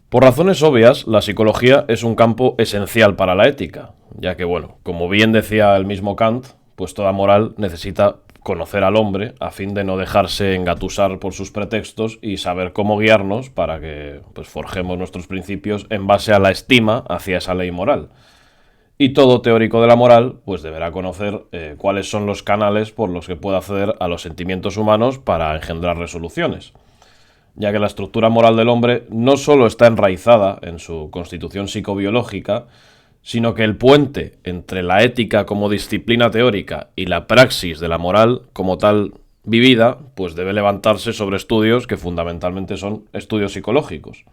Por razones obvias, la psicología es un campo esencial para la ética, ya que, bueno, como bien decía el mismo Kant, pues toda moral necesita conocer al hombre a fin de no dejarse engatusar por sus pretextos y saber cómo guiarnos para que pues forjemos nuestros principios en base a la estima hacia esa ley moral. Y todo teórico de la moral pues deberá conocer cuáles son los canales por los que puede acceder a los sentimientos humanos para engendrar resoluciones, ya que la estructura moral del hombre no solo está enraizada en su constitución psicobiológica, sino que el puente entre la ética como disciplina teórica y la praxis de la moral como tal vivida, pues debe levantarse sobre estudios que fundamentalmente son estudios psicológicos.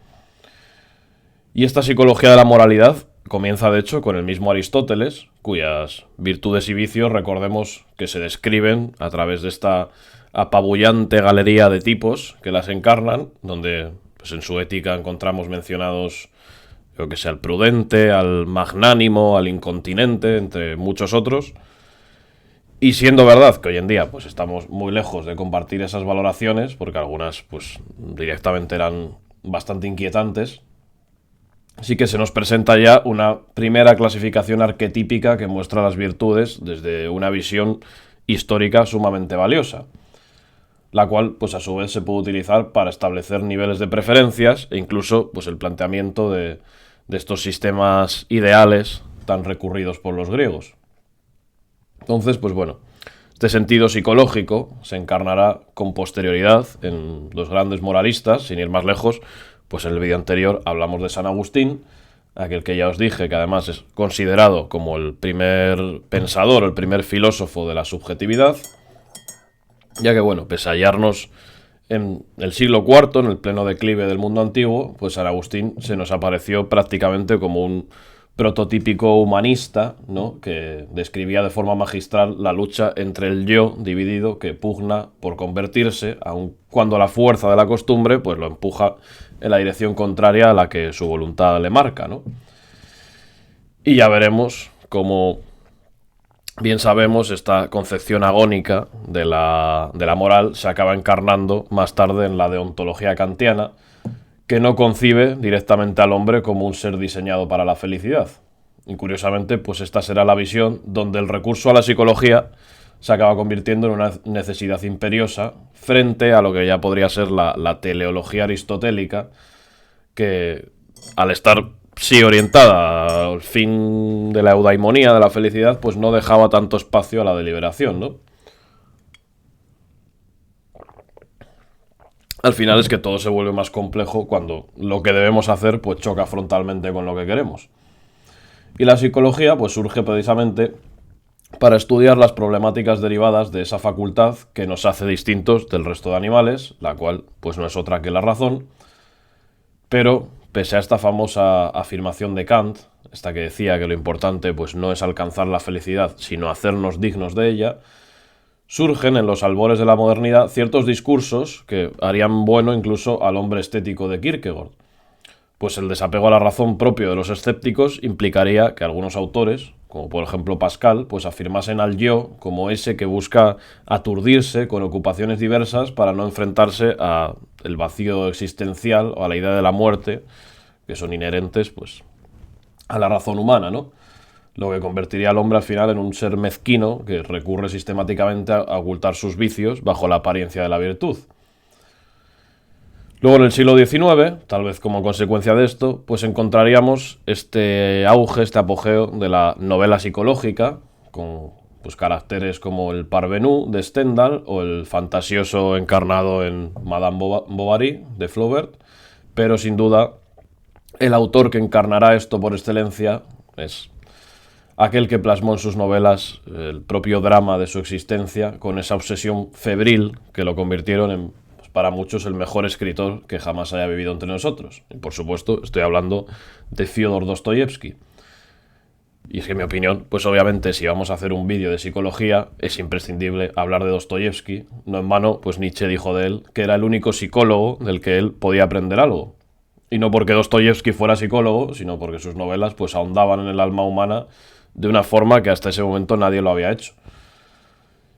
Y esta psicología de la moralidad comienza de hecho con el mismo Aristóteles, cuyas virtudes y vicios recordemos que se describen a través de esta apabullante galería de tipos que las encarnan, donde pues, en su ética encontramos mencionados, yo que sé, al prudente, al magnánimo, al incontinente, entre muchos otros. Y siendo verdad que hoy en día pues estamos muy lejos de compartir esas valoraciones, porque algunas pues directamente eran bastante inquietantes, sí que se nos presenta ya una primera clasificación arquetípica que muestra las virtudes desde una visión histórica sumamente valiosa, la cual pues a su vez se puede utilizar para establecer niveles de preferencias e incluso pues el planteamiento de estos sistemas ideales tan recurridos por los griegos. Entonces, pues bueno, este sentido psicológico se encarnará con posterioridad en los grandes moralistas, sin ir más lejos, pues en el vídeo anterior hablamos de San Agustín, aquel que ya os dije que además es considerado como el primer pensador, el primer filósofo de la subjetividad, ya que bueno, pese a hallarnos en el siglo IV, en el pleno declive del mundo antiguo, pues San Agustín se nos apareció prácticamente como un prototípico humanista, ¿no?, que describía de forma magistral la lucha entre el yo dividido que pugna por convertirse, aun cuando la fuerza de la costumbre pues lo empuja en la dirección contraria a la que su voluntad le marca, ¿no? Y ya veremos cómo, bien sabemos, esta concepción agónica de la moral se acaba encarnando más tarde en la deontología kantiana, que no concibe directamente al hombre como un ser diseñado para la felicidad. Y curiosamente, pues esta será la visión donde el recurso a la psicología se acaba convirtiendo en una necesidad imperiosa frente a lo que ya podría ser la teleología aristotélica, que al estar sí orientada al fin de la eudaimonía, de la felicidad, pues no dejaba tanto espacio a la deliberación, ¿no? Al final es que todo se vuelve más complejo cuando lo que debemos hacer pues choca frontalmente con lo que queremos. Y la psicología pues surge precisamente para estudiar las problemáticas derivadas de esa facultad que nos hace distintos del resto de animales, la cual pues no es otra que la razón, pero pese a esta famosa afirmación de Kant, esta que decía que lo importante pues no es alcanzar la felicidad, sino hacernos dignos de ella, surgen en los albores de la modernidad ciertos discursos que harían bueno incluso al hombre estético de Kierkegaard. Pues el desapego a la razón propio de los escépticos implicaría que algunos autores, como por ejemplo Pascal, pues afirmasen al yo como ese que busca aturdirse con ocupaciones diversas para no enfrentarse a el vacío existencial o a la idea de la muerte, que son inherentes pues a la razón humana, ¿no? Lo que convertiría al hombre al final en un ser mezquino que recurre sistemáticamente a ocultar sus vicios bajo la apariencia de la virtud. Luego en el siglo XIX, tal vez como consecuencia de esto, pues encontraríamos este auge, este apogeo de la novela psicológica, con pues, caracteres como el Parvenu de Stendhal o el fantasioso encarnado en Madame Bovary de Flaubert, pero sin duda el autor que encarnará esto por excelencia es aquel que plasmó en sus novelas el propio drama de su existencia, con esa obsesión febril que lo convirtieron en, pues, para muchos, el mejor escritor que jamás haya vivido entre nosotros. Y por supuesto, estoy hablando de Fyodor Dostoyevsky. Y es que en mi opinión, pues obviamente si vamos a hacer un vídeo de psicología, es imprescindible hablar de Dostoyevsky. No en vano, pues Nietzsche dijo de él que era el único psicólogo del que él podía aprender algo. Y no porque Dostoyevsky fuera psicólogo, sino porque sus novelas pues ahondaban en el alma humana de una forma que hasta ese momento nadie lo había hecho.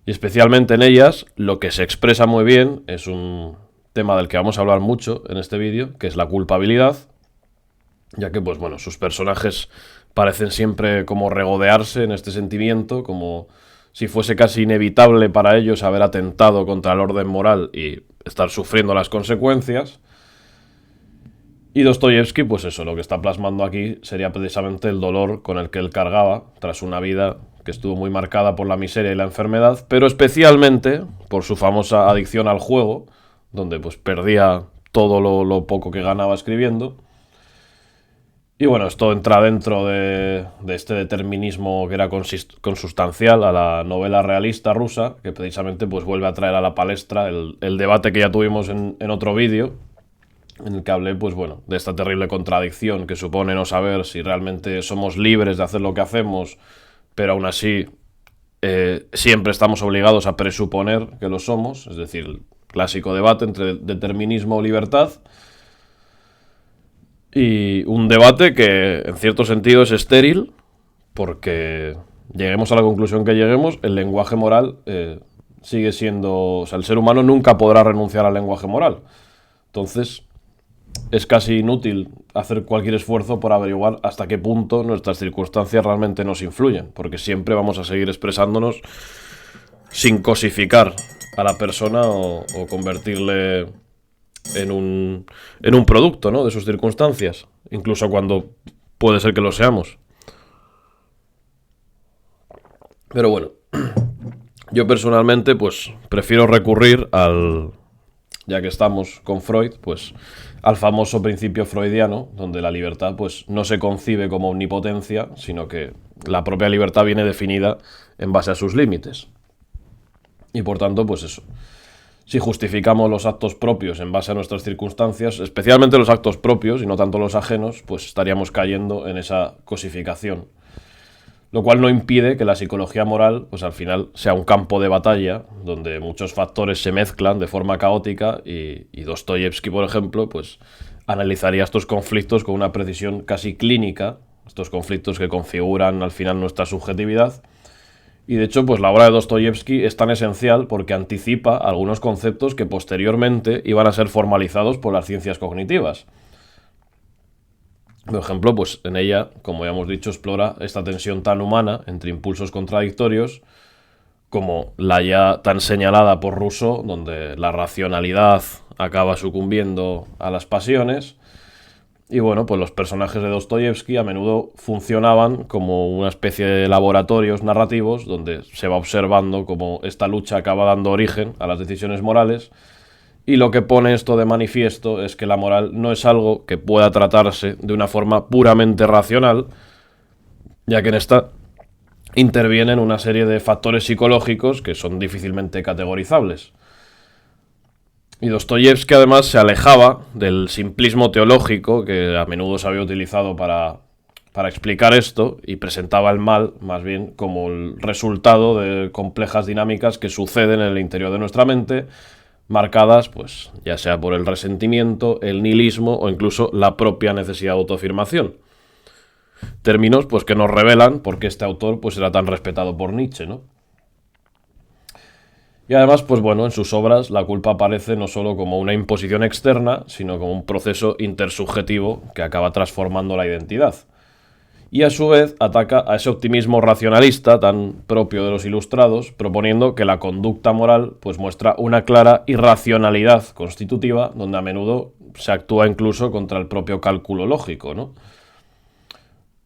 Y especialmente en ellas, lo que se expresa muy bien es un tema del que vamos a hablar mucho en este vídeo, que es la culpabilidad, ya que, pues bueno, sus personajes parecen siempre como regodearse en este sentimiento, como si fuese casi inevitable para ellos haber atentado contra el orden moral y estar sufriendo las consecuencias. Y Dostoyevsky, pues eso, lo que está plasmando aquí sería precisamente el dolor con el que él cargaba tras una vida que estuvo muy marcada por la miseria y la enfermedad, pero especialmente por su famosa adicción al juego, donde pues perdía todo lo poco que ganaba escribiendo. Y bueno, esto entra dentro de este determinismo que era consustancial a la novela realista rusa, que precisamente pues vuelve a traer a la palestra el debate que ya tuvimos en otro vídeo, en el que hablé, pues bueno, de esta terrible contradicción que supone no saber si realmente somos libres de hacer lo que hacemos, pero aún así siempre estamos obligados a presuponer que lo somos, es decir, el clásico debate entre determinismo o libertad. Y un debate que en cierto sentido es estéril, porque lleguemos a la conclusión que lleguemos, el lenguaje moral sigue siendo... O sea, el ser humano nunca podrá renunciar al lenguaje moral. Entonces, es casi inútil hacer cualquier esfuerzo por averiguar hasta qué punto nuestras circunstancias realmente nos influyen, porque siempre vamos a seguir expresándonos sin cosificar a la persona o convertirle en un producto, ¿no?, de sus circunstancias, incluso cuando puede ser que lo seamos. Pero bueno, yo personalmente pues prefiero recurrir ya que estamos con Freud, pues al famoso principio freudiano, donde la libertad pues no se concibe como omnipotencia, sino que la propia libertad viene definida en base a sus límites. Y por tanto, pues eso. Si justificamos los actos propios en base a nuestras circunstancias, especialmente los actos propios y no tanto los ajenos, pues estaríamos cayendo en esa cosificación. Lo cual no impide que la psicología moral, pues al final, sea un campo de batalla donde muchos factores se mezclan de forma caótica y Dostoyevsky, por ejemplo, pues analizaría estos conflictos con una precisión casi clínica, estos conflictos que configuran al final nuestra subjetividad. Y de hecho, pues la obra de Dostoyevsky es tan esencial porque anticipa algunos conceptos que posteriormente iban a ser formalizados por las ciencias cognitivas. Por ejemplo, pues en ella, como ya hemos dicho, explora esta tensión tan humana entre impulsos contradictorios como la ya tan señalada por Rousseau, donde la racionalidad acaba sucumbiendo a las pasiones. Y bueno, pues los personajes de Dostoyevsky a menudo funcionaban como una especie de laboratorios narrativos donde se va observando cómo esta lucha acaba dando origen a las decisiones morales. Y lo que pone esto de manifiesto es que la moral no es algo que pueda tratarse de una forma puramente racional, ya que en esta intervienen una serie de factores psicológicos que son difícilmente categorizables. Y Dostoyevsky además se alejaba del simplismo teológico que a menudo se había utilizado para explicar esto y presentaba el mal más bien como el resultado de complejas dinámicas que suceden en el interior de nuestra mente, marcadas pues ya sea por el resentimiento, el nihilismo o incluso la propia necesidad de autoafirmación. Términos pues que nos revelan por qué este autor pues era tan respetado por Nietzsche, ¿no? Y además, pues bueno, en sus obras la culpa aparece no solo como una imposición externa, sino como un proceso intersubjetivo que acaba transformando la identidad. Y a su vez ataca a ese optimismo racionalista tan propio de los ilustrados, proponiendo que la conducta moral pues muestra una clara irracionalidad constitutiva, donde a menudo se actúa incluso contra el propio cálculo lógico, ¿no?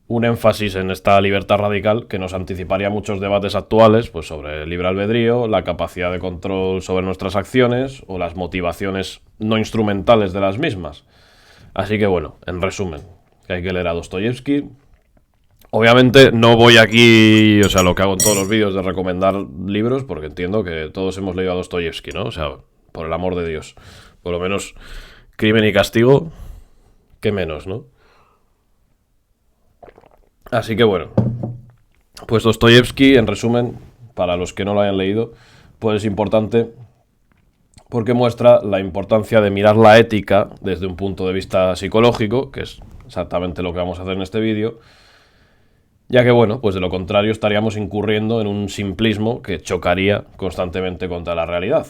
Un énfasis en esta libertad radical que nos anticiparía muchos debates actuales pues sobre el libre albedrío, la capacidad de control sobre nuestras acciones o las motivaciones no instrumentales de las mismas. Así que bueno, en resumen, que hay que leer a Dostoyevsky. Obviamente no voy aquí, o sea, lo que hago en todos los vídeos de recomendar libros, porque entiendo que todos hemos leído a Dostoyevsky, ¿no? O sea, por el amor de Dios. Por lo menos Crimen y Castigo, qué menos, ¿no? Así que bueno, pues Dostoyevsky, en resumen, para los que no lo hayan leído, pues es importante porque muestra la importancia de mirar la ética desde un punto de vista psicológico, que es exactamente lo que vamos a hacer en este vídeo, ya que bueno, pues de lo contrario estaríamos incurriendo en un simplismo que chocaría constantemente contra la realidad.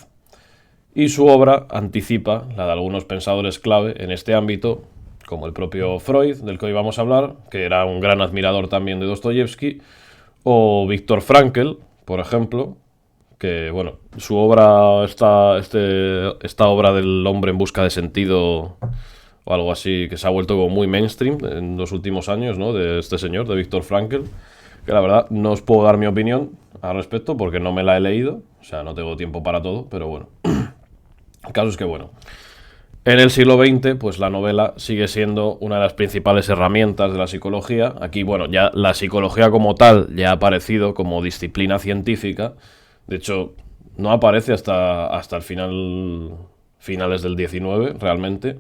Y su obra anticipa la de algunos pensadores clave en este ámbito, como el propio Freud, del que hoy vamos a hablar, que era un gran admirador también de Dostoyevsky, o Viktor Frankl, por ejemplo, que, bueno, su obra, esta obra del hombre en busca de sentido o algo así, que se ha vuelto como muy mainstream en los últimos años, ¿no? De este señor, de Viktor Frankl, que la verdad no os puedo dar mi opinión al respecto porque no me la he leído, o sea, no tengo tiempo para todo, pero bueno. El caso es que, bueno, en el siglo XX, pues la novela sigue siendo una de las principales herramientas de la psicología. Aquí, bueno, ya la psicología como tal ya ha aparecido como disciplina científica. De hecho, no aparece hasta el finales del XIX, realmente.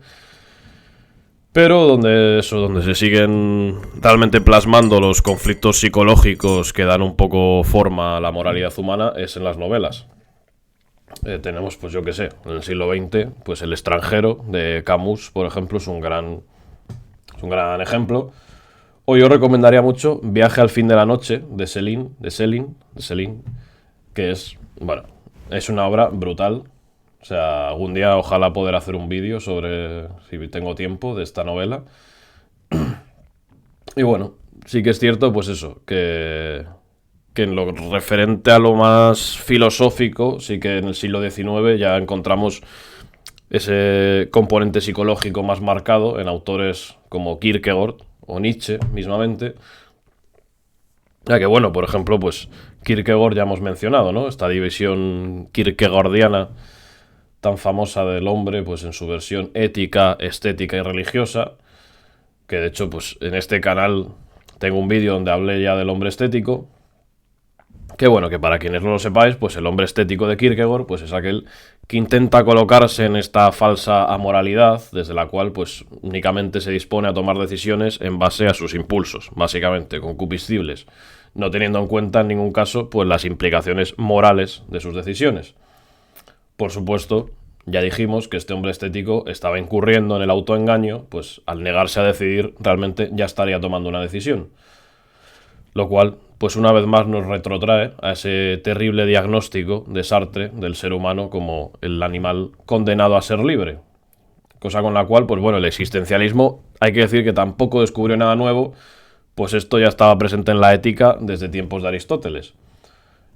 Pero donde se siguen realmente plasmando los conflictos psicológicos que dan un poco forma a la moralidad humana es en las novelas. Tenemos, pues yo qué sé, en el siglo XX, pues El extranjero de Camus, por ejemplo, es un gran ejemplo. O yo recomendaría mucho Viaje al fin de la noche de Céline, que es, bueno, es una obra brutal. O sea, algún día ojalá poder hacer un vídeo sobre, si tengo tiempo, de esta novela. Y bueno, sí que es cierto, pues eso, que en lo referente a lo más filosófico, sí que en el siglo XIX ya encontramos ese componente psicológico más marcado en autores como Kierkegaard o Nietzsche mismamente. Ya que bueno, por ejemplo, pues Kierkegaard ya hemos mencionado, ¿no? Esta división kierkegaardiana tan famosa del hombre, pues en su versión ética, estética y religiosa, que de hecho, pues en este canal tengo un vídeo donde hablé ya del hombre estético. Que bueno, que para quienes no lo sepáis, pues el hombre estético de Kierkegaard pues es aquel que intenta colocarse en esta falsa amoralidad, desde la cual pues únicamente se dispone a tomar decisiones en base a sus impulsos, básicamente concupiscibles, no teniendo en cuenta en ningún caso pues las implicaciones morales de sus decisiones. Por supuesto, ya dijimos que este hombre estético estaba incurriendo en el autoengaño, pues al negarse a decidir realmente ya estaría tomando una decisión. Lo cual, pues una vez más nos retrotrae a ese terrible diagnóstico de Sartre del ser humano como el animal condenado a ser libre. Cosa con la cual, pues bueno, el existencialismo, hay que decir que tampoco descubrió nada nuevo, pues esto ya estaba presente en la ética desde tiempos de Aristóteles.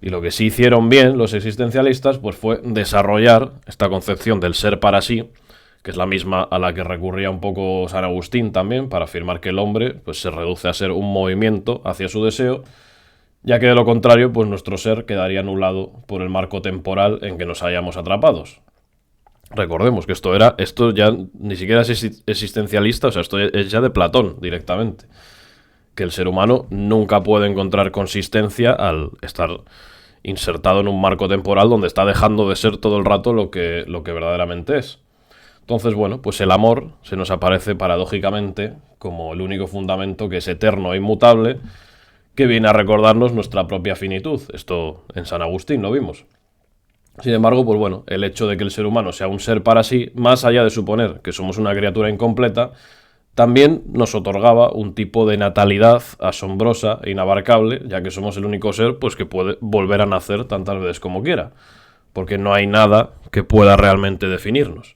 Y lo que sí hicieron bien los existencialistas, pues fue desarrollar esta concepción del ser para sí, que es la misma a la que recurría un poco San Agustín también, para afirmar que el hombre pues, se reduce a ser un movimiento hacia su deseo, ya que de lo contrario, pues nuestro ser quedaría anulado por el marco temporal en que nos hayamos atrapados. Recordemos que esto ya ni siquiera es existencialista, o sea, esto es ya de Platón directamente. Que el ser humano nunca puede encontrar consistencia al estar insertado en un marco temporal donde está dejando de ser todo el rato lo que verdaderamente es. Entonces, bueno, pues el amor se nos aparece paradójicamente como el único fundamento que es eterno e inmutable, que viene a recordarnos nuestra propia finitud. Esto en San Agustín lo vimos. Sin embargo, pues bueno, el hecho de que el ser humano sea un ser para sí, más allá de suponer que somos una criatura incompleta, también nos otorgaba un tipo de natalidad asombrosa e inabarcable, ya que somos el único ser pues, que puede volver a nacer tantas veces como quiera, porque no hay nada que pueda realmente definirnos.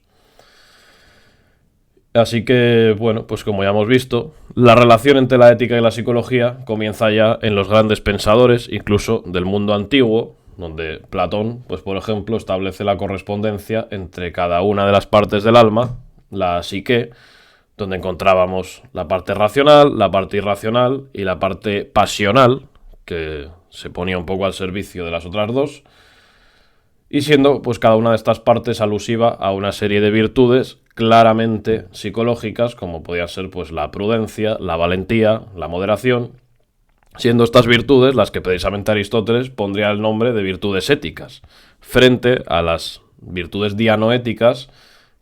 Así que, bueno, pues como ya hemos visto, la relación entre la ética y la psicología comienza ya en los grandes pensadores, incluso del mundo antiguo, donde Platón, pues por ejemplo, establece la correspondencia entre cada una de las partes del alma, la psique, donde encontrábamos la parte racional, la parte irracional y la parte pasional, que se ponía un poco al servicio de las otras dos, y siendo pues cada una de estas partes alusiva a una serie de virtudes claramente psicológicas, como podían ser pues la prudencia, la valentía, la moderación, siendo estas virtudes las que precisamente Aristóteles pondría el nombre de virtudes éticas, frente a las virtudes dianoéticas,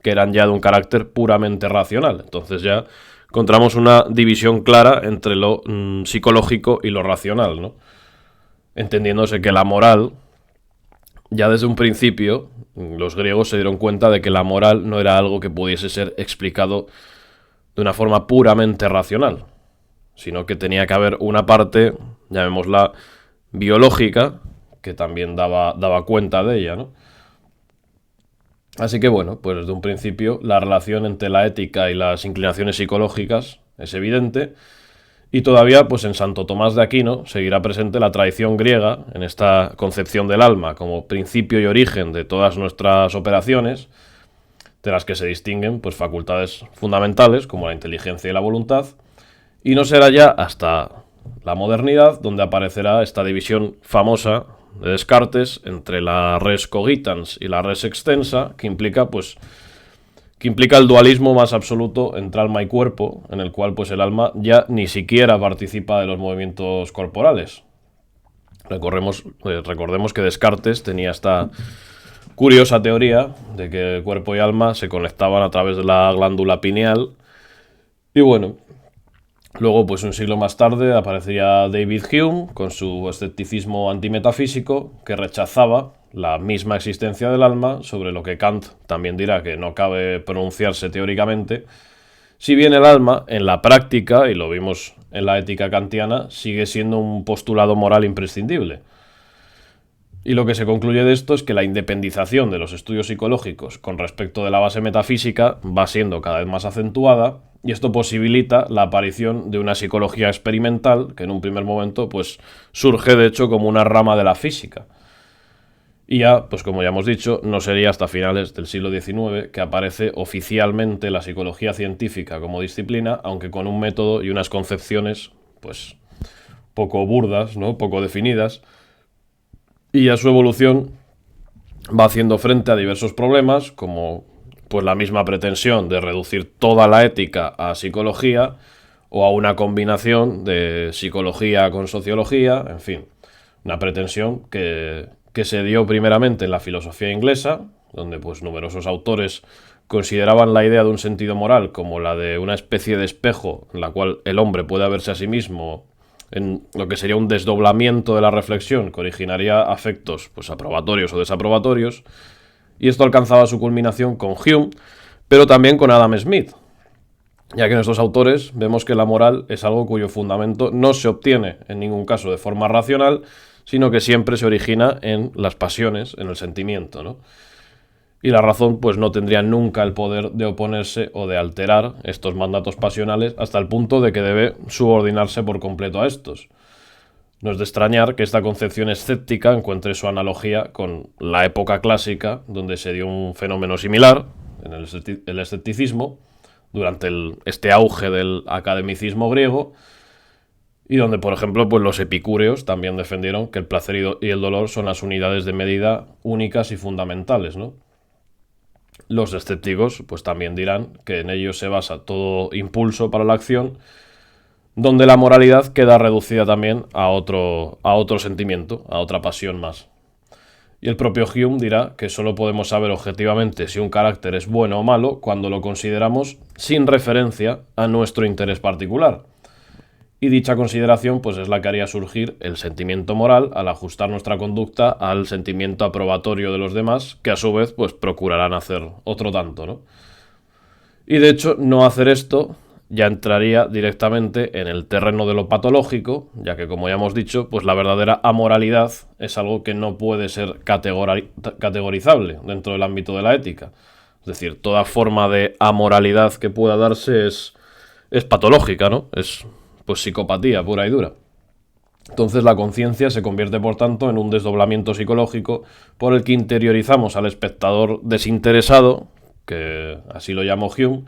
que eran ya de un carácter puramente racional. Entonces ya encontramos una división clara entre lo psicológico y lo racional, ¿no? Entendiéndose que la moral, ya desde un principio, los griegos se dieron cuenta de que la moral no era algo que pudiese ser explicado de una forma puramente racional, sino que tenía que haber una parte, llamémosla biológica, que también daba cuenta de ella, ¿no? Así que bueno, pues desde un principio la relación entre la ética y las inclinaciones psicológicas es evidente. Y todavía, pues en Santo Tomás de Aquino seguirá presente la tradición griega en esta concepción del alma como principio y origen de todas nuestras operaciones, de las que se distinguen pues facultades fundamentales como la inteligencia y la voluntad, y no será ya hasta la modernidad donde aparecerá esta división famosa de Descartes entre la res cogitans y la res extensa, que implica el dualismo más absoluto entre alma y cuerpo, en el cual pues el alma ya ni siquiera participa de los movimientos corporales. Recordemos que Descartes tenía esta curiosa teoría de que cuerpo y alma se conectaban a través de la glándula pineal. Y bueno, luego pues un siglo más tarde aparecería David Hume con su escepticismo antimetafísico, que rechazaba la misma existencia del alma, sobre lo que Kant también dirá que no cabe pronunciarse teóricamente, si bien el alma en la práctica, y lo vimos en la ética kantiana, sigue siendo un postulado moral imprescindible. Y lo que se concluye de esto es que la independización de los estudios psicológicos con respecto de la base metafísica va siendo cada vez más acentuada, y esto posibilita la aparición de una psicología experimental que en un primer momento pues surge de hecho como una rama de la física. Y ya, pues como ya hemos dicho, no sería hasta finales del siglo XIX que aparece oficialmente la psicología científica como disciplina, aunque con un método y unas concepciones pues poco burdas, ¿no? Poco definidas. Y ya su evolución va haciendo frente a diversos problemas, como pues la misma pretensión de reducir toda la ética a psicología, o a una combinación de psicología con sociología, en fin, una pretensión que se dio primeramente en la filosofía inglesa, donde pues numerosos autores consideraban la idea de un sentido moral como la de una especie de espejo en la cual el hombre puede verse a sí mismo en lo que sería un desdoblamiento de la reflexión que originaría afectos pues aprobatorios o desaprobatorios, y esto alcanzaba su culminación con Hume, pero también con Adam Smith, ya que en estos autores vemos que la moral es algo cuyo fundamento no se obtiene en ningún caso de forma racional, sino que siempre se origina en las pasiones, en el sentimiento, ¿no? Y la razón pues no tendría nunca el poder de oponerse o de alterar estos mandatos pasionales hasta el punto de que debe subordinarse por completo a estos. No es de extrañar que esta concepción escéptica encuentre su analogía con la época clásica, donde se dio un fenómeno similar, en el escepticismo, durante este auge del academicismo griego, y donde, por ejemplo, pues los epicúreos también defendieron que el placer y el dolor son las unidades de medida únicas y fundamentales, ¿no? Los escépticos pues también dirán que en ellos se basa todo impulso para la acción, donde la moralidad queda reducida también a otro sentimiento, a otra pasión más. Y el propio Hume dirá que solo podemos saber objetivamente si un carácter es bueno o malo cuando lo consideramos sin referencia a nuestro interés particular. Y dicha consideración pues es la que haría surgir el sentimiento moral al ajustar nuestra conducta al sentimiento aprobatorio de los demás, que a su vez pues procurarán hacer otro tanto, ¿no? Y de hecho no hacer esto ya entraría directamente en el terreno de lo patológico, ya que como ya hemos dicho, pues la verdadera amoralidad es algo que no puede ser categorizable dentro del ámbito de la ética. Es decir, toda forma de amoralidad que pueda darse es patológica, ¿no? Es pues psicopatía pura y dura. Entonces la conciencia se convierte por tanto en un desdoblamiento psicológico por el que interiorizamos al espectador desinteresado, que así lo llamó Hume,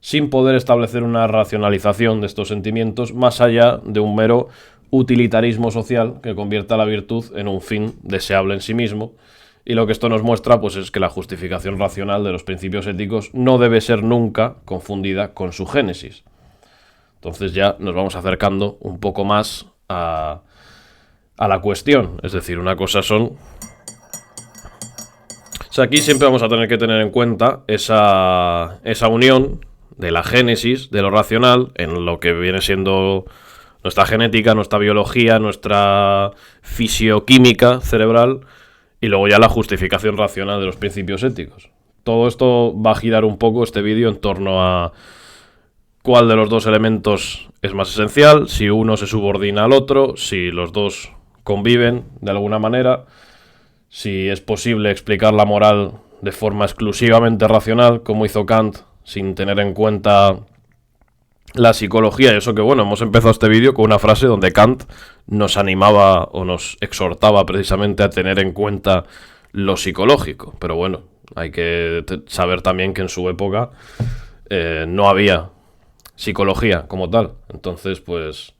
sin poder establecer una racionalización de estos sentimientos más allá de un mero utilitarismo social que convierta la virtud en un fin deseable en sí mismo. Y lo que esto nos muestra pues es que la justificación racional de los principios éticos no debe ser nunca confundida con su génesis. Entonces ya nos vamos acercando un poco más a la cuestión. Es decir, una cosa son... O sea, aquí siempre vamos a tener que tener en cuenta esa unión de la génesis, de lo racional, en lo que viene siendo nuestra genética, nuestra biología, nuestra fisioquímica cerebral, y luego ya la justificación racional de los principios éticos. Todo esto va a girar un poco este vídeo en torno a cuál de los dos elementos es más esencial, si uno se subordina al otro, si los dos conviven de alguna manera, si es posible explicar la moral de forma exclusivamente racional, como hizo Kant, sin tener en cuenta la psicología. Y eso que, bueno, hemos empezado este vídeo con una frase donde Kant nos animaba o nos exhortaba precisamente a tener en cuenta lo psicológico. Pero bueno, hay que saber también que en su época no había psicología como tal. Entonces, pues,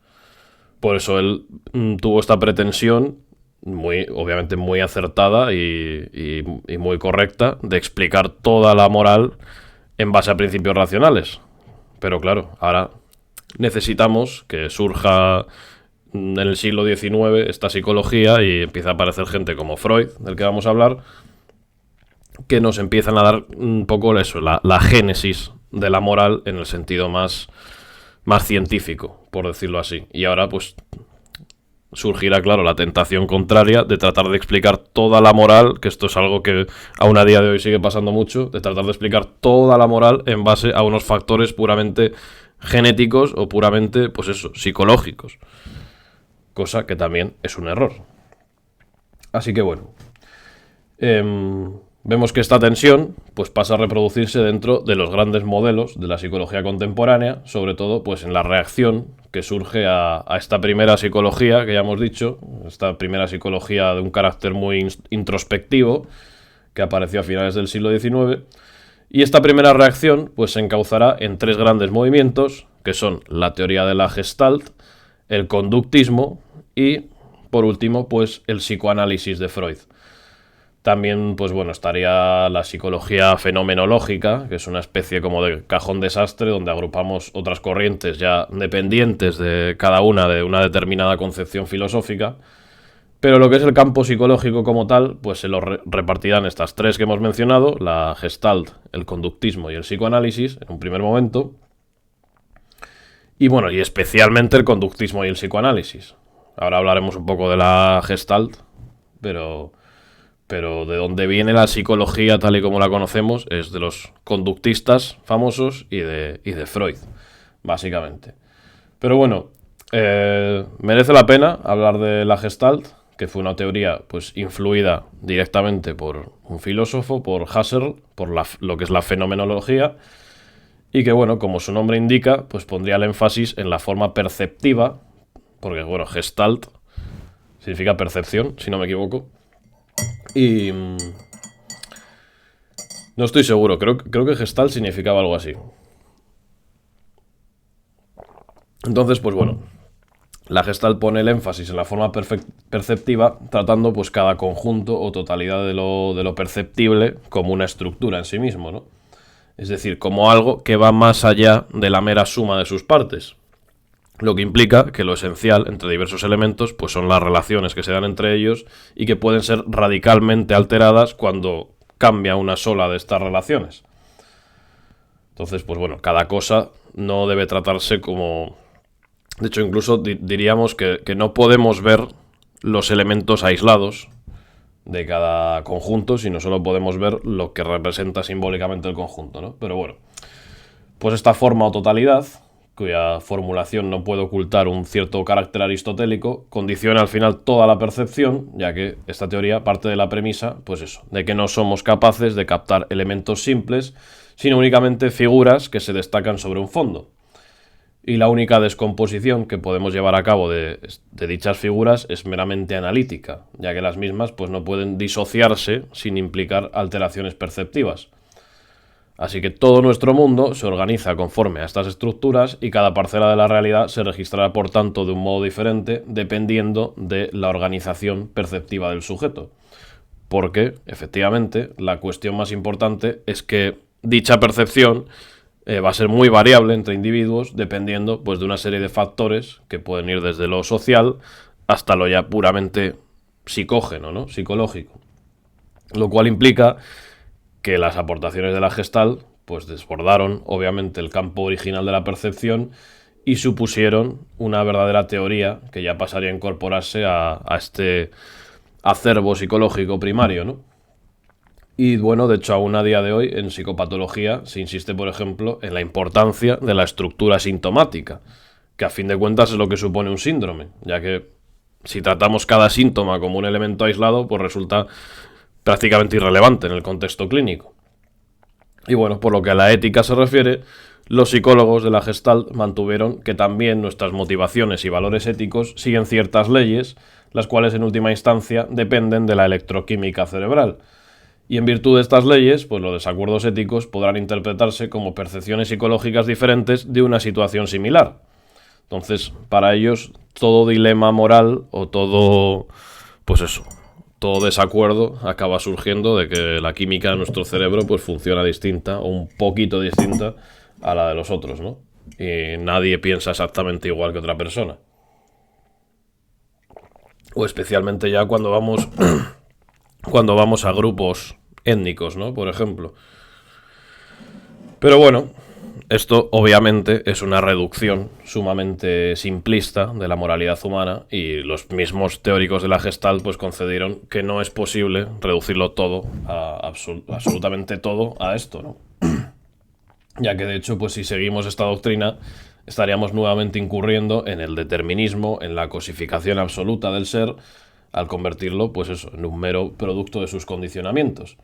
por eso él tuvo esta pretensión, obviamente muy acertada y muy correcta, de explicar toda la moral en base a principios racionales. Pero claro, ahora necesitamos que surja en el siglo XIX esta psicología y empieza a aparecer gente como Freud, del que vamos a hablar, que nos empiezan a dar un poco eso, la génesis de la moral en el sentido más científico, por decirlo así. Y ahora pues surgirá, claro, la tentación contraria de tratar de explicar toda la moral, que esto es algo que aún a día de hoy sigue pasando mucho, de tratar de explicar toda la moral en base a unos factores puramente genéticos o puramente, pues eso, psicológicos. Cosa que también es un error. Así que bueno, vemos que esta tensión pues pasa a reproducirse dentro de los grandes modelos de la psicología contemporánea, sobre todo pues en la reacción que surge a esta primera psicología que ya hemos dicho, esta primera psicología de un carácter muy introspectivo que apareció a finales del siglo XIX. Y esta primera reacción pues se encauzará en tres grandes movimientos, que son la teoría de la Gestalt, el conductismo y, por último, pues el psicoanálisis de Freud. También, pues bueno, estaría la psicología fenomenológica, que es una especie como de cajón desastre donde agrupamos otras corrientes ya dependientes de cada una de una determinada concepción filosófica. Pero lo que es el campo psicológico como tal, pues se lo repartirán estas tres que hemos mencionado, la Gestalt, el conductismo y el psicoanálisis, en un primer momento. Y bueno, y especialmente el conductismo y el psicoanálisis. Ahora hablaremos un poco de la Gestalt, pero de dónde viene la psicología tal y como la conocemos es de los conductistas famosos y de Freud, básicamente. Pero bueno, merece la pena hablar de la Gestalt, que fue una teoría pues influida directamente por un filósofo, por Husserl, por lo que es la fenomenología, y que bueno, como su nombre indica, pues pondría el énfasis en la forma perceptiva, porque bueno, Gestalt significa percepción, si no me equivoco. Y no estoy seguro, creo que Gestalt significaba algo así. Entonces, pues bueno, la Gestalt pone el énfasis en la forma perceptiva, tratando pues cada conjunto o totalidad de lo perceptible como una estructura en sí mismo, ¿no? Es decir, como algo que va más allá de la mera suma de sus partes. Lo que implica que lo esencial entre diversos elementos pues son las relaciones que se dan entre ellos y que pueden ser radicalmente alteradas cuando cambia una sola de estas relaciones. Entonces, pues bueno, cada cosa no debe tratarse como... De hecho, incluso diríamos que no podemos ver los elementos aislados de cada conjunto, sino solo podemos ver lo que representa simbólicamente el conjunto, ¿no? Pero bueno, pues esta forma o totalidad, cuya formulación no puede ocultar un cierto carácter aristotélico, condiciona al final toda la percepción, ya que esta teoría parte de la premisa, pues eso, de que no somos capaces de captar elementos simples, sino únicamente figuras que se destacan sobre un fondo. Y la única descomposición que podemos llevar a cabo de dichas figuras es meramente analítica, ya que las mismas pues no pueden disociarse sin implicar alteraciones perceptivas. Así que todo nuestro mundo se organiza conforme a estas estructuras y cada parcela de la realidad se registrará por tanto de un modo diferente dependiendo de la organización perceptiva del sujeto. Porque, efectivamente, la cuestión más importante es que dicha percepción va a ser muy variable entre individuos dependiendo pues, de una serie de factores que pueden ir desde lo social hasta lo ya puramente psicógeno, ¿no? Psicológico. Lo cual implica que las aportaciones de la Gestalt pues desbordaron obviamente el campo original de la percepción y supusieron una verdadera teoría que ya pasaría a incorporarse a este acervo psicológico primario, ¿no? Y bueno, de hecho aún a día de hoy en psicopatología se insiste, por ejemplo, en la importancia de la estructura sintomática, que a fin de cuentas es lo que supone un síndrome, ya que si tratamos cada síntoma como un elemento aislado, pues resulta prácticamente irrelevante en el contexto clínico. Y bueno, por lo que a la ética se refiere, los psicólogos de la Gestalt mantuvieron que también nuestras motivaciones y valores éticos siguen ciertas leyes, las cuales en última instancia dependen de la electroquímica cerebral. Y en virtud de estas leyes, pues los desacuerdos éticos podrán interpretarse como percepciones psicológicas diferentes de una situación similar. Entonces, para ellos, todo dilema moral o todo, pues eso, todo desacuerdo acaba surgiendo de que la química de nuestro cerebro pues funciona distinta o un poquito distinta a la de los otros, ¿no? Y nadie piensa exactamente igual que otra persona. O especialmente ya cuando vamos cuando vamos a grupos étnicos, ¿no? Por ejemplo. Pero bueno, esto obviamente es una reducción sumamente simplista de la moralidad humana y los mismos teóricos de la Gestalt pues concedieron que no es posible reducirlo todo, absolutamente todo, a esto, ¿no? Ya que de hecho, pues si seguimos esta doctrina, estaríamos nuevamente incurriendo en el determinismo, en la cosificación absoluta del ser, al convertirlo, pues eso, en un mero producto de sus condicionamientos.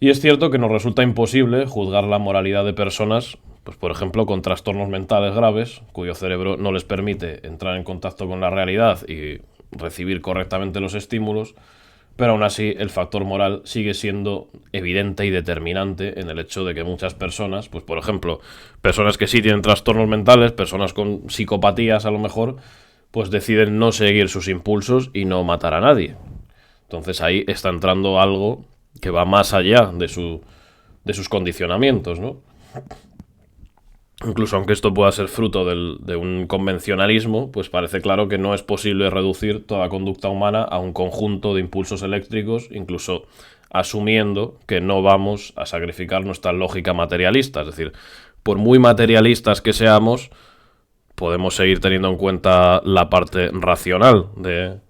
Y es cierto que nos resulta imposible juzgar la moralidad de personas, pues por ejemplo, con trastornos mentales graves, cuyo cerebro no les permite entrar en contacto con la realidad y recibir correctamente los estímulos, pero aún así el factor moral sigue siendo evidente y determinante en el hecho de que muchas personas, pues por ejemplo, personas que sí tienen trastornos mentales, personas con psicopatías a lo mejor, pues deciden no seguir sus impulsos y no matar a nadie. Entonces ahí está entrando algo que va más allá de sus condicionamientos, ¿no? Incluso aunque esto pueda ser fruto de un convencionalismo, pues parece claro que no es posible reducir toda conducta humana a un conjunto de impulsos eléctricos, incluso asumiendo que no vamos a sacrificar nuestra lógica materialista. Es decir, por muy materialistas que seamos, podemos seguir teniendo en cuenta la parte racional de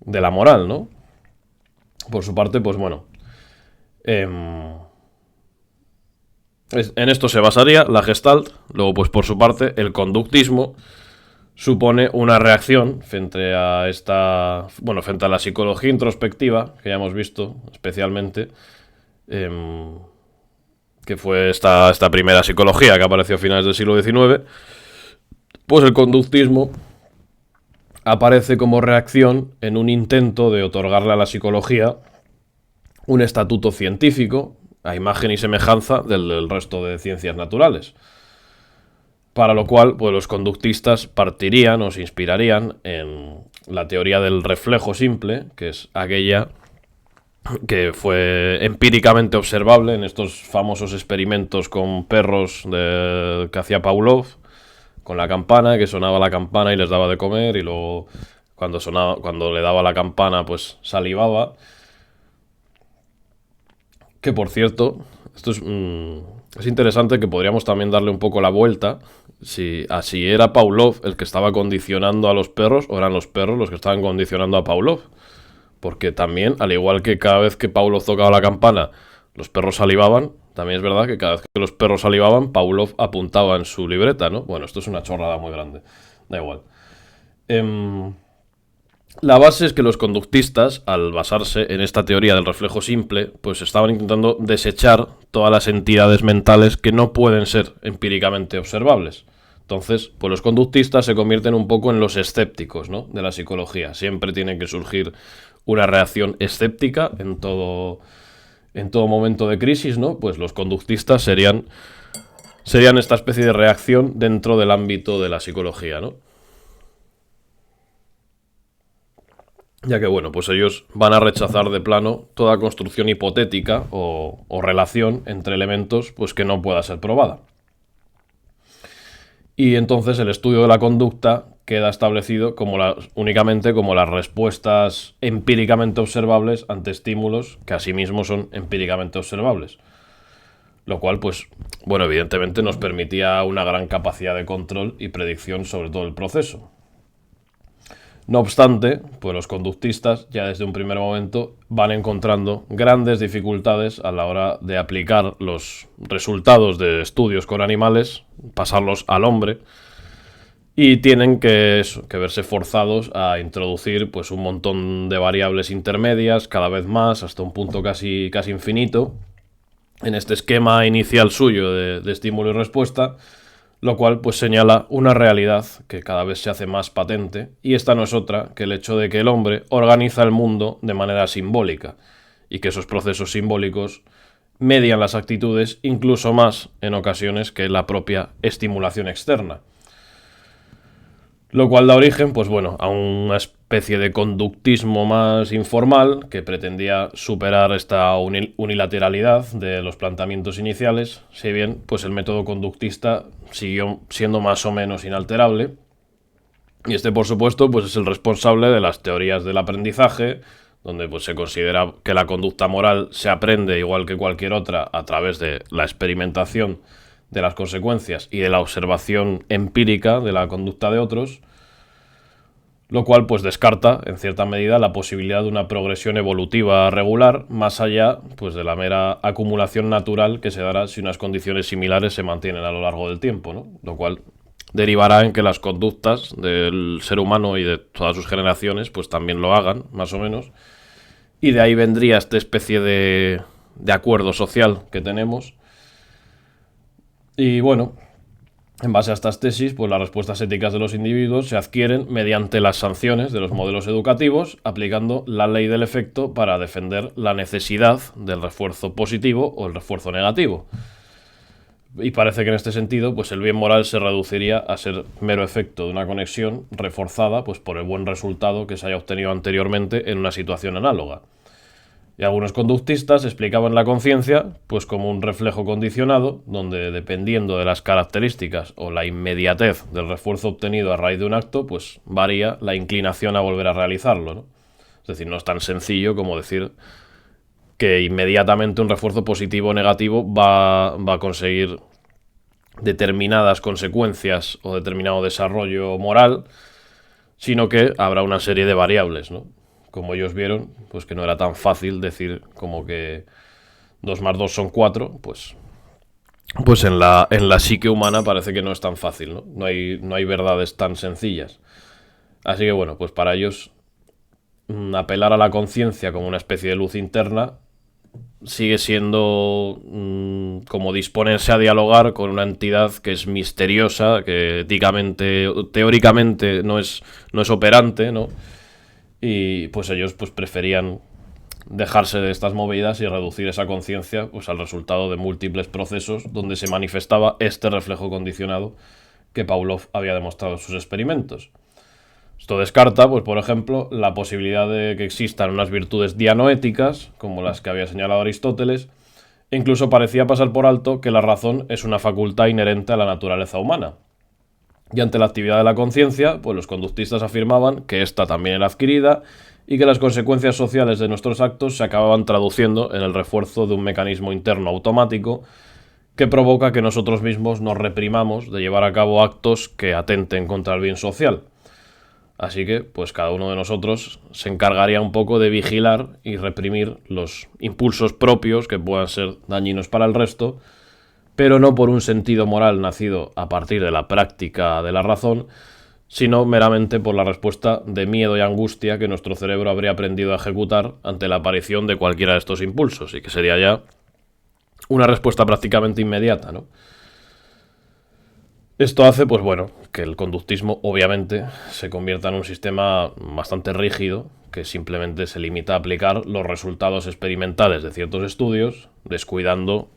la moral, ¿no? Por su parte, pues bueno, en esto se basaría la Gestalt. Luego, pues por su parte, el conductismo supone una reacción frente a frente a la psicología introspectiva, que ya hemos visto especialmente, que fue esta primera psicología que apareció a finales del siglo XIX. Pues el conductismo aparece como reacción en un intento de otorgarle a la psicología un estatuto científico, a imagen y semejanza del resto de ciencias naturales. Para lo cual, pues los conductistas partirían o se inspirarían en la teoría del reflejo simple, que es aquella que fue empíricamente observable en estos famosos experimentos con perros que hacía Pavlov, con la campana, que sonaba la campana y les daba de comer, y luego cuando le daba la campana pues salivaba. Que por cierto, esto es interesante, que podríamos también darle un poco la vuelta, si así era Pavlov el que estaba condicionando a los perros o eran los perros los que estaban condicionando a Pavlov. Porque también, al igual que cada vez que Pavlov tocaba la campana, los perros salivaban, también es verdad que cada vez que los perros salivaban, Pavlov apuntaba en su libreta, ¿no? Bueno, esto es una chorrada muy grande, da igual. La base es que los conductistas, al basarse en esta teoría del reflejo simple, pues estaban intentando desechar todas las entidades mentales que no pueden ser empíricamente observables. Entonces, pues los conductistas se convierten un poco en los escépticos, ¿no?, de la psicología. Siempre tiene que surgir una reacción escéptica en todo momento de crisis, ¿no? Pues los conductistas serían esta especie de reacción dentro del ámbito de la psicología, ¿no? Ya que, bueno, pues ellos van a rechazar de plano toda construcción hipotética o relación entre elementos pues que no pueda ser probada. Y entonces el estudio de la conducta queda establecido únicamente como las respuestas empíricamente observables ante estímulos que asimismo son empíricamente observables. Lo cual, pues, bueno, evidentemente nos permitía una gran capacidad de control y predicción sobre todo el proceso. No obstante, pues los conductistas ya desde un primer momento van encontrando grandes dificultades a la hora de aplicar los resultados de estudios con animales, pasarlos al hombre, y tienen que verse forzados a introducir pues un montón de variables intermedias, cada vez más, hasta un punto casi infinito, en este esquema inicial suyo de estímulo y respuesta, lo cual pues señala una realidad que cada vez se hace más patente, y esta no es otra que el hecho de que el hombre organiza el mundo de manera simbólica, y que esos procesos simbólicos median las actitudes incluso más en ocasiones que la propia estimulación externa. Lo cual da origen, pues bueno, a una especie de conductismo más informal que pretendía superar esta unilateralidad de los planteamientos iniciales, si bien pues el método conductista siguió siendo más o menos inalterable. Y este, por supuesto, pues es el responsable de las teorías del aprendizaje, donde pues se considera que la conducta moral se aprende igual que cualquier otra a través de la experimentación de las consecuencias y de la observación empírica de la conducta de otros, lo cual pues descarta en cierta medida la posibilidad de una progresión evolutiva regular más allá pues de la mera acumulación natural que se dará si unas condiciones similares se mantienen a lo largo del tiempo, ¿no? Lo cual derivará en que las conductas del ser humano y de todas sus generaciones pues también lo hagan, más o menos, y de ahí vendría esta especie de acuerdo social que tenemos. Y bueno, en base a estas tesis, pues las respuestas éticas de los individuos se adquieren mediante las sanciones de los modelos educativos, aplicando la ley del efecto para defender la necesidad del refuerzo positivo o el refuerzo negativo. Y parece que en este sentido, pues el bien moral se reduciría a ser mero efecto de una conexión reforzada pues por el buen resultado que se haya obtenido anteriormente en una situación análoga. Y algunos conductistas explicaban la conciencia pues como un reflejo condicionado, donde dependiendo de las características o la inmediatez del refuerzo obtenido a raíz de un acto, pues varía la inclinación a volver a realizarlo, ¿no? Es decir, no es tan sencillo como decir que inmediatamente un refuerzo positivo o negativo va a conseguir determinadas consecuencias o determinado desarrollo moral, sino que habrá una serie de variables, ¿no? Como ellos vieron, pues que no era tan fácil decir como que 2 más 2 son 4, pues en la psique humana parece que no es tan fácil, ¿no? No hay verdades tan sencillas. Así que bueno, pues para ellos apelar a la conciencia como una especie de luz interna sigue siendo como disponerse a dialogar con una entidad que es misteriosa, que éticamente, teóricamente no es operante, ¿no? Y pues ellos pues preferían dejarse de estas movidas y reducir esa conciencia pues al resultado de múltiples procesos donde se manifestaba este reflejo condicionado que Pavlov había demostrado en sus experimentos. Esto descarta, pues por ejemplo, la posibilidad de que existan unas virtudes dianoéticas, como las que había señalado Aristóteles, e incluso parecía pasar por alto que la razón es una facultad inherente a la naturaleza humana. Y ante la actividad de la conciencia, pues los conductistas afirmaban que ésta también era adquirida y que las consecuencias sociales de nuestros actos se acababan traduciendo en el refuerzo de un mecanismo interno automático que provoca que nosotros mismos nos reprimamos de llevar a cabo actos que atenten contra el bien social. Así que, pues cada uno de nosotros se encargaría un poco de vigilar y reprimir los impulsos propios que puedan ser dañinos para el resto, pero no por un sentido moral nacido a partir de la práctica de la razón, sino meramente por la respuesta de miedo y angustia que nuestro cerebro habría aprendido a ejecutar ante la aparición de cualquiera de estos impulsos, y que sería ya una respuesta prácticamente inmediata, ¿no? Esto hace, pues bueno, que el conductismo obviamente se convierta en un sistema bastante rígido, que simplemente se limita a aplicar los resultados experimentales de ciertos estudios, descuidando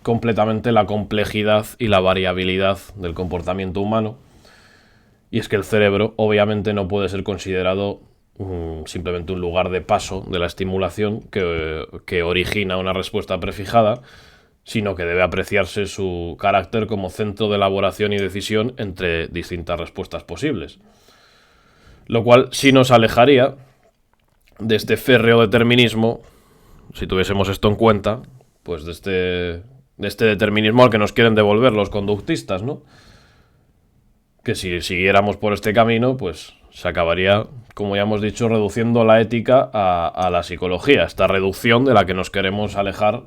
completamente la complejidad y la variabilidad del comportamiento humano. Y es que el cerebro obviamente no puede ser considerado simplemente un lugar de paso de la estimulación que origina una respuesta prefijada, sino que debe apreciarse su carácter como centro de elaboración y decisión entre distintas respuestas posibles. Lo cual sí nos alejaría de este férreo determinismo, si tuviésemos esto en cuenta, pues de este determinismo al que nos quieren devolver los conductistas, ¿no? Que si siguiéramos por este camino, pues se acabaría, como ya hemos dicho, reduciendo la ética a la psicología, esta reducción de la que nos queremos alejar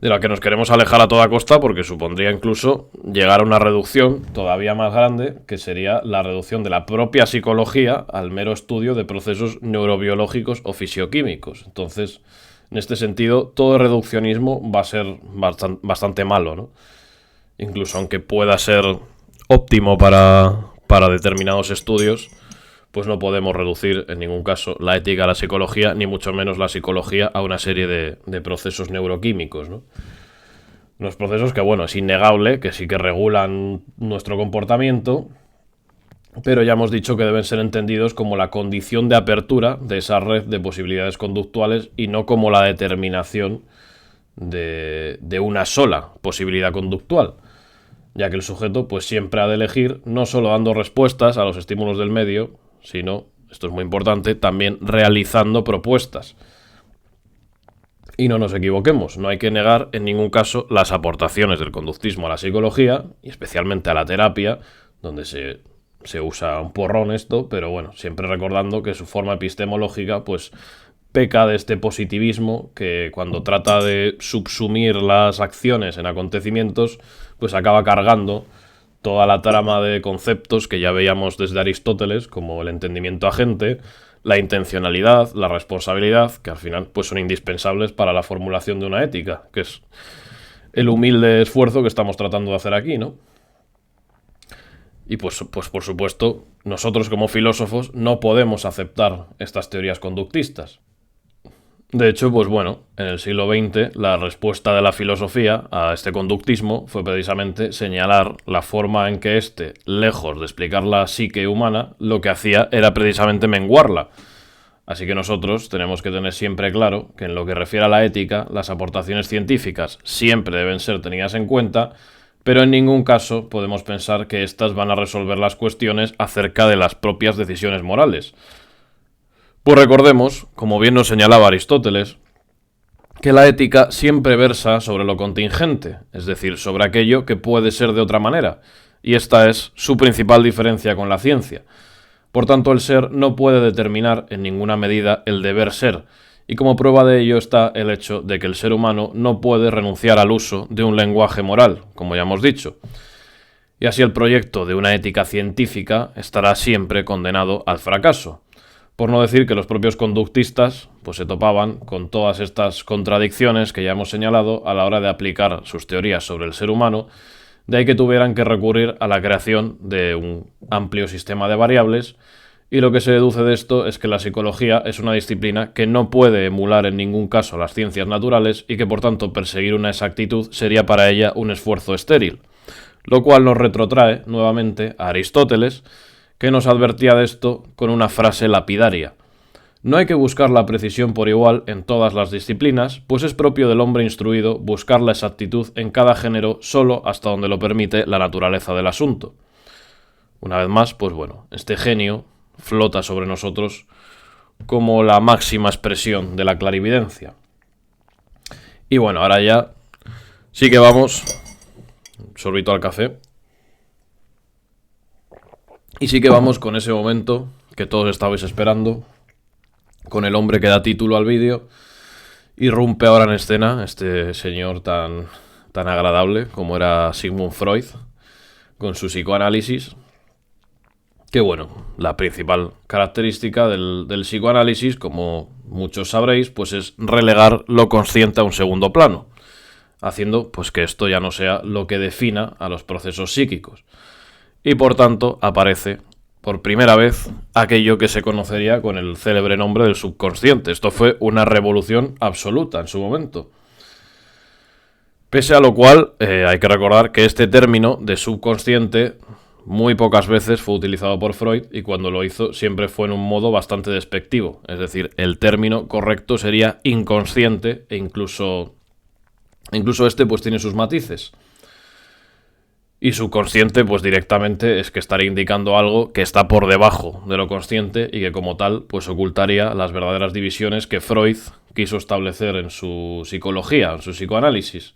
de la que nos queremos alejar a toda costa, porque supondría incluso llegar a una reducción todavía más grande, que sería la reducción de la propia psicología al mero estudio de procesos neurobiológicos o fisioquímicos. Entonces, en este sentido, todo reduccionismo va a ser bastante malo, ¿no? Incluso aunque pueda ser óptimo para determinados estudios, pues no podemos reducir en ningún caso la ética a la psicología, ni mucho menos la psicología a una serie de procesos neuroquímicos, ¿no? Unos procesos que, bueno, es innegable, que sí que regulan nuestro comportamiento, pero ya hemos dicho que deben ser entendidos como la condición de apertura de esa red de posibilidades conductuales y no como la determinación de una sola posibilidad conductual, ya que el sujeto pues siempre ha de elegir no solo dando respuestas a los estímulos del medio, sino, esto es muy importante, también realizando propuestas. Y no nos equivoquemos, no hay que negar en ningún caso las aportaciones del conductismo a la psicología, y especialmente a la terapia, donde se usa un porrón esto, pero bueno, siempre recordando que su forma epistemológica pues peca de este positivismo que cuando trata de subsumir las acciones en acontecimientos, pues acaba cargando toda la trama de conceptos que ya veíamos desde Aristóteles, como el entendimiento agente, la intencionalidad, la responsabilidad, que al final pues son indispensables para la formulación de una ética, que es el humilde esfuerzo que estamos tratando de hacer aquí, ¿no? Y pues por supuesto, nosotros como filósofos no podemos aceptar estas teorías conductistas. De hecho, pues bueno, en el siglo XX la respuesta de la filosofía a este conductismo fue precisamente señalar la forma en que éste, lejos de explicar la psique humana, lo que hacía era precisamente menguarla. Así que nosotros tenemos que tener siempre claro que en lo que refiere a la ética, las aportaciones científicas siempre deben ser tenidas en cuenta, pero en ningún caso podemos pensar que éstas van a resolver las cuestiones acerca de las propias decisiones morales. Pues recordemos, como bien nos señalaba Aristóteles, que la ética siempre versa sobre lo contingente, es decir, sobre aquello que puede ser de otra manera, y esta es su principal diferencia con la ciencia. Por tanto, el ser no puede determinar en ninguna medida el deber ser, y como prueba de ello está el hecho de que el ser humano no puede renunciar al uso de un lenguaje moral, como ya hemos dicho. Y así el proyecto de una ética científica estará siempre condenado al fracaso. Por no decir que los propios conductistas pues se topaban con todas estas contradicciones que ya hemos señalado a la hora de aplicar sus teorías sobre el ser humano, de ahí que tuvieran que recurrir a la creación de un amplio sistema de variables, y lo que se deduce de esto es que la psicología es una disciplina que no puede emular en ningún caso las ciencias naturales y que por tanto perseguir una exactitud sería para ella un esfuerzo estéril, lo cual nos retrotrae nuevamente a Aristóteles, que nos advertía de esto con una frase lapidaria. No hay que buscar la precisión por igual en todas las disciplinas, pues es propio del hombre instruido buscar la exactitud en cada género solo hasta donde lo permite la naturaleza del asunto. Una vez más, pues bueno, este genio flota sobre nosotros como la máxima expresión de la clarividencia. Y bueno, ahora ya sí que vamos, sorbito al café. Y sí que vamos con ese momento que todos estabais esperando, con el hombre que da título al vídeo. Irrumpe ahora en escena este señor tan agradable como era Sigmund Freud, con su psicoanálisis. Que bueno, la principal característica del psicoanálisis, como muchos sabréis, pues es relegar lo consciente a un segundo plano, haciendo pues que esto ya no sea lo que defina a los procesos psíquicos. Y por tanto aparece por primera vez aquello que se conocería con el célebre nombre del subconsciente. Esto fue una revolución absoluta en su momento. Pese a lo cual, hay que recordar que este término de subconsciente muy pocas veces fue utilizado por Freud, y cuando lo hizo siempre fue en un modo bastante despectivo. Es decir, el término correcto sería inconsciente, e incluso este pues tiene sus matices. Y subconsciente, pues directamente es que estaría indicando algo que está por debajo de lo consciente y que como tal, pues ocultaría las verdaderas divisiones que Freud quiso establecer en su psicología, en su psicoanálisis.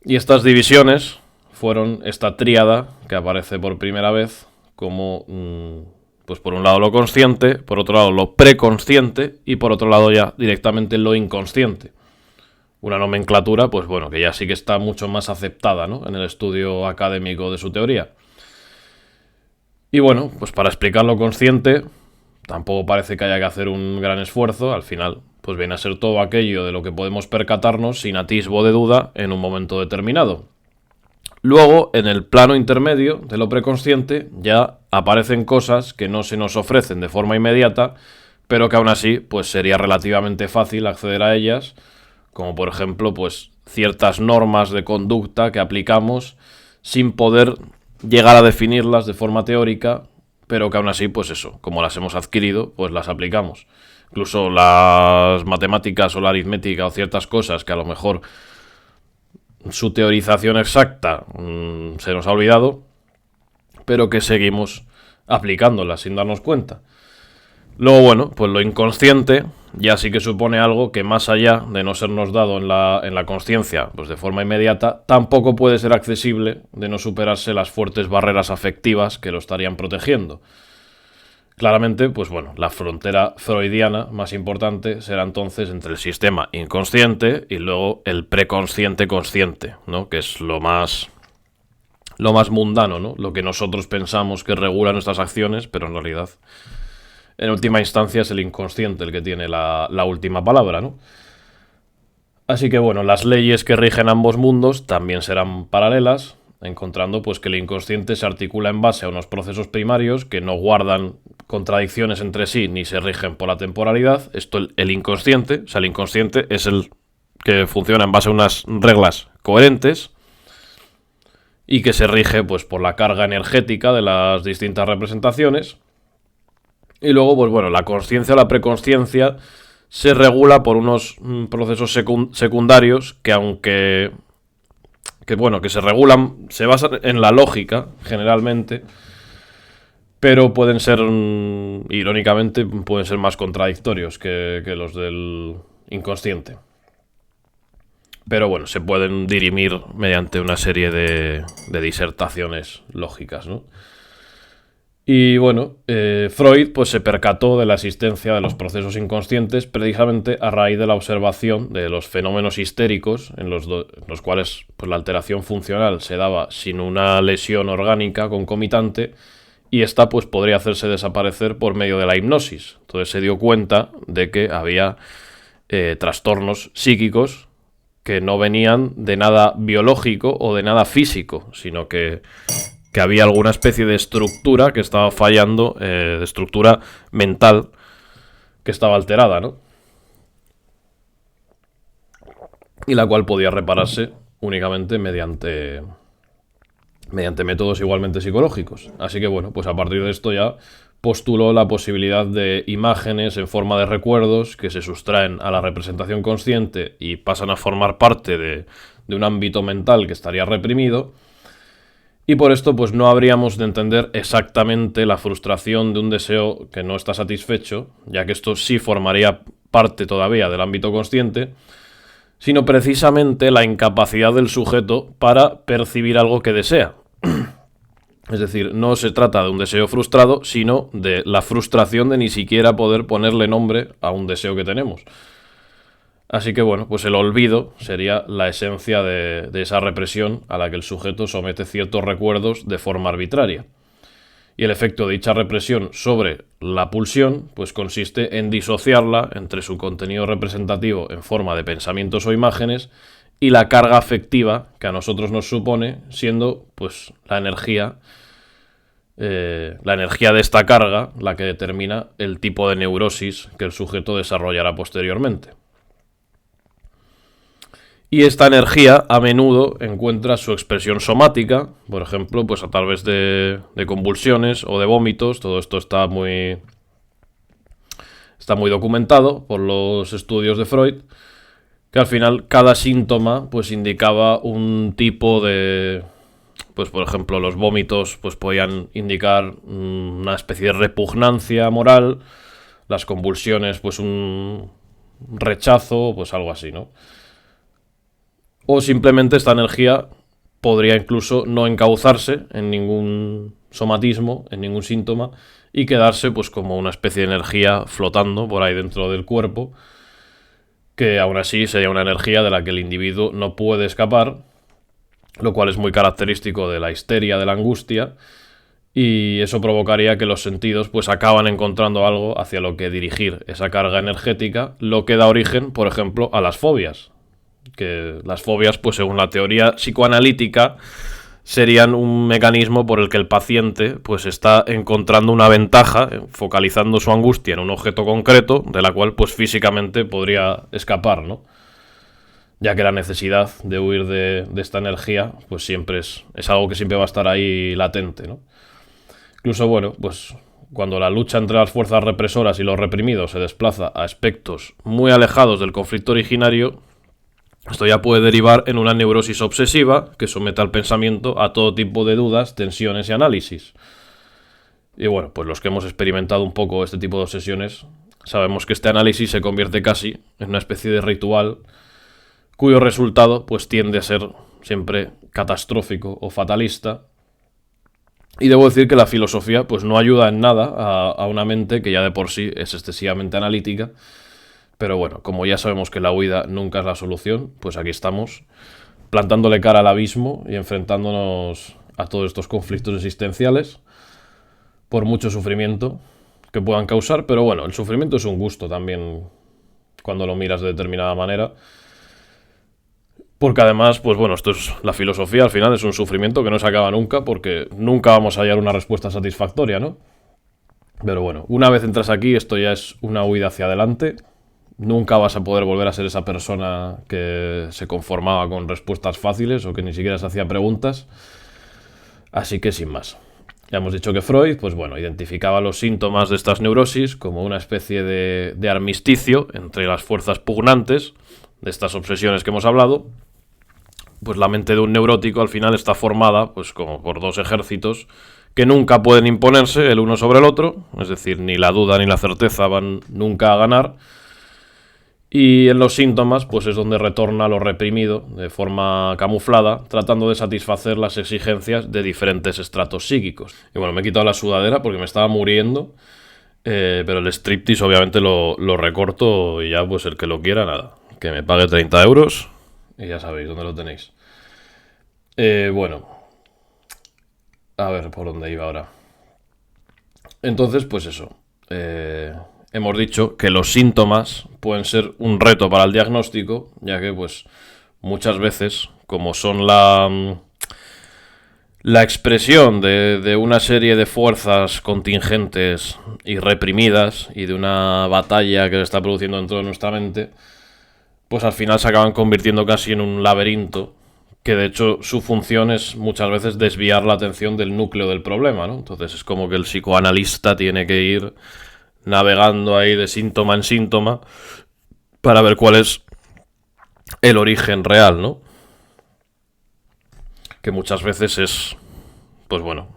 Y estas divisiones fueron esta tríada que aparece por primera vez como, pues por un lado lo consciente, por otro lado lo preconsciente y por otro lado ya directamente lo inconsciente. Una nomenclatura, pues bueno, que ya sí que está mucho más aceptada, ¿no?, en el estudio académico de su teoría. Y bueno, pues para explicarlo consciente, tampoco parece que haya que hacer un gran esfuerzo. Al final, pues viene a ser todo aquello de lo que podemos percatarnos sin atisbo de duda en un momento determinado. Luego, en el plano intermedio de lo preconsciente, ya aparecen cosas que no se nos ofrecen de forma inmediata, pero que aún así, pues sería relativamente fácil acceder a ellas, como por ejemplo, pues ciertas normas de conducta que aplicamos sin poder llegar a definirlas de forma teórica, pero que aún así, pues eso, como las hemos adquirido, pues las aplicamos. Incluso las matemáticas o la aritmética o ciertas cosas que a lo mejor su teorización exacta se nos ha olvidado, pero que seguimos aplicándolas sin darnos cuenta. Luego, bueno, pues lo inconsciente ya sí que supone algo que, más allá de no sernos dado en la consciencia, pues de forma inmediata, tampoco puede ser accesible de no superarse las fuertes barreras afectivas que lo estarían protegiendo. Claramente, pues bueno, la frontera freudiana más importante será entonces entre el sistema inconsciente y luego el preconsciente consciente, ¿no?, que es lo más mundano, ¿no?, lo que nosotros pensamos que regula nuestras acciones, pero en realidad, en última instancia, es el inconsciente el que tiene la última palabra, ¿no? Así que bueno, las leyes que rigen ambos mundos también serán paralelas, encontrando pues que el inconsciente se articula en base a unos procesos primarios que no guardan contradicciones entre sí ni se rigen por la temporalidad. Esto el inconsciente, o sea, el inconsciente es el que funciona en base a unas reglas coherentes y que se rige pues por la carga energética de las distintas representaciones. Y luego, pues bueno, la consciencia o la preconsciencia se regula por unos procesos secundarios que, aunque que se regulan, se basan en la lógica generalmente, pero pueden ser, irónicamente, pueden ser más contradictorios que los del inconsciente. Pero bueno, se pueden dirimir mediante una serie de disertaciones lógicas, ¿no? Y bueno, Freud pues se percató de la existencia de los procesos inconscientes precisamente a raíz de la observación de los fenómenos histéricos en los cuales pues la alteración funcional se daba sin una lesión orgánica concomitante, y esta pues podría hacerse desaparecer por medio de la hipnosis. Entonces se dio cuenta de que había trastornos psíquicos que no venían de nada biológico o de nada físico, sino que había alguna especie de estructura que estaba fallando, de estructura mental que estaba alterada, ¿no? Y la cual podía repararse únicamente mediante métodos igualmente psicológicos. Así que bueno, pues a partir de esto ya postuló la posibilidad de imágenes en forma de recuerdos que se sustraen a la representación consciente y pasan a formar parte de un ámbito mental que estaría reprimido. Y por esto pues no habríamos de entender exactamente la frustración de un deseo que no está satisfecho, ya que esto sí formaría parte todavía del ámbito consciente, sino precisamente la incapacidad del sujeto para percibir algo que desea. Es decir, no se trata de un deseo frustrado, sino de la frustración de ni siquiera poder ponerle nombre a un deseo que tenemos. Así que bueno, pues el olvido sería la esencia de esa represión a la que el sujeto somete ciertos recuerdos de forma arbitraria. Y el efecto de dicha represión sobre la pulsión pues consiste en disociarla entre su contenido representativo en forma de pensamientos o imágenes y la carga afectiva que a nosotros nos supone, siendo pues la energía de esta carga la que determina el tipo de neurosis que el sujeto desarrollará posteriormente. Y esta energía a menudo encuentra su expresión somática, por ejemplo, pues a través de convulsiones o de vómitos. Todo esto está muy documentado por los estudios de Freud, que al final cada síntoma pues indicaba un tipo de... Pues por ejemplo los vómitos pues podían indicar una especie de repugnancia moral, las convulsiones pues un rechazo, pues algo así, ¿no? O simplemente esta energía podría incluso no encauzarse en ningún somatismo, en ningún síntoma, y quedarse pues como una especie de energía flotando por ahí dentro del cuerpo, que aún así sería una energía de la que el individuo no puede escapar, lo cual es muy característico de la histeria, de la angustia, y eso provocaría que los sentidos pues acaban encontrando algo hacia lo que dirigir esa carga energética, lo que da origen, por ejemplo, a las fobias. Que las fobias, pues según la teoría psicoanalítica, serían un mecanismo por el que el paciente pues está encontrando una ventaja, focalizando su angustia en un objeto concreto, de la cual pues físicamente podría escapar, ¿no? Ya que la necesidad de huir de esta energía pues siempre es algo que siempre va a estar ahí latente, ¿no? Incluso, bueno, pues cuando la lucha entre las fuerzas represoras y los reprimidos se desplaza a aspectos muy alejados del conflicto originario, esto ya puede derivar en una neurosis obsesiva que somete al pensamiento a todo tipo de dudas, tensiones y análisis. Y bueno, pues los que hemos experimentado un poco este tipo de obsesiones, sabemos que este análisis se convierte casi en una especie de ritual cuyo resultado pues tiende a ser siempre catastrófico o fatalista. Y debo decir que la filosofía pues no ayuda en nada a una mente que ya de por sí es excesivamente analítica. Pero bueno, como ya sabemos que la huida nunca es la solución, pues aquí estamos, plantándole cara al abismo y enfrentándonos a todos estos conflictos existenciales, por mucho sufrimiento que puedan causar. Pero bueno, el sufrimiento es un gusto también cuando lo miras de determinada manera. Porque además, pues bueno, esto es la filosofía, al final es un sufrimiento que no se acaba nunca, porque nunca vamos a hallar una respuesta satisfactoria, ¿no? Pero bueno, una vez entras aquí, esto ya es una huida hacia adelante. Nunca vas a poder volver a ser esa persona que se conformaba con respuestas fáciles o que ni siquiera se hacía preguntas. Así que sin más. Ya hemos dicho que Freud, pues bueno, identificaba los síntomas de estas neurosis como una especie de armisticio entre las fuerzas pugnantes de estas obsesiones que hemos hablado. Pues la mente de un neurótico al final está formada pues como por dos ejércitos que nunca pueden imponerse el uno sobre el otro, es decir, ni la duda ni la certeza van nunca a ganar. Y en los síntomas pues es donde retorna lo reprimido de forma camuflada, tratando de satisfacer las exigencias de diferentes estratos psíquicos. Y bueno, me he quitado la sudadera porque me estaba muriendo, pero el striptease obviamente lo recorto y ya pues el que lo quiera, nada, que me pague 30 euros. Y ya sabéis dónde lo tenéis. Bueno. A ver, ¿por dónde iba ahora? Entonces, pues eso. Hemos dicho que los síntomas pueden ser un reto para el diagnóstico, ya que, pues, muchas veces, como son la expresión de una serie de fuerzas contingentes y reprimidas y de una batalla que se está produciendo dentro de nuestra mente, pues al final se acaban convirtiendo casi en un laberinto, que de hecho su función es muchas veces desviar la atención del núcleo del problema, ¿no? Entonces es como que el psicoanalista tiene que ir navegando ahí de síntoma en síntoma para ver cuál es el origen real, ¿no? Que muchas veces es, pues bueno,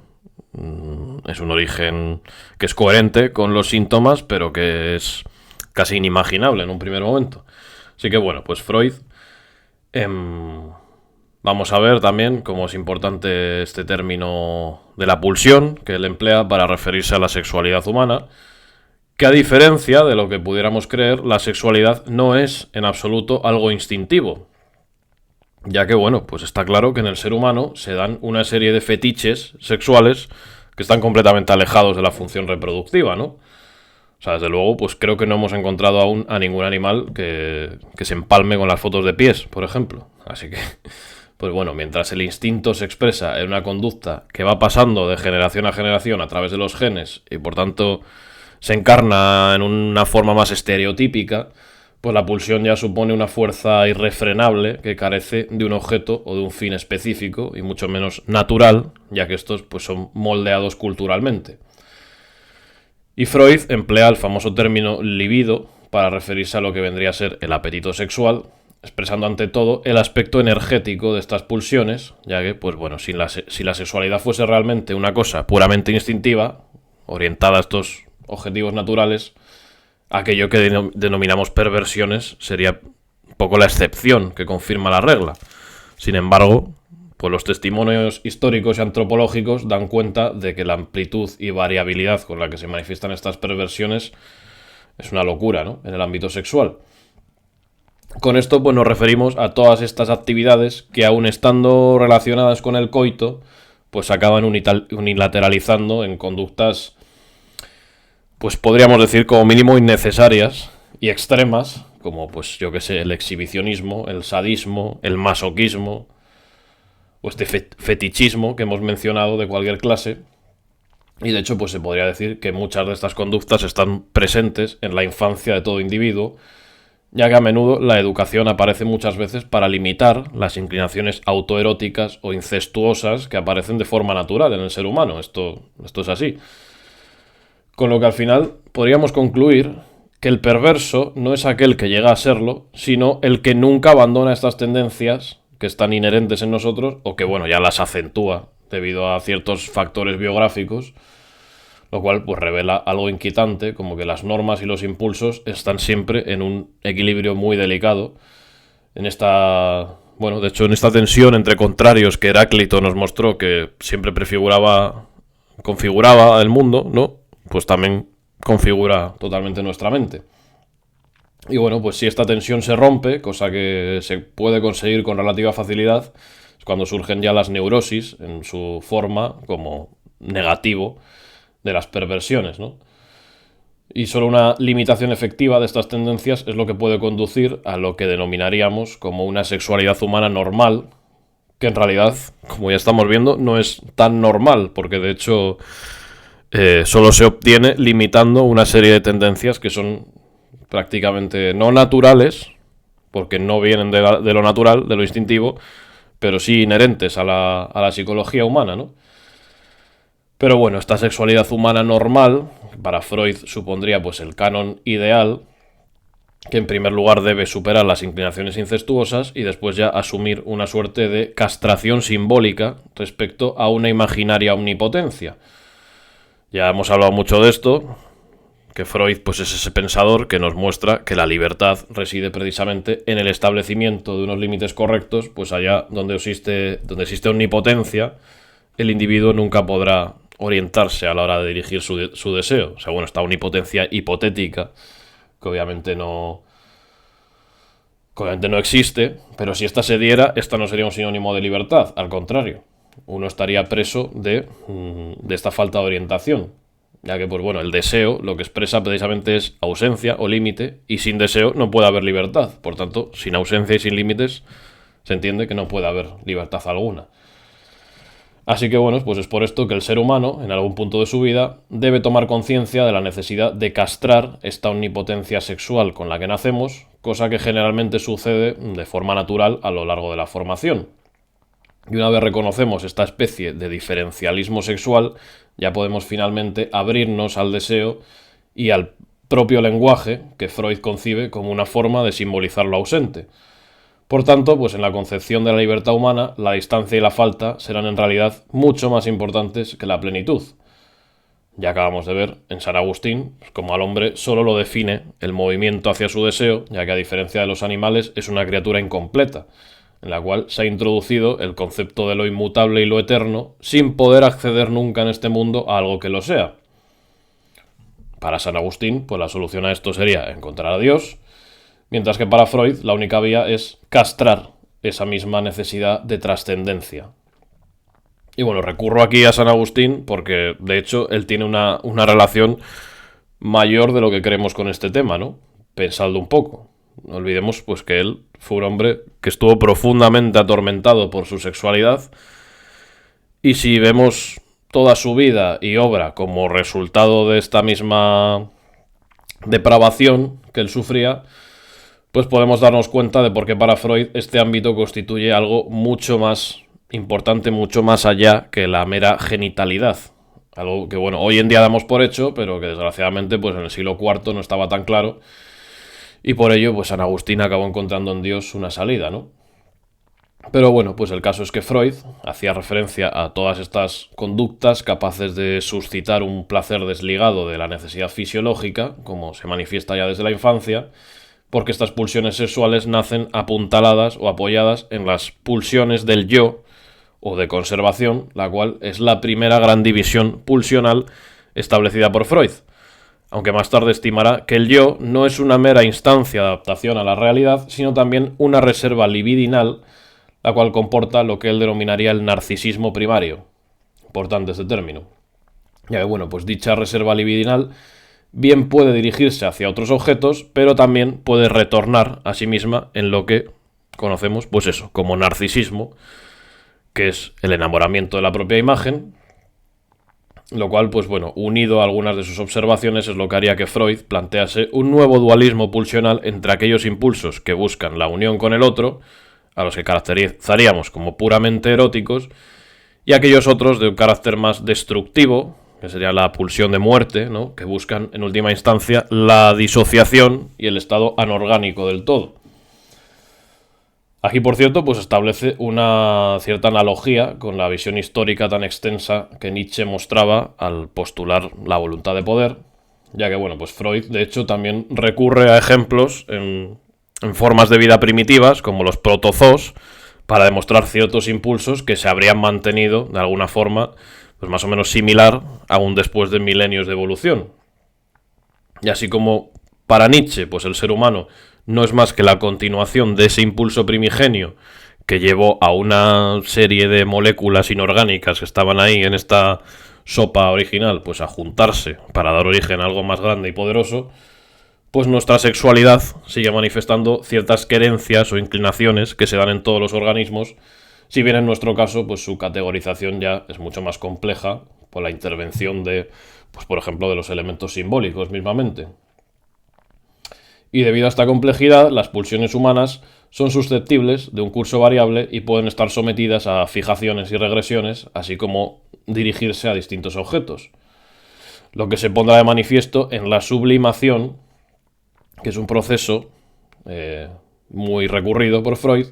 es un origen que es coherente con los síntomas, pero que es casi inimaginable en un primer momento. Así que bueno, pues Freud, vamos a ver también cómo es importante este término de la pulsión que él emplea para referirse a la sexualidad humana, que a diferencia de lo que pudiéramos creer, la sexualidad no es en absoluto algo instintivo, ya que bueno, pues está claro que en el ser humano se dan una serie de fetiches sexuales que están completamente alejados de la función reproductiva, ¿no? O sea, desde luego, pues creo que no hemos encontrado aún a ningún animal que se empalme con las fotos de pies, por ejemplo. Así que, pues bueno, mientras el instinto se expresa en una conducta que va pasando de generación a generación a través de los genes y por tanto se encarna en una forma más estereotípica, pues la pulsión ya supone una fuerza irrefrenable que carece de un objeto o de un fin específico y mucho menos natural, ya que estos pues son moldeados culturalmente. Y Freud emplea el famoso término libido para referirse a lo que vendría a ser el apetito sexual, expresando ante todo el aspecto energético de estas pulsiones, ya que, pues bueno, si la sexualidad fuese realmente una cosa puramente instintiva, orientada a estos objetivos naturales, aquello que denominamos perversiones sería un poco la excepción que confirma la regla. Sin embargo, pues los testimonios históricos y antropológicos dan cuenta de que la amplitud y variabilidad con la que se manifiestan estas perversiones es una locura, ¿no?, en el ámbito sexual. Con esto pues nos referimos a todas estas actividades que aun estando relacionadas con el coito, pues acaban unilateralizando en conductas, pues podríamos decir como mínimo innecesarias y extremas, como pues yo que sé, el exhibicionismo, el sadismo, el masoquismo o este fetichismo que hemos mencionado de cualquier clase. Y de hecho pues se podría decir que muchas de estas conductas están presentes en la infancia de todo individuo, ya que a menudo la educación aparece muchas veces para limitar las inclinaciones autoeróticas o incestuosas que aparecen de forma natural en el ser humano. Esto es así. Con lo que al final podríamos concluir que el perverso no es aquel que llega a serlo, sino el que nunca abandona estas tendencias que están inherentes en nosotros o que, bueno, ya las acentúa debido a ciertos factores biográficos, lo cual pues revela algo inquietante, como que las normas y los impulsos están siempre en un equilibrio muy delicado. En esta, bueno, de hecho en esta tensión entre contrarios que Heráclito nos mostró que siempre configuraba el mundo, ¿no? Pues también configura totalmente nuestra mente. Y bueno, pues si esta tensión se rompe, cosa que se puede conseguir con relativa facilidad, es cuando surgen ya las neurosis en su forma como negativo de las perversiones, ¿no? Y solo una limitación efectiva de estas tendencias es lo que puede conducir a lo que denominaríamos como una sexualidad humana normal, que en realidad, como ya estamos viendo, no es tan normal, porque de hecho solo se obtiene limitando una serie de tendencias que son prácticamente no naturales, porque no vienen de lo natural, de lo instintivo, pero sí inherentes a la psicología humana, ¿no? Pero bueno, esta sexualidad humana normal, para Freud supondría pues el canon ideal, que en primer lugar debe superar las inclinaciones incestuosas y después ya asumir una suerte de castración simbólica respecto a una imaginaria omnipotencia. Ya hemos hablado mucho de esto, que Freud pues es ese pensador que nos muestra que la libertad reside precisamente en el establecimiento de unos límites correctos, pues allá donde existe omnipotencia, el individuo nunca podrá orientarse a la hora de dirigir su deseo. O sea, bueno, esta omnipotencia hipotética, que obviamente no existe, pero si esta se diera, esta no sería un sinónimo de libertad, al contrario. Uno estaría preso de esta falta de orientación, ya que, pues bueno, el deseo lo que expresa precisamente es ausencia o límite, y sin deseo no puede haber libertad. Por tanto, sin ausencia y sin límites, se entiende que no puede haber libertad alguna. Así que bueno, pues es por esto que el ser humano, en algún punto de su vida, debe tomar conciencia de la necesidad de castrar esta omnipotencia sexual con la que nacemos, cosa que generalmente sucede de forma natural a lo largo de la formación. Y una vez reconocemos esta especie de diferencialismo sexual, ya podemos finalmente abrirnos al deseo y al propio lenguaje que Freud concibe como una forma de simbolizar lo ausente. Por tanto, pues en la concepción de la libertad humana, la distancia y la falta serán en realidad mucho más importantes que la plenitud. Ya acabamos de ver en San Agustín como al hombre solo lo define el movimiento hacia su deseo, ya que a diferencia de los animales es una criatura incompleta, en la cual se ha introducido el concepto de lo inmutable y lo eterno sin poder acceder nunca en este mundo a algo que lo sea. Para San Agustín, pues la solución a esto sería encontrar a Dios, mientras que para Freud la única vía es castrar esa misma necesidad de trascendencia. Y bueno, recurro aquí a San Agustín porque de hecho él tiene una relación mayor de lo que creemos con este tema, ¿no? Pensadlo un poco. No olvidemos pues que él fue un hombre que estuvo profundamente atormentado por su sexualidad, y si vemos toda su vida y obra como resultado de esta misma depravación que él sufría, pues podemos darnos cuenta de por qué para Freud este ámbito constituye algo mucho más importante, mucho más allá que la mera genitalidad. Algo que, bueno, hoy en día damos por hecho, pero que desgraciadamente pues en el siglo IV no estaba tan claro, y por ello pues San Agustín acabó encontrando en Dios una salida, ¿no? Pero bueno, pues el caso es que Freud hacía referencia a todas estas conductas capaces de suscitar un placer desligado de la necesidad fisiológica, como se manifiesta ya desde la infancia, porque estas pulsiones sexuales nacen apuntaladas o apoyadas en las pulsiones del yo o de conservación, la cual es la primera gran división pulsional establecida por Freud. aunque más tarde estimará que el yo no es una mera instancia de adaptación a la realidad, sino también una reserva libidinal, la cual comporta lo que él denominaría el narcisismo primario. Importante este término. Ya que, bueno, pues dicha reserva libidinal bien puede dirigirse hacia otros objetos, pero también puede retornar a sí misma en lo que conocemos, pues eso, como narcisismo, que es el enamoramiento de la propia imagen, lo cual, pues bueno, unido a algunas de sus observaciones, es lo que haría que Freud plantease un nuevo dualismo pulsional entre aquellos impulsos que buscan la unión con el otro, a los que caracterizaríamos como puramente eróticos, y aquellos otros de un carácter más destructivo, que sería la pulsión de muerte, ¿no?, que buscan en última instancia la disociación y el estado anorgánico del todo. Aquí, por cierto, pues establece una cierta analogía con la visión histórica tan extensa que Nietzsche mostraba al postular la voluntad de poder, ya que, bueno, pues Freud, de hecho, también recurre a ejemplos en formas de vida primitivas, como los protozoos, para demostrar ciertos impulsos que se habrían mantenido, de alguna forma, pues más o menos similar, aún después de milenios de evolución. Y así como para Nietzsche, pues el ser humano no es más que la continuación de ese impulso primigenio que llevó a una serie de moléculas inorgánicas que estaban ahí en esta sopa original, pues a juntarse para dar origen a algo más grande y poderoso, pues nuestra sexualidad sigue manifestando ciertas querencias o inclinaciones que se dan en todos los organismos, si bien en nuestro caso, pues su categorización ya es mucho más compleja por la intervención de, pues por ejemplo, de los elementos simbólicos mismamente. Y debido a esta complejidad, las pulsiones humanas son susceptibles de un curso variable y pueden estar sometidas a fijaciones y regresiones, así como dirigirse a distintos objetos. Lo que se pondrá de manifiesto en la sublimación, que es un proceso muy recurrido por Freud,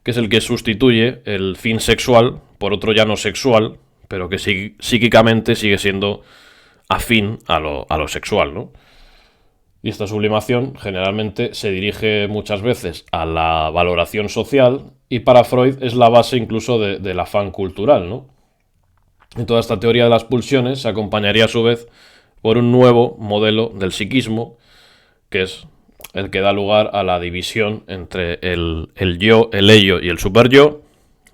que es el que sustituye el fin sexual por otro ya no sexual, pero que psíquicamente sigue siendo afín a lo sexual, ¿no? Y esta sublimación generalmente se dirige muchas veces a la valoración social y para Freud es la base incluso del afán cultural, ¿no? Y toda esta teoría de las pulsiones se acompañaría a su vez por un nuevo modelo del psiquismo, que es el que da lugar a la división entre el yo, el ello y el superyo,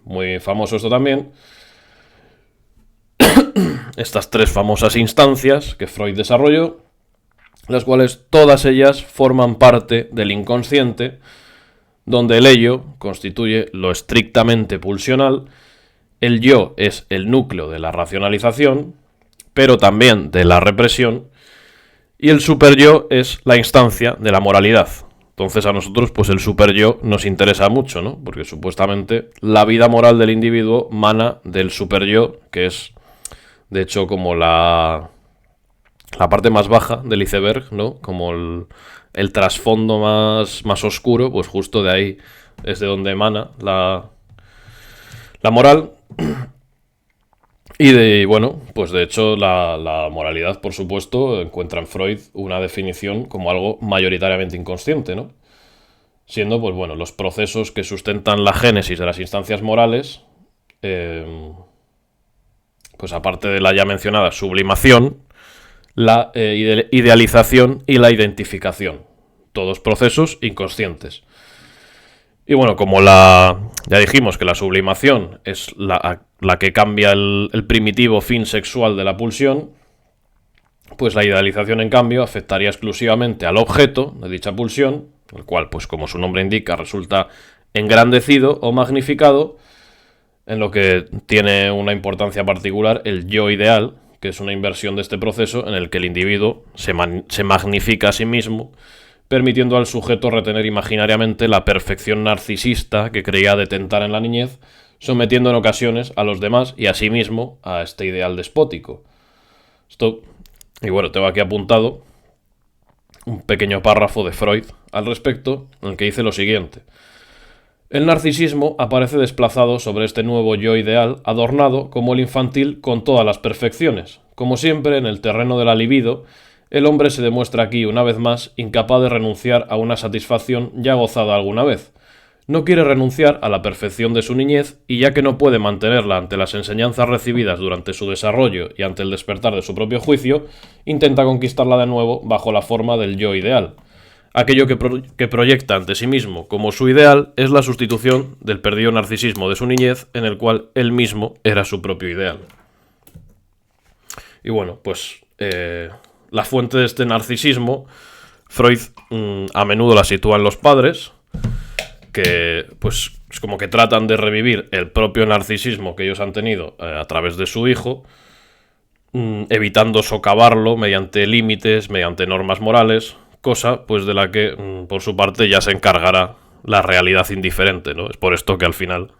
muy famoso esto también. Estas tres famosas instancias que Freud desarrolló, las cuales todas ellas forman parte del inconsciente, donde el ello constituye lo estrictamente pulsional, el yo es el núcleo de la racionalización, pero también de la represión, y el superyo es la instancia de la moralidad. Entonces a nosotros pues el superyo nos interesa mucho, ¿no? Porque supuestamente la vida moral del individuo mana del superyo, que es de hecho como la parte más baja del iceberg, ¿no? Como el trasfondo más oscuro, pues justo de ahí es de donde emana la moral. Y bueno, pues de hecho la moralidad, por supuesto, encuentra en Freud una definición como algo mayoritariamente inconsciente, ¿no? Siendo, pues bueno, los procesos que sustentan la génesis de las instancias morales, pues aparte de la ya mencionada sublimación, la idealización y la identificación. Todos procesos inconscientes. Y bueno, como ya dijimos que la sublimación es la que cambia el primitivo fin sexual de la pulsión, pues la idealización, en cambio, afectaría exclusivamente al objeto de dicha pulsión, el cual, pues como su nombre indica, resulta engrandecido o magnificado, en lo que tiene una importancia particular el yo ideal, que es una inversión de este proceso en el que el individuo se magnifica a sí mismo, permitiendo al sujeto retener imaginariamente la perfección narcisista que creía detentar en la niñez, sometiendo en ocasiones a los demás y a sí mismo a este ideal despótico. Y bueno, tengo aquí apuntado un pequeño párrafo de Freud al respecto, en el que dice lo siguiente. El narcisismo aparece desplazado sobre este nuevo yo ideal, adornado como el infantil con todas las perfecciones. Como siempre, en el terreno de la libido, el hombre se demuestra aquí, una vez más, incapaz de renunciar a una satisfacción ya gozada alguna vez. No quiere renunciar a la perfección de su niñez y ya que no puede mantenerla ante las enseñanzas recibidas durante su desarrollo y ante el despertar de su propio juicio, intenta conquistarla de nuevo bajo la forma del yo ideal. Aquello que proyecta ante sí mismo como su ideal es la sustitución del perdido narcisismo de su niñez en el cual él mismo era su propio ideal. Y bueno, pues la fuente de este narcisismo, Freud a menudo la sitúa en los padres, que pues es como que tratan de revivir el propio narcisismo que ellos han tenido a través de su hijo, evitando socavarlo mediante límites, mediante normas morales, cosa pues de la que por su parte ya se encargará la realidad indiferente, ¿no? Es por esto que al final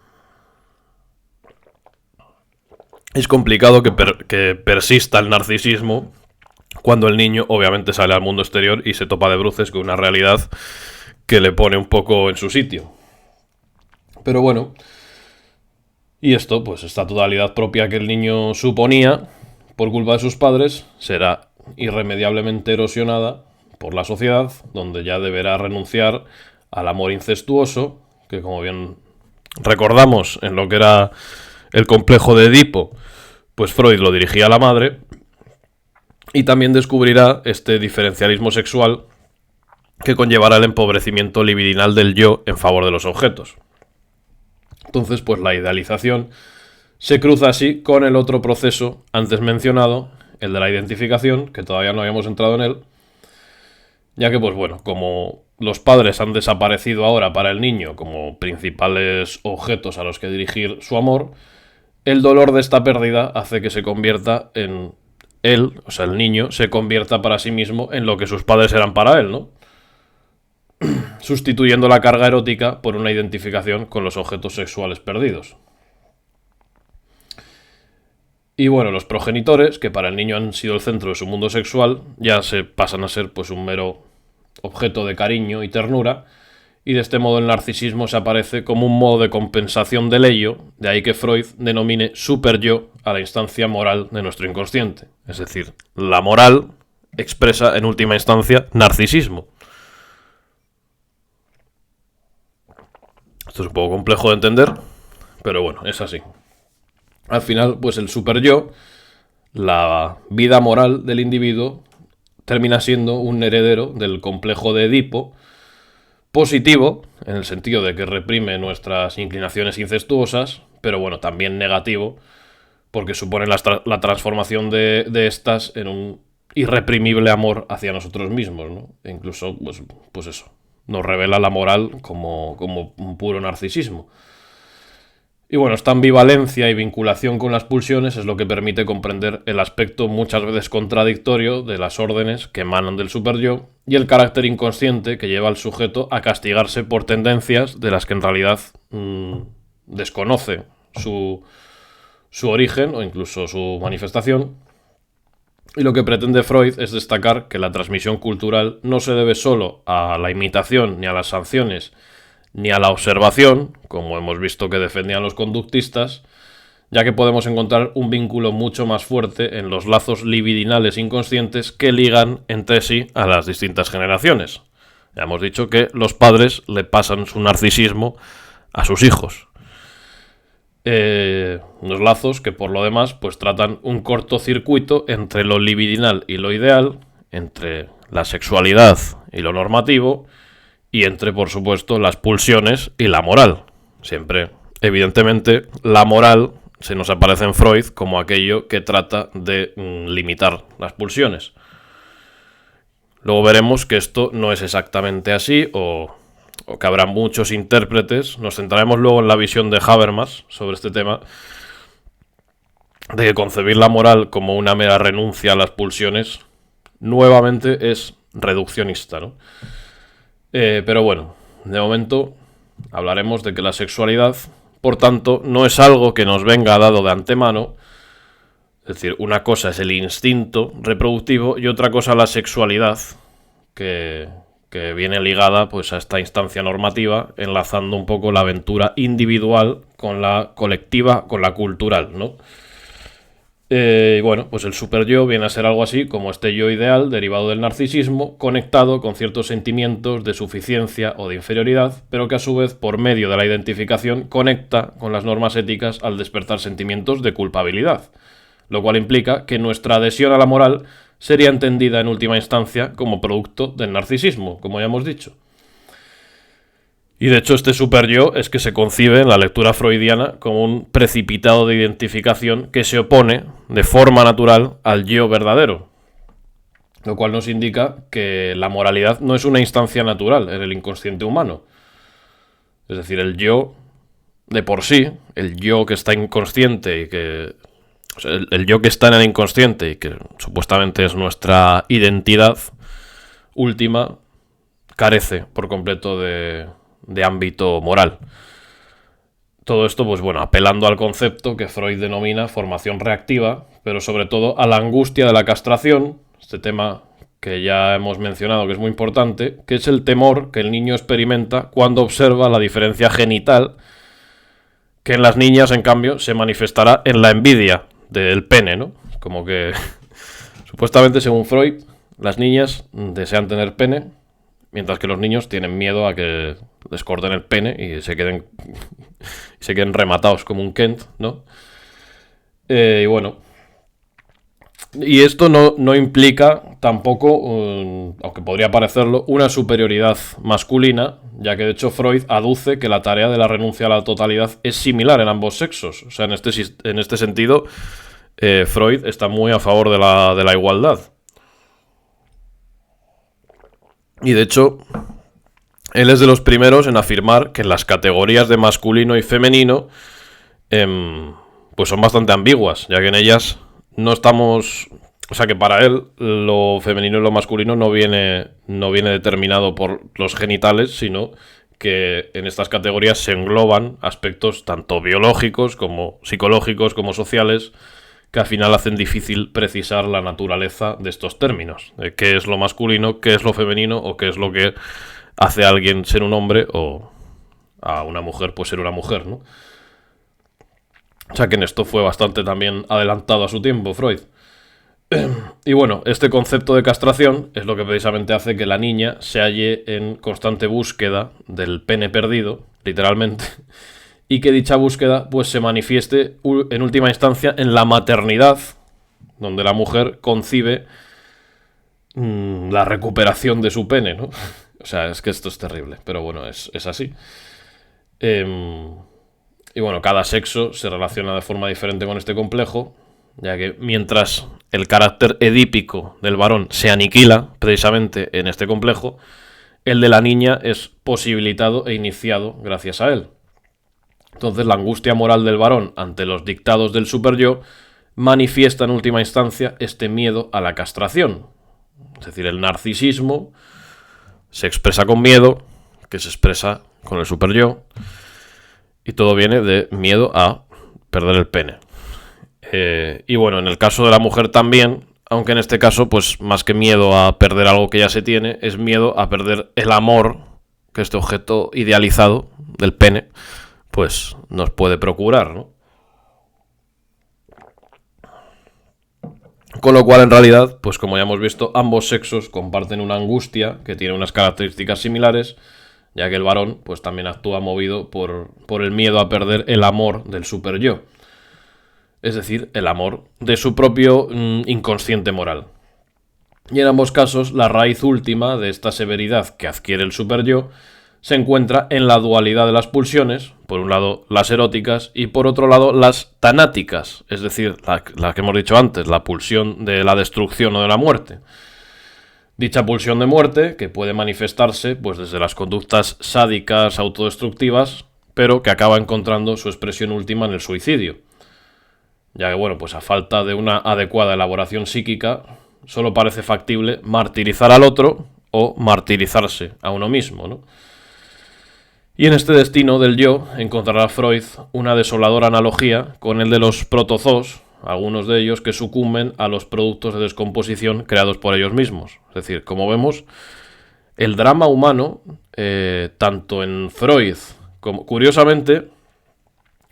es complicado que persista el narcisismo cuando el niño obviamente sale al mundo exterior y se topa de bruces con una realidad que le pone un poco en su sitio. Pero bueno, y esto, pues esta totalidad propia que el niño suponía por culpa de sus padres, será irremediablemente erosionada por la sociedad, donde ya deberá renunciar al amor incestuoso, que como bien recordamos en lo que era el complejo de Edipo, pues Freud lo dirigía a la madre, y también descubrirá este diferencialismo sexual que conllevará el empobrecimiento libidinal del yo en favor de los objetos. Entonces, pues la idealización se cruza así con el otro proceso antes mencionado, el de la identificación, que todavía no habíamos entrado en él, ya que, pues bueno, como los padres han desaparecido ahora para el niño como principales objetos a los que dirigir su amor, el dolor de esta pérdida hace que se convierta en él, o sea, el niño, se convierta para sí mismo en lo que sus padres eran para él, ¿no? Sustituyendo la carga erótica por una identificación con los objetos sexuales perdidos. Y bueno, los progenitores, que para el niño han sido el centro de su mundo sexual, ya se pasan a ser pues un mero objeto de cariño y ternura, y de este modo el narcisismo se aparece como un modo de compensación del ello, de ahí que Freud denomine superyo a la instancia moral de nuestro inconsciente. Es decir, la moral expresa en última instancia narcisismo. Esto es un poco complejo de entender, pero bueno, es así. Al final, pues el superyo, la vida moral del individuo, termina siendo un heredero del complejo de Edipo, positivo, en el sentido de que reprime nuestras inclinaciones incestuosas, pero bueno, también negativo, porque supone la transformación de estas en un irreprimible amor hacia nosotros mismos, ¿no? E incluso, pues eso, nos revela la moral como un puro narcisismo. Y bueno, esta ambivalencia y vinculación con las pulsiones es lo que permite comprender el aspecto muchas veces contradictorio de las órdenes que emanan del superyo y el carácter inconsciente que lleva al sujeto a castigarse por tendencias de las que en realidad desconoce su origen o incluso su manifestación. Y lo que pretende Freud es destacar que la transmisión cultural no se debe solo a la imitación ni a las sanciones ni a la observación, como hemos visto que defendían los conductistas, ya que podemos encontrar un vínculo mucho más fuerte en los lazos libidinales inconscientes que ligan entre sí a las distintas generaciones. Ya hemos dicho que los padres le pasan su narcisismo a sus hijos. Unos lazos que por lo demás pues tratan un cortocircuito entre lo libidinal y lo ideal, entre la sexualidad y lo normativo, y entre, por supuesto, las pulsiones y la moral. Siempre, evidentemente, la moral se nos aparece en Freud como aquello que trata de limitar las pulsiones. Luego veremos que esto no es exactamente así, o que habrá muchos intérpretes. Nos centraremos luego en la visión de Habermas sobre este tema, de que concebir la moral como una mera renuncia a las pulsiones nuevamente es reduccionista, ¿no? Pero bueno, de momento hablaremos de que la sexualidad, por tanto, no es algo que nos venga dado de antemano. Es decir, una cosa es el instinto reproductivo y otra cosa la sexualidad, que viene ligada pues a esta instancia normativa, enlazando un poco la aventura individual con la colectiva, con la cultural, ¿no? Bueno, pues el superyo viene a ser algo así como este yo ideal derivado del narcisismo, conectado con ciertos sentimientos de suficiencia o de inferioridad, pero que a su vez, por medio de la identificación, conecta con las normas éticas al despertar sentimientos de culpabilidad, lo cual implica que nuestra adhesión a la moral sería entendida en última instancia como producto del narcisismo, como ya hemos dicho. Y de hecho este superyo es que se concibe en la lectura freudiana como un precipitado de identificación que se opone de forma natural al yo verdadero, lo cual nos indica que la moralidad no es una instancia natural en el inconsciente humano. Es decir, el yo de por sí, el yo que está inconsciente y que... O sea, el yo que está en el inconsciente y que supuestamente es nuestra identidad última, carece por completo de ámbito moral. Todo esto, pues bueno, apelando al concepto que Freud denomina formación reactiva, pero sobre todo a la angustia de la castración, este tema que ya hemos mencionado que es muy importante, que es el temor que el niño experimenta cuando observa la diferencia genital, que en las niñas, en cambio, se manifestará en la envidia del pene, ¿no? Como que, supuestamente, según Freud, las niñas desean tener pene, mientras que los niños tienen miedo a que les corten el pene y se queden rematados como un Kent, ¿no? Y bueno, y esto no implica tampoco, aunque podría parecerlo, una superioridad masculina, ya que de hecho Freud aduce que la tarea de la renuncia a la totalidad es similar en ambos sexos. O sea, en este sentido, Freud está muy a favor de la igualdad. Y de hecho, él es de los primeros en afirmar que las categorías de masculino y femenino pues son bastante ambiguas, ya que en ellas no estamos... O sea que para él lo femenino y lo masculino no viene determinado por los genitales, sino que en estas categorías se engloban aspectos tanto biológicos como psicológicos como sociales, que al final hacen difícil precisar la naturaleza de estos términos, de qué es lo masculino, qué es lo femenino o qué es lo que hace a alguien ser un hombre o a una mujer pues ser una mujer, ¿no? O sea que en esto fue bastante también adelantado a su tiempo Freud. Y bueno, este concepto de castración es lo que precisamente hace que la niña se halle en constante búsqueda del pene perdido, literalmente, y que dicha búsqueda pues se manifieste en última instancia en la maternidad, donde la mujer concibe la recuperación de su pene, ¿no? O sea, es que esto es terrible, pero bueno, es así. Y bueno, cada sexo se relaciona de forma diferente con este complejo, ya que mientras el carácter edípico del varón se aniquila precisamente en este complejo, el de la niña es posibilitado e iniciado gracias a él. Entonces la angustia moral del varón ante los dictados del superyo manifiesta en última instancia este miedo a la castración. Es decir, el narcisismo se expresa con miedo, que se expresa con el superyo, y todo viene de miedo a perder el pene. Y bueno, en el caso de la mujer también, aunque en este caso, pues más que miedo a perder algo que ya se tiene, es miedo a perder el amor que este objeto idealizado del pene, pues nos puede procurar, ¿no? Con lo cual, en realidad, pues como ya hemos visto, ambos sexos comparten una angustia que tiene unas características similares, ya que el varón pues también actúa movido por el miedo a perder el amor del superyo. Es decir, el amor de su propio inconsciente moral. Y en ambos casos, la raíz última de esta severidad que adquiere el superyo se encuentra en la dualidad de las pulsiones, por un lado las eróticas y por otro lado las tanáticas, es decir, la que hemos dicho antes, la pulsión de la destrucción o de la muerte. Dicha pulsión de muerte, que puede manifestarse pues desde las conductas sádicas autodestructivas, pero que acaba encontrando su expresión última en el suicidio. Ya que, bueno, pues a falta de una adecuada elaboración psíquica, solo parece factible martirizar al otro o martirizarse a uno mismo, ¿no? Y en este destino del yo encontrará Freud una desoladora analogía con el de los protozoos, algunos de ellos que sucumben a los productos de descomposición creados por ellos mismos. Es decir, como vemos, el drama humano, tanto en Freud como, curiosamente,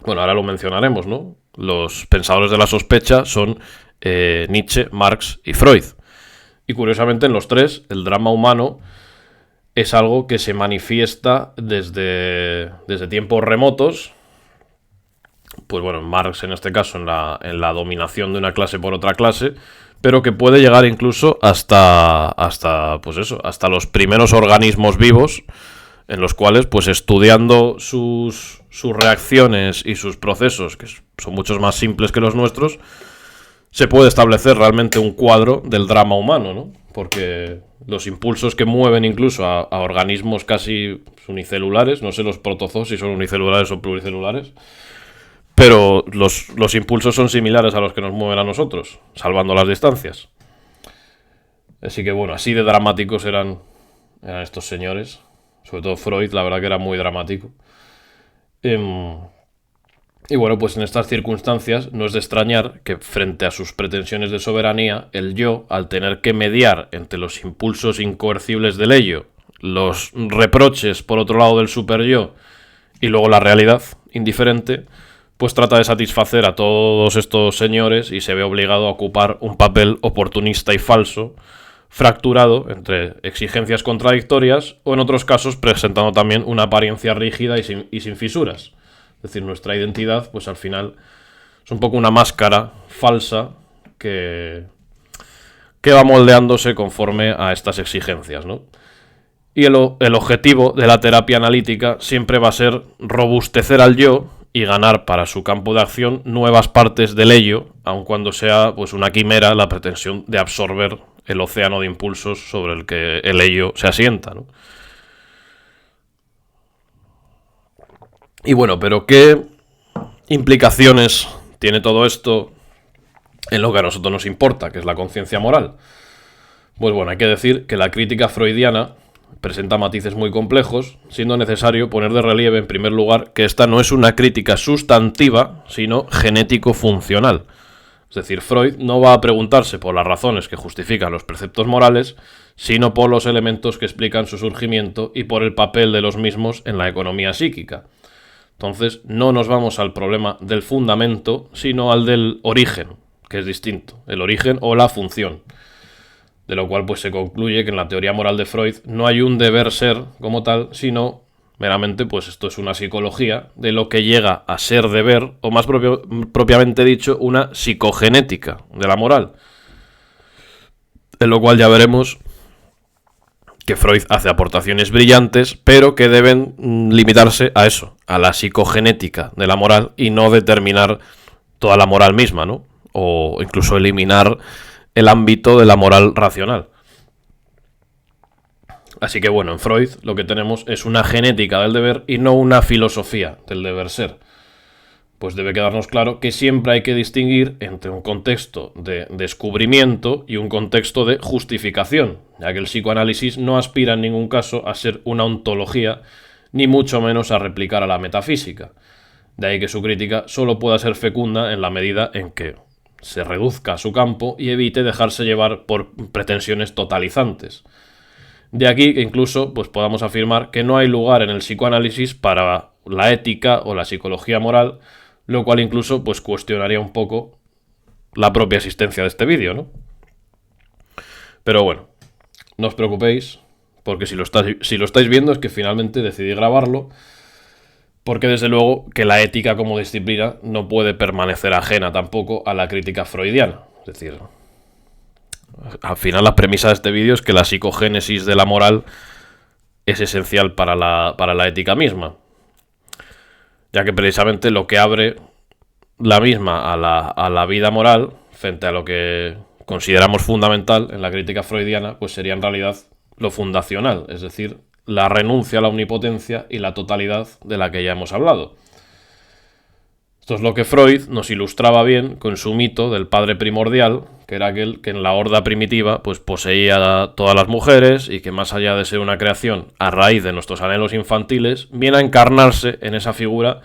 bueno, ahora lo mencionaremos, ¿no? Los pensadores de la sospecha son Nietzsche, Marx y Freud. Y curiosamente en los tres el drama humano es algo que se manifiesta desde tiempos remotos. Pues bueno, Marx en este caso en la dominación de una clase por otra clase, pero que puede llegar incluso hasta pues eso, hasta los primeros organismos vivos, en los cuales, pues estudiando sus reacciones y sus procesos, que son muchos más simples que los nuestros, se puede establecer realmente un cuadro del drama humano, ¿no? Porque los impulsos que mueven incluso a organismos casi unicelulares, no sé los protozoos si son unicelulares o pluricelulares, pero los impulsos son similares a los que nos mueven a nosotros, salvando las distancias. Así que bueno, así de dramáticos eran estos señores. Sobre todo Freud, la verdad que era muy dramático. Y bueno, pues en estas circunstancias no es de extrañar que frente a sus pretensiones de soberanía, el yo, al tener que mediar entre los impulsos incoercibles del ello, los reproches por otro lado del superyo y luego la realidad indiferente, pues trata de satisfacer a todos estos señores y se ve obligado a ocupar un papel oportunista y falso, fracturado entre exigencias contradictorias o en otros casos presentando también una apariencia rígida y sin fisuras. Es decir, nuestra identidad, pues al final es un poco una máscara falsa que va moldeándose conforme a estas exigencias, ¿no? Y el objetivo de la terapia analítica siempre va a ser robustecer al yo y ganar para su campo de acción nuevas partes del ello, aun cuando sea pues una quimera la pretensión de absorber el océano de impulsos sobre el que el ello se asienta, ¿no? Y bueno, pero ¿qué implicaciones tiene todo esto en lo que a nosotros nos importa, que es la conciencia moral? Pues bueno, hay que decir que la crítica freudiana presenta matices muy complejos, siendo necesario poner de relieve en primer lugar que esta no es una crítica sustantiva, sino genético-funcional. Es decir, Freud no va a preguntarse por las razones que justifican los preceptos morales, sino por los elementos que explican su surgimiento y por el papel de los mismos en la economía psíquica. Entonces, no nos vamos al problema del fundamento, sino al del origen, que es distinto, el origen o la función. De lo cual pues se concluye que en la teoría moral de Freud no hay un deber ser como tal, sino meramente pues esto es una psicología de lo que llega a ser deber, o más propiamente dicho, una psicogenética de la moral. En lo cual ya veremos que Freud hace aportaciones brillantes, pero que deben limitarse a eso, a la psicogenética de la moral y no determinar toda la moral misma, ¿no? O incluso eliminar el ámbito de la moral racional. Así que bueno, en Freud lo que tenemos es una genética del deber y no una filosofía del deber ser. Pues debe quedarnos claro que siempre hay que distinguir entre un contexto de descubrimiento y un contexto de justificación, ya que el psicoanálisis no aspira en ningún caso a ser una ontología, ni mucho menos a replicar a la metafísica. De ahí que su crítica solo pueda ser fecunda en la medida en que se reduzca a su campo y evite dejarse llevar por pretensiones totalizantes. De aquí que incluso pues, podamos afirmar que no hay lugar en el psicoanálisis para la ética o la psicología moral, lo cual incluso pues, cuestionaría un poco la propia existencia de este vídeo, ¿no? Pero bueno, no os preocupéis, porque si lo estáis viendo es que finalmente decidí grabarlo, porque desde luego que la ética como disciplina no puede permanecer ajena tampoco a la crítica freudiana. Es decir, al final la premisa de este vídeo es que la psicogénesis de la moral es esencial para la ética misma, ya que precisamente lo que abre la misma a la vida moral, frente a lo que consideramos fundamental en la crítica freudiana, pues sería en realidad lo fundacional, es decir, la renuncia a la omnipotencia y la totalidad de la que ya hemos hablado. Esto es lo que Freud nos ilustraba bien con su mito del padre primordial, que era aquel que en la horda primitiva pues poseía a todas las mujeres y que más allá de ser una creación a raíz de nuestros anhelos infantiles, viene a encarnarse en esa figura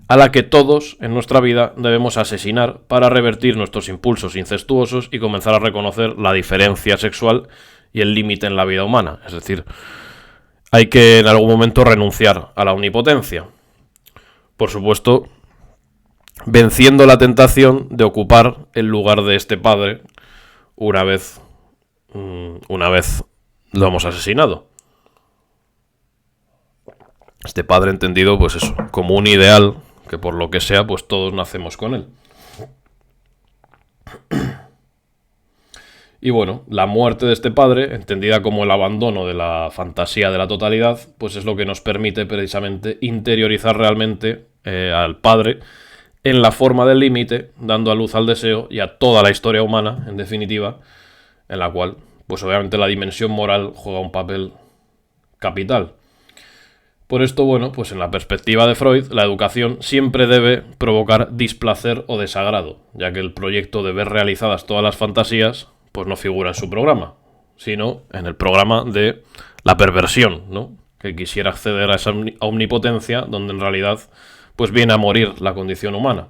a la que todos en nuestra vida debemos asesinar para revertir nuestros impulsos incestuosos y comenzar a reconocer la diferencia sexual y el límite en la vida humana. Es decir, hay que en algún momento renunciar a la omnipotencia. Por supuesto, venciendo la tentación de ocupar el lugar de este padre una vez lo hemos asesinado. Este padre entendido, pues eso, como un ideal que por lo que sea, pues todos nacemos con él. Y bueno, la muerte de este padre, entendida como el abandono de la fantasía de la totalidad, pues es lo que nos permite precisamente interiorizar realmente al padre en la forma del límite, dando a luz al deseo y a toda la historia humana, en definitiva, en la cual, pues obviamente la dimensión moral juega un papel capital. Por esto, bueno, pues en la perspectiva de Freud, la educación siempre debe provocar displacer o desagrado, ya que el proyecto de ver realizadas todas las fantasías pues no figura en su programa, sino en el programa de la perversión, ¿no? Que quisiera acceder a esa omnipotencia donde en realidad pues viene a morir la condición humana.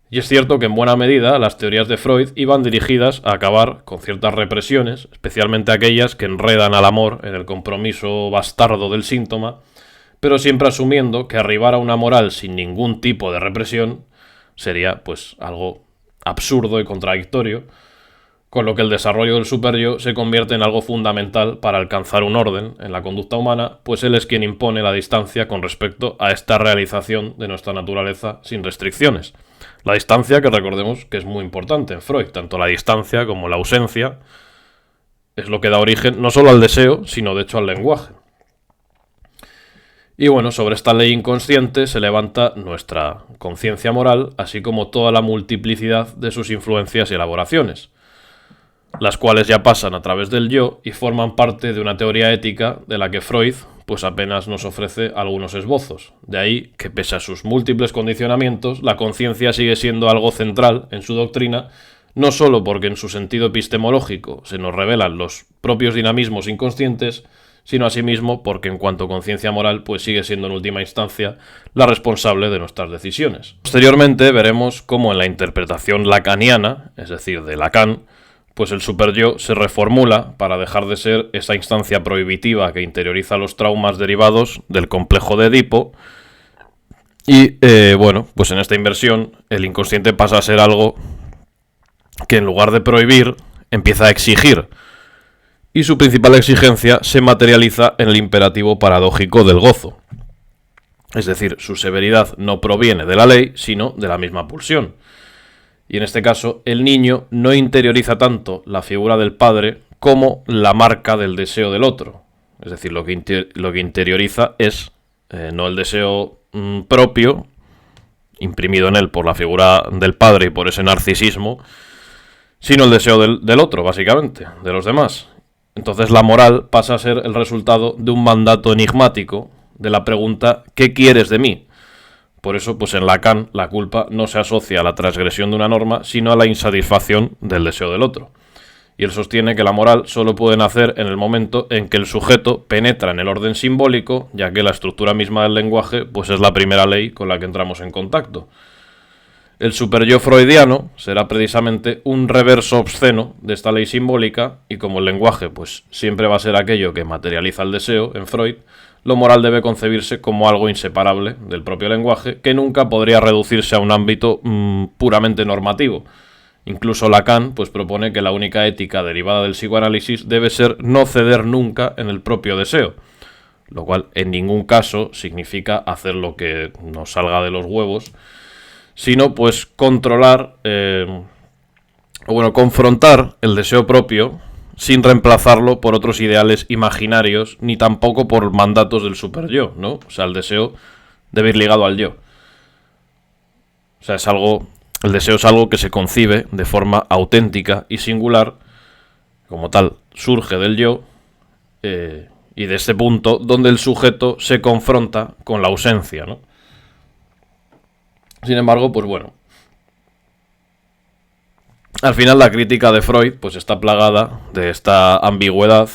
Y es cierto que en buena medida las teorías de Freud iban dirigidas a acabar con ciertas represiones, especialmente aquellas que enredan al amor en el compromiso bastardo del síntoma, pero siempre asumiendo que arribar a una moral sin ningún tipo de represión sería pues algo absurdo y contradictorio, con lo que el desarrollo del superyo se convierte en algo fundamental para alcanzar un orden en la conducta humana, pues él es quien impone la distancia con respecto a esta realización de nuestra naturaleza sin restricciones. La distancia que recordemos que es muy importante en Freud, tanto la distancia como la ausencia es lo que da origen no solo al deseo, sino de hecho al lenguaje. Y bueno, sobre esta ley inconsciente se levanta nuestra conciencia moral, así como toda la multiplicidad de sus influencias y elaboraciones, las cuales ya pasan a través del yo y forman parte de una teoría ética de la que Freud pues apenas nos ofrece algunos esbozos. De ahí que pese a sus múltiples condicionamientos, la conciencia sigue siendo algo central en su doctrina, no solo porque en su sentido epistemológico se nos revelan los propios dinamismos inconscientes, sino asimismo porque en cuanto a conciencia moral pues sigue siendo en última instancia la responsable de nuestras decisiones. Posteriormente veremos cómo en la interpretación lacaniana, es decir, de Lacan, pues el superyo se reformula para dejar de ser esa instancia prohibitiva que interioriza los traumas derivados del complejo de Edipo y, bueno, pues en esta inversión el inconsciente pasa a ser algo que en lugar de prohibir empieza a exigir y su principal exigencia se materializa en el imperativo paradójico del gozo. Es decir, su severidad no proviene de la ley, sino de la misma pulsión. Y en este caso, el niño no interioriza tanto la figura del padre como la marca del deseo del otro. Es decir, lo que interioriza es no el deseo propio, imprimido en él por la figura del padre y por ese narcisismo, sino el deseo del otro, básicamente, de los demás. Entonces la moral pasa a ser el resultado de un mandato enigmático de la pregunta ¿qué quieres de mí? Por eso, pues en Lacan, la culpa no se asocia a la transgresión de una norma, sino a la insatisfacción del deseo del otro. Y él sostiene que la moral solo puede nacer en el momento en que el sujeto penetra en el orden simbólico, ya que la estructura misma del lenguaje, pues es la primera ley con la que entramos en contacto. El superyo freudiano será precisamente un reverso obsceno de esta ley simbólica, y como el lenguaje, pues siempre va a ser aquello que materializa el deseo en Freud, lo moral debe concebirse como algo inseparable del propio lenguaje, que nunca podría reducirse a un ámbito puramente normativo. Incluso Lacan pues propone que la única ética derivada del psicoanálisis debe ser no ceder nunca en el propio deseo, lo cual en ningún caso significa hacer lo que nos salga de los huevos, sino pues controlar, confrontar el deseo propio, sin reemplazarlo por otros ideales imaginarios, ni tampoco por mandatos del superyo, ¿no? O sea, el deseo debe ir ligado al yo. O sea, el deseo es algo que se concibe de forma auténtica y singular, como tal, surge del yo, y de este punto donde el sujeto se confronta con la ausencia, ¿no? Sin embargo, pues bueno, al final la crítica de Freud pues está plagada de esta ambigüedad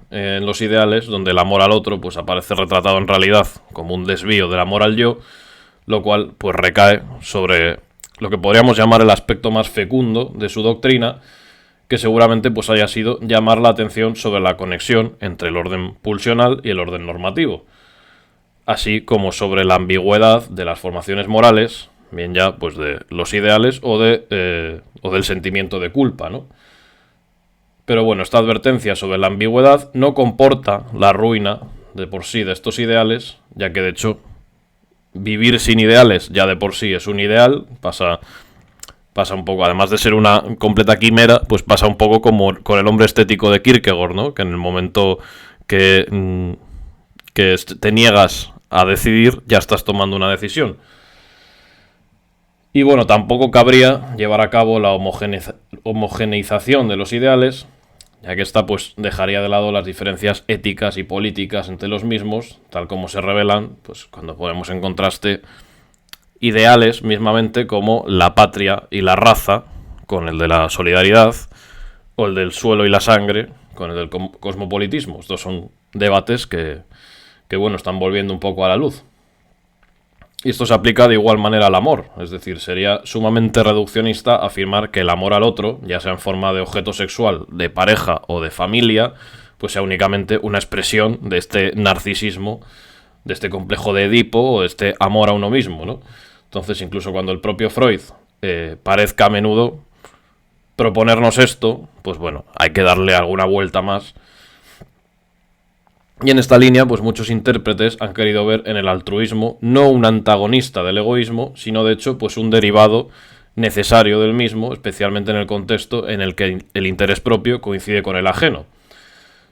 en los ideales, donde el amor al otro pues aparece retratado en realidad como un desvío del amor al yo, lo cual pues recae sobre lo que podríamos llamar el aspecto más fecundo de su doctrina, que seguramente pues haya sido llamar la atención sobre la conexión entre el orden pulsional y el orden normativo, así como sobre la ambigüedad de las formaciones morales, bien ya pues de los ideales o del sentimiento de culpa, ¿no? Pero bueno, esta advertencia sobre la ambigüedad no comporta la ruina de por sí de estos ideales, ya que de hecho vivir sin ideales ya de por sí es un ideal, pasa un poco, además de ser una completa quimera, pues pasa un poco como con el hombre estético de Kierkegaard, ¿no? Que en el momento que te niegas a decidir, ya estás tomando una decisión. Y bueno, tampoco cabría llevar a cabo la homogeneización de los ideales, ya que esta pues dejaría de lado las diferencias éticas y políticas entre los mismos, tal como se revelan pues cuando ponemos en contraste ideales mismamente como la patria y la raza con el de la solidaridad, o el del suelo y la sangre con el del cosmopolitismo. Estos son debates que bueno, están volviendo un poco a la luz. Y esto se aplica de igual manera al amor, es decir, sería sumamente reduccionista afirmar que el amor al otro, ya sea en forma de objeto sexual, de pareja o de familia, pues sea únicamente una expresión de este narcisismo, de este complejo de Edipo o de este amor a uno mismo, ¿no? Entonces, incluso cuando el propio Freud parezca a menudo proponernos esto, pues bueno, hay que darle alguna vuelta más. Y en esta línea, pues muchos intérpretes han querido ver en el altruismo no un antagonista del egoísmo, sino de hecho, pues un derivado necesario del mismo, especialmente en el contexto en el que el interés propio coincide con el ajeno.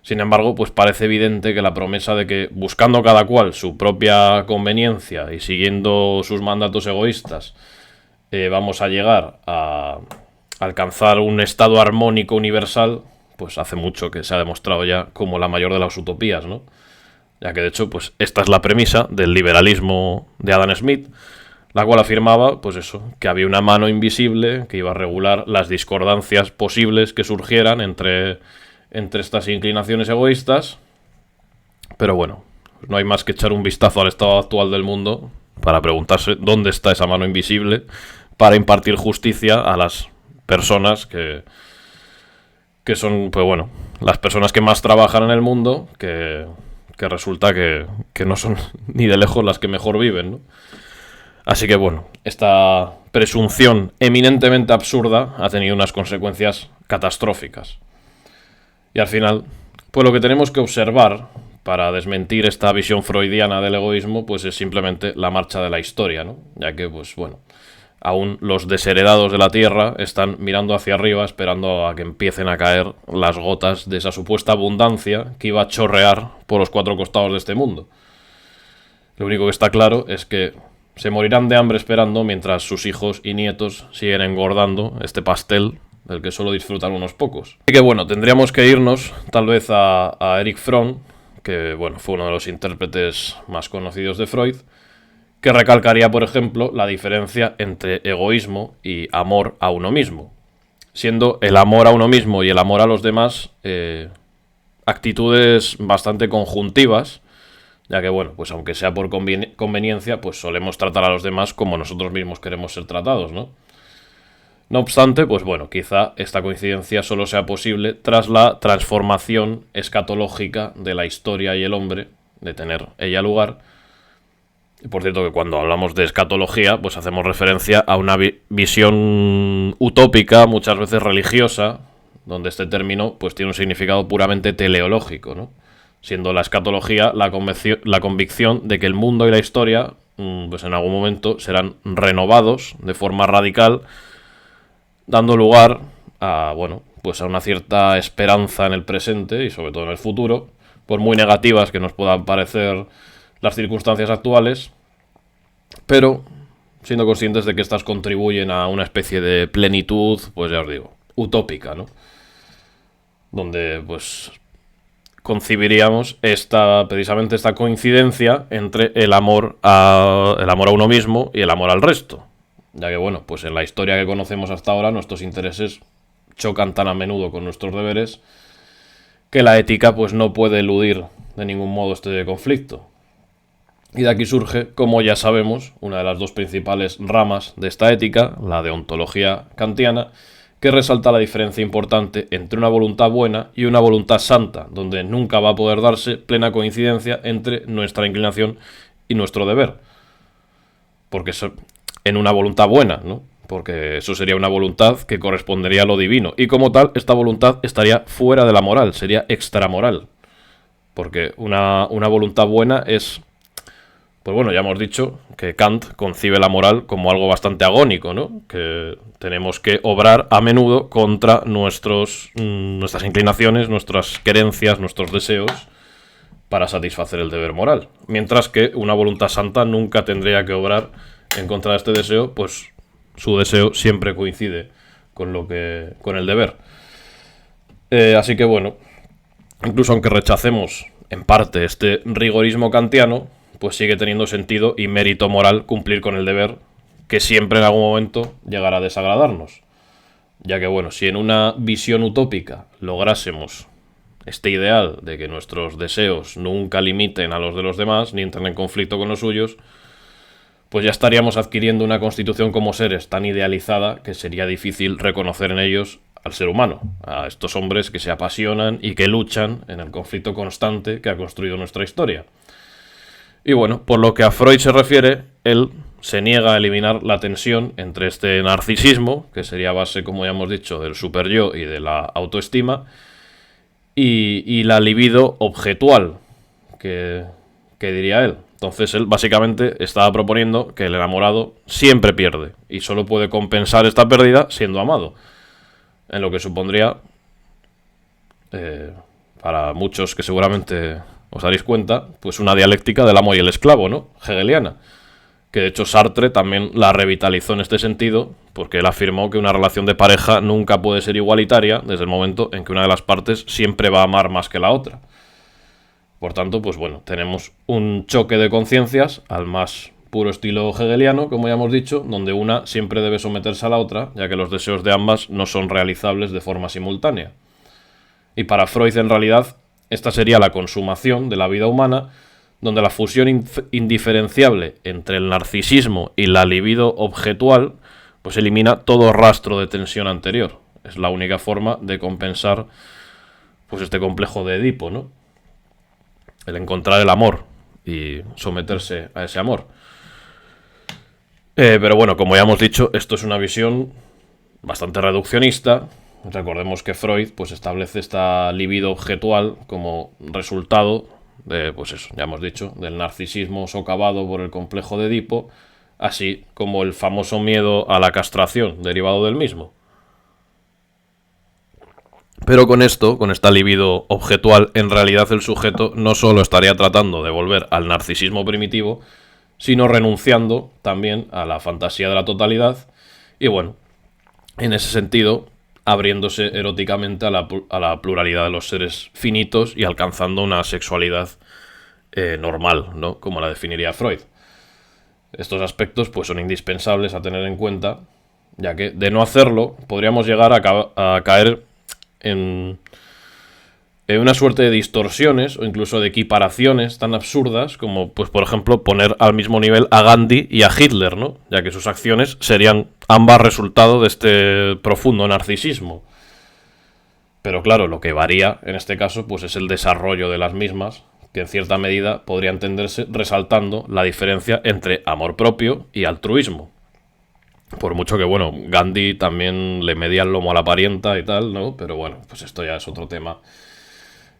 Sin embargo, pues parece evidente que la promesa de que, buscando cada cual su propia conveniencia y siguiendo sus mandatos egoístas, vamos a llegar a alcanzar un estado armónico universal, pues hace mucho que se ha demostrado ya como la mayor de las utopías, ¿no? Ya que de hecho, pues esta es la premisa del liberalismo de Adam Smith, la cual afirmaba, pues eso, que había una mano invisible que iba a regular las discordancias posibles que surgieran entre estas inclinaciones egoístas. Pero bueno, no hay más que echar un vistazo al estado actual del mundo para preguntarse dónde está esa mano invisible para impartir justicia a las personas que son, pues bueno, las personas que más trabajan en el mundo, que resulta que no son ni de lejos las que mejor viven, ¿no? Así que bueno, esta presunción eminentemente absurda ha tenido unas consecuencias catastróficas. Y al final, pues lo que tenemos que observar para desmentir esta visión freudiana del egoísmo, pues es simplemente la marcha de la historia, ¿no? Ya que, pues bueno, aún los desheredados de la Tierra están mirando hacia arriba esperando a que empiecen a caer las gotas de esa supuesta abundancia que iba a chorrear por los cuatro costados de este mundo. Lo único que está claro es que se morirán de hambre esperando mientras sus hijos y nietos siguen engordando este pastel del que solo disfrutan unos pocos. Así que bueno, tendríamos que irnos tal vez a Erich Fromm, que bueno, fue uno de los intérpretes más conocidos de Freud, que recalcaría, por ejemplo, la diferencia entre egoísmo y amor a uno mismo, siendo el amor a uno mismo y el amor a los demás actitudes bastante conjuntivas, ya que bueno, pues aunque sea por conveniencia, pues solemos tratar a los demás como nosotros mismos queremos ser tratados, ¿no? No obstante, pues bueno, quizá esta coincidencia solo sea posible tras la transformación escatológica de la historia y el hombre, de tener ella lugar. Y por cierto que cuando hablamos de escatología, pues hacemos referencia a una visión utópica, muchas veces religiosa, donde este término pues tiene un significado puramente teleológico, ¿no? Siendo la escatología la convicción de que el mundo y la historia pues en algún momento serán renovados de forma radical, dando lugar a, bueno, pues a una cierta esperanza en el presente y sobre todo en el futuro, por muy negativas que nos puedan parecer las circunstancias actuales, pero siendo conscientes de que estas contribuyen a una especie de plenitud, pues ya os digo, utópica, ¿no? Donde pues concibiríamos precisamente esta coincidencia entre el amor a uno mismo y el amor al resto. Ya que bueno, pues en la historia que conocemos hasta ahora nuestros intereses chocan tan a menudo con nuestros deberes que la ética pues no puede eludir de ningún modo este conflicto. Y de aquí surge, como ya sabemos, una de las dos principales ramas de esta ética, la deontología kantiana, que resalta la diferencia importante entre una voluntad buena y una voluntad santa, donde nunca va a poder darse plena coincidencia entre nuestra inclinación y nuestro deber. Porque en una voluntad buena, ¿no? Porque eso sería una voluntad que correspondería a lo divino. Y como tal, esta voluntad estaría fuera de la moral, sería extramoral. Porque una voluntad buena es... Pues bueno, ya hemos dicho que Kant concibe la moral como algo bastante agónico, ¿no? Que tenemos que obrar a menudo contra nuestras inclinaciones, nuestras querencias, nuestros deseos para satisfacer el deber moral. Mientras que una voluntad santa nunca tendría que obrar en contra de este deseo, pues su deseo siempre coincide con el deber. Así que bueno, incluso aunque rechacemos en parte este rigorismo kantiano, pues sigue teniendo sentido y mérito moral cumplir con el deber, que siempre en algún momento llegará a desagradarnos. Ya que bueno, si en una visión utópica lográsemos este ideal de que nuestros deseos nunca limiten a los de los demás, ni entren en conflicto con los suyos, pues ya estaríamos adquiriendo una constitución como seres tan idealizada que sería difícil reconocer en ellos al ser humano, a estos hombres que se apasionan y que luchan en el conflicto constante que ha construido nuestra historia. Y bueno, por lo que a Freud se refiere, él se niega a eliminar la tensión entre este narcisismo, que sería base, como ya hemos dicho, del superyo y de la autoestima, y la libido objetual, que diría él. Entonces él básicamente estaba proponiendo que el enamorado siempre pierde y solo puede compensar esta pérdida siendo amado. En lo que supondría, para muchos que seguramente os daréis cuenta, pues una dialéctica del amo y el esclavo, ¿no? Hegeliana. Que de hecho Sartre también la revitalizó en este sentido, porque él afirmó que una relación de pareja nunca puede ser igualitaria desde el momento en que una de las partes siempre va a amar más que la otra. Por tanto, pues bueno, tenemos un choque de conciencias al más puro estilo hegeliano, como ya hemos dicho, donde una siempre debe someterse a la otra, ya que los deseos de ambas no son realizables de forma simultánea. Y para Freud, en realidad, esta sería la consumación de la vida humana, donde la fusión indiferenciable entre el narcisismo y la libido objetual, pues elimina todo rastro de tensión anterior. Es la única forma de compensar, pues, este complejo de Edipo, ¿no? El encontrar el amor y someterse a ese amor. Pero bueno, como ya hemos dicho, esto es una visión bastante reduccionista. Recordemos que Freud pues establece esta libido objetual como resultado de, pues eso, ya hemos dicho, del narcisismo socavado por el complejo de Edipo, así como el famoso miedo a la castración derivado del mismo. Pero con esto, con esta libido objetual, en realidad el sujeto no solo estaría tratando de volver al narcisismo primitivo, sino renunciando también a la fantasía de la totalidad y bueno, en ese sentido, abriéndose eróticamente a la pluralidad de los seres finitos y alcanzando una sexualidad normal, ¿no? Como la definiría Freud. Estos aspectos pues son indispensables a tener en cuenta, ya que de no hacerlo podríamos llegar a caer en una suerte de distorsiones o incluso de equiparaciones tan absurdas como, pues por ejemplo, poner al mismo nivel a Gandhi y a Hitler, ¿no? Ya que sus acciones serían ambas resultado de este profundo narcisismo. Pero claro, lo que varía en este caso pues es el desarrollo de las mismas, que en cierta medida podría entenderse resaltando la diferencia entre amor propio y altruismo. Por mucho que, bueno, Gandhi también le medía el lomo a la parienta y tal, ¿no? Pero bueno, pues esto ya es otro tema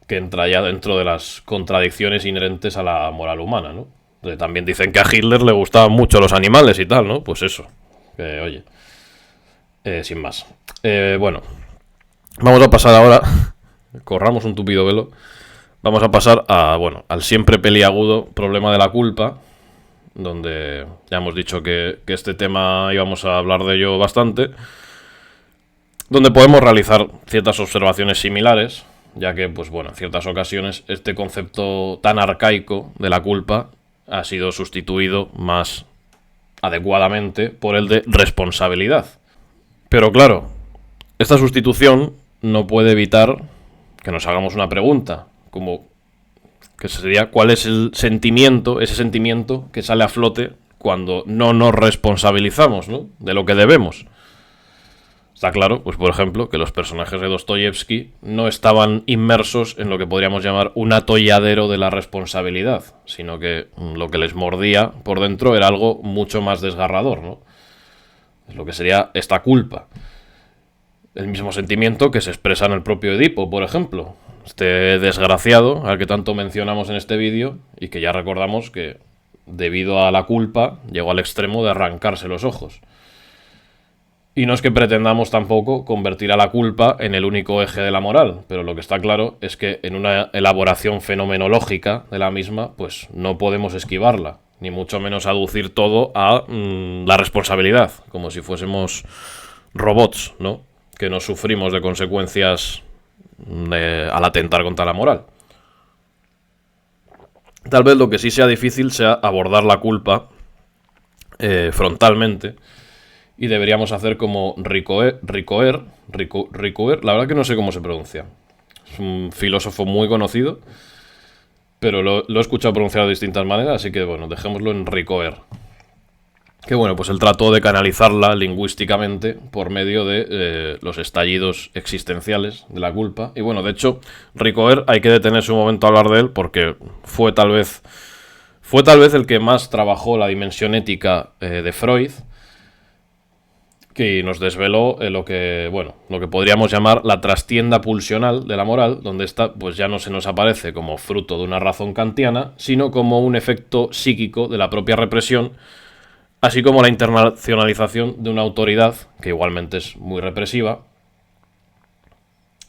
que entra ya dentro de las contradicciones inherentes a la moral humana, ¿no? También dicen que a Hitler le gustaban mucho los animales y tal, ¿no? Pues eso, oye, sin más. Bueno, vamos a pasar ahora, corramos un tupido velo, vamos a pasar al siempre peliagudo problema de la culpa, donde ya hemos dicho que este tema íbamos a hablar de ello bastante, donde podemos realizar ciertas observaciones similares, ya que, pues bueno, en ciertas ocasiones este concepto tan arcaico de la culpa ha sido sustituido más adecuadamente por el de responsabilidad. Pero claro, esta sustitución no puede evitar que nos hagamos una pregunta, como que sería cuál es el sentimiento, ese sentimiento que sale a flote cuando no nos responsabilizamos, ¿no?, de lo que debemos. Está claro, pues por ejemplo, que los personajes de Dostoyevsky no estaban inmersos en lo que podríamos llamar un atolladero de la responsabilidad, sino que lo que les mordía por dentro era algo mucho más desgarrador, ¿no? lo que sería esta culpa. El mismo sentimiento que se expresa en el propio Edipo, por ejemplo. Este desgraciado al que tanto mencionamos en este vídeo y que ya recordamos que debido a la culpa llegó al extremo de arrancarse los ojos. Y no es que pretendamos tampoco convertir a la culpa en el único eje de la moral, pero lo que está claro es que en una elaboración fenomenológica de la misma, pues no podemos esquivarla, ni mucho menos aducir todo a la responsabilidad, como si fuésemos robots, ¿no? Que no sufrimos de consecuencias al atentar contra la moral. Tal vez lo que sí sea difícil sea abordar la culpa frontalmente, y deberíamos hacer como Ricoeur, la verdad que no sé cómo se pronuncia. Es un filósofo muy conocido, pero lo he escuchado pronunciado de distintas maneras, así que bueno, dejémoslo en Ricoeur. Que bueno, pues él trató de canalizarla lingüísticamente por medio de los estallidos existenciales de la culpa. Y bueno, de hecho, Ricoeur hay que detenerse un momento a hablar de él porque fue tal vez el que más trabajó la dimensión ética de Freud, que nos desveló lo que podríamos llamar la trastienda pulsional de la moral, donde esta pues ya no se nos aparece como fruto de una razón kantiana, sino como un efecto psíquico de la propia represión, así como la internacionalización de una autoridad que igualmente es muy represiva.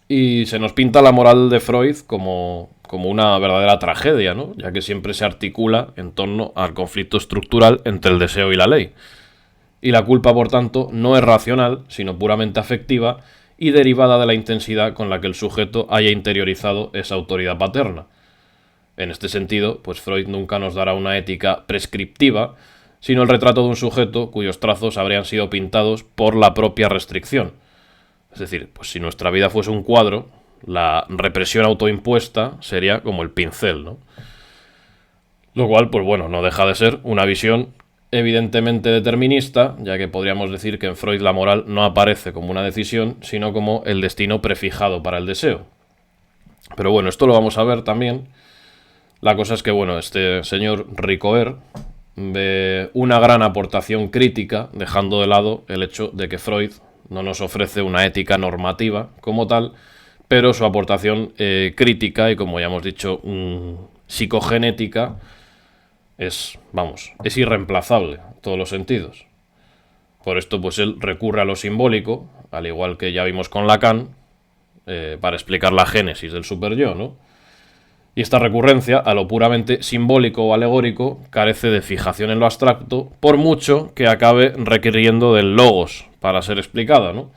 Y se nos pinta la moral de Freud como una verdadera tragedia, ¿no? Ya que siempre se articula en torno al conflicto estructural entre el deseo y la ley. Y la culpa, por tanto, no es racional, sino puramente afectiva y derivada de la intensidad con la que el sujeto haya interiorizado esa autoridad paterna. En este sentido, pues Freud nunca nos dará una ética prescriptiva, sino el retrato de un sujeto cuyos trazos habrían sido pintados por la propia restricción. Es decir, pues si nuestra vida fuese un cuadro, la represión autoimpuesta sería como el pincel, ¿no? Lo cual, pues bueno, no deja de ser una visión evidentemente determinista, ya que podríamos decir que en Freud la moral no aparece como una decisión, sino como el destino prefijado para el deseo. Pero bueno, esto lo vamos a ver también. La cosa es que, bueno, este señor Ricoeur ve una gran aportación crítica, dejando de lado el hecho de que Freud no nos ofrece una ética normativa como tal, pero su aportación crítica y, como ya hemos dicho, psicogenética es irreemplazable en todos los sentidos. Por esto, pues él recurre a lo simbólico, al igual que ya vimos con Lacan, para explicar la génesis del superyo, ¿no? Y esta recurrencia a lo puramente simbólico o alegórico carece de fijación en lo abstracto, por mucho que acabe requiriendo del logos para ser explicada, ¿no?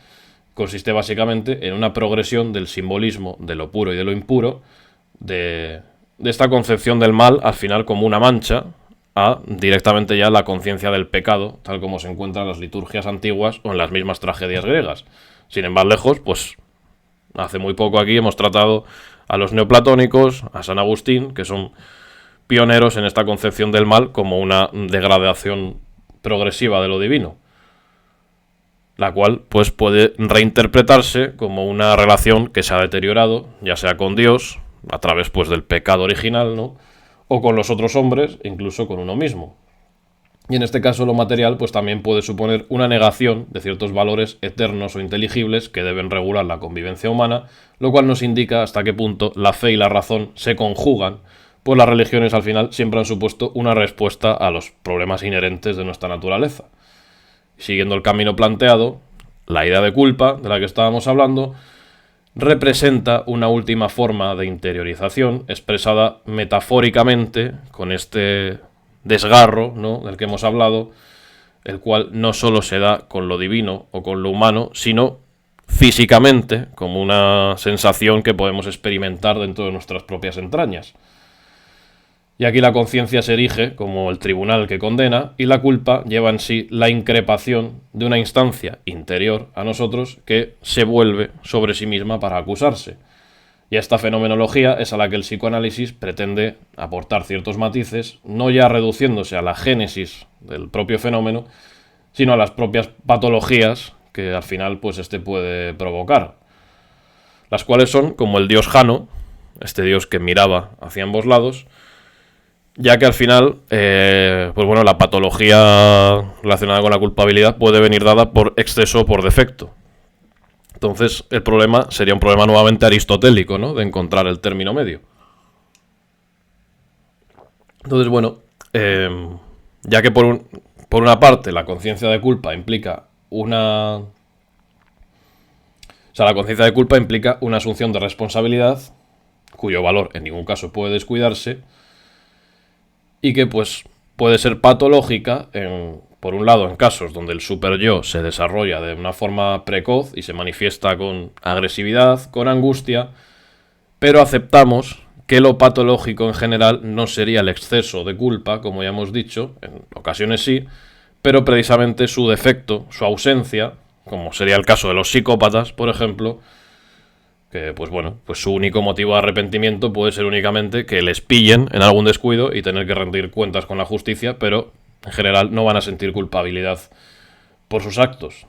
Consiste básicamente en una progresión del simbolismo de lo puro y de lo impuro, de esta concepción del mal al final como una mancha, a directamente ya la conciencia del pecado, tal como se encuentra en las liturgias antiguas o en las mismas tragedias griegas. Sin ir más lejos, pues hace muy poco aquí hemos tratado a los neoplatónicos, a San Agustín, que son pioneros en esta concepción del mal como una degradación progresiva de lo divino, la cual pues puede reinterpretarse como una relación que se ha deteriorado, ya sea con Dios, a través pues del pecado original, ¿no?, o con los otros hombres, incluso con uno mismo. Y en este caso lo material pues también puede suponer una negación de ciertos valores eternos o inteligibles que deben regular la convivencia humana, lo cual nos indica hasta qué punto la fe y la razón se conjugan, pues las religiones al final siempre han supuesto una respuesta a los problemas inherentes de nuestra naturaleza. Siguiendo el camino planteado, la idea de culpa, de la que estábamos hablando, representa una última forma de interiorización expresada metafóricamente con este desgarro, ¿no?, del que hemos hablado, el cual no solo se da con lo divino o con lo humano, sino físicamente, como una sensación que podemos experimentar dentro de nuestras propias entrañas. Y aquí la conciencia se erige como el tribunal que condena, y la culpa lleva en sí la increpación de una instancia interior a nosotros que se vuelve sobre sí misma para acusarse. Y a esta fenomenología es a la que el psicoanálisis pretende aportar ciertos matices, no ya reduciéndose a la génesis del propio fenómeno, sino a las propias patologías que al final pues este puede provocar. Las cuales son como el dios Jano, este dios que miraba hacia ambos lados, ya que al final, pues bueno, la patología relacionada con la culpabilidad puede venir dada por exceso o por defecto. Entonces, el problema sería un problema nuevamente aristotélico, ¿no? De encontrar el término medio. Entonces, bueno, ya que por una parte la conciencia de culpa implica una... O sea, la conciencia de culpa implica una asunción de responsabilidad cuyo valor en ningún caso puede descuidarse y que pues puede ser patológica por un lado en casos donde el superyo se desarrolla de una forma precoz y se manifiesta con agresividad, con angustia, pero aceptamos que lo patológico en general no sería el exceso de culpa, como ya hemos dicho, en ocasiones sí, pero precisamente su defecto, su ausencia, como sería el caso de los psicópatas, por ejemplo, que pues bueno, pues su único motivo de arrepentimiento puede ser únicamente que les pillen en algún descuido y tener que rendir cuentas con la justicia, pero en general no van a sentir culpabilidad por sus actos.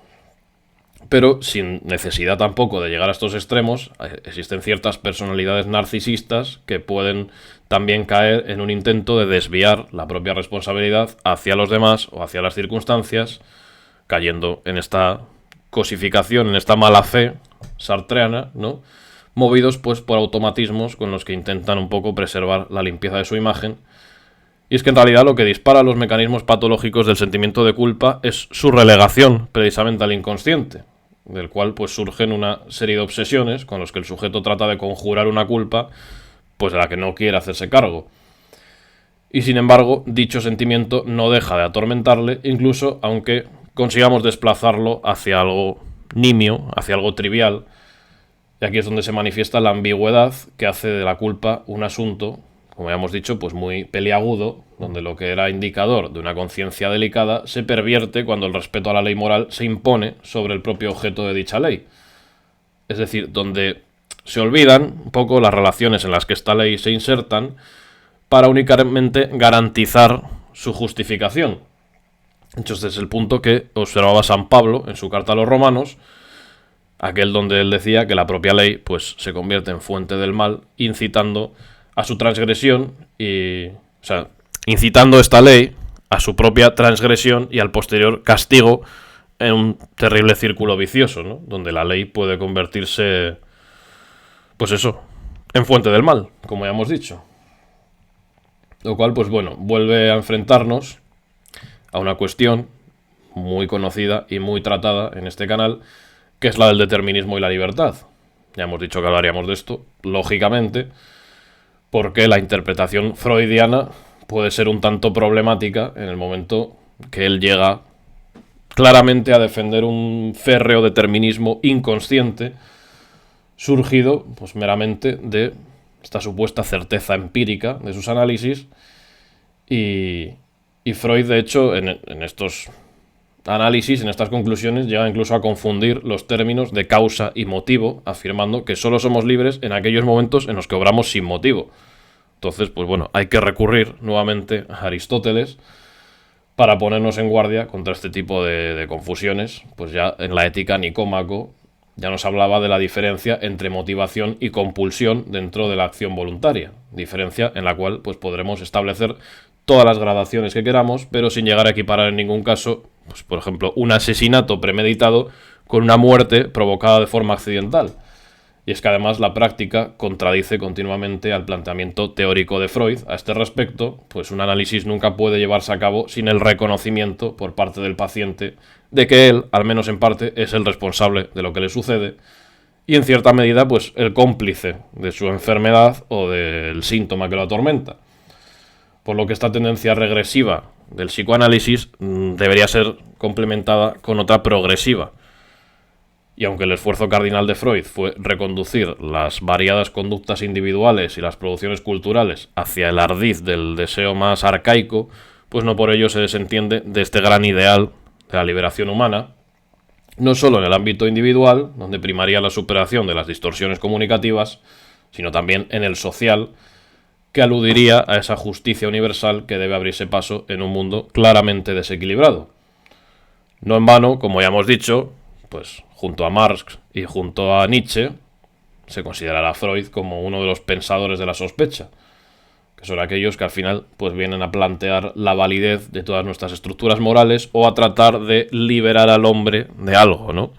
Pero sin necesidad tampoco de llegar a estos extremos, existen ciertas personalidades narcisistas que pueden también caer en un intento de desviar la propia responsabilidad hacia los demás o hacia las circunstancias, cayendo en esta cosificación, en esta mala fe sartreana, ¿no? Movidos pues por automatismos con los que intentan un poco preservar la limpieza de su imagen. Y es que en realidad lo que dispara los mecanismos patológicos del sentimiento de culpa es su relegación precisamente al inconsciente, del cual pues surgen una serie de obsesiones con los que el sujeto trata de conjurar una culpa pues de la que no quiere hacerse cargo. Y sin embargo, dicho sentimiento no deja de atormentarle, incluso aunque consigamos desplazarlo hacia algo nimio, hacia algo trivial. Y aquí es donde se manifiesta la ambigüedad que hace de la culpa un asunto, como ya hemos dicho, pues muy peliagudo, donde lo que era indicador de una conciencia delicada se pervierte cuando el respeto a la ley moral se impone sobre el propio objeto de dicha ley. Es decir, donde se olvidan un poco las relaciones en las que esta ley se insertan para únicamente garantizar su justificación. Entonces es el punto que observaba San Pablo en su carta a los romanos, aquel donde él decía que la propia ley pues se convierte en fuente del mal, incitando a su transgresión y, o sea, incitando esta ley a su propia transgresión y al posterior castigo en un terrible círculo vicioso, ¿no? Donde la ley puede convertirse, pues eso, en fuente del mal, como ya hemos dicho. Lo cual, pues bueno, vuelve a enfrentarnos a una cuestión muy conocida y muy tratada en este canal, que es la del determinismo y la libertad. Ya hemos dicho que hablaríamos de esto, lógicamente, porque la interpretación freudiana puede ser un tanto problemática en el momento que él llega claramente a defender un férreo determinismo inconsciente surgido pues meramente de esta supuesta certeza empírica de sus análisis y Freud, de hecho, en estos análisis, en estas conclusiones, llega incluso a confundir los términos de causa y motivo, afirmando que solo somos libres en aquellos momentos en los que obramos sin motivo. Entonces, pues bueno, hay que recurrir nuevamente a Aristóteles para ponernos en guardia contra este tipo de confusiones. Pues ya en la Ética Nicómaco ya nos hablaba de la diferencia entre motivación y compulsión dentro de la acción voluntaria, diferencia en la cual pues podremos establecer todas las gradaciones que queramos, pero sin llegar a equiparar en ningún caso, pues, por ejemplo, un asesinato premeditado con una muerte provocada de forma accidental. Y es que además la práctica contradice continuamente al planteamiento teórico de Freud. A este respecto, pues un análisis nunca puede llevarse a cabo sin el reconocimiento por parte del paciente de que él, al menos en parte, es el responsable de lo que le sucede y en cierta medida, pues el cómplice de su enfermedad o del síntoma que lo atormenta. Por lo que esta tendencia regresiva del psicoanálisis debería ser complementada con otra progresiva. Y aunque el esfuerzo cardinal de Freud fue reconducir las variadas conductas individuales y las producciones culturales hacia el ardiz del deseo más arcaico, pues no por ello se desentiende de este gran ideal de la liberación humana, no solo en el ámbito individual, donde primaría la superación de las distorsiones comunicativas, sino también en el social, que aludiría a esa justicia universal que debe abrirse paso en un mundo claramente desequilibrado. No en vano, como ya hemos dicho, pues junto a Marx y junto a Nietzsche, se considerará a Freud como uno de los pensadores de la sospecha, que que son aquellos que al final pues vienen a plantear la validez de todas nuestras estructuras morales o a tratar de liberar al hombre de algo, ¿no?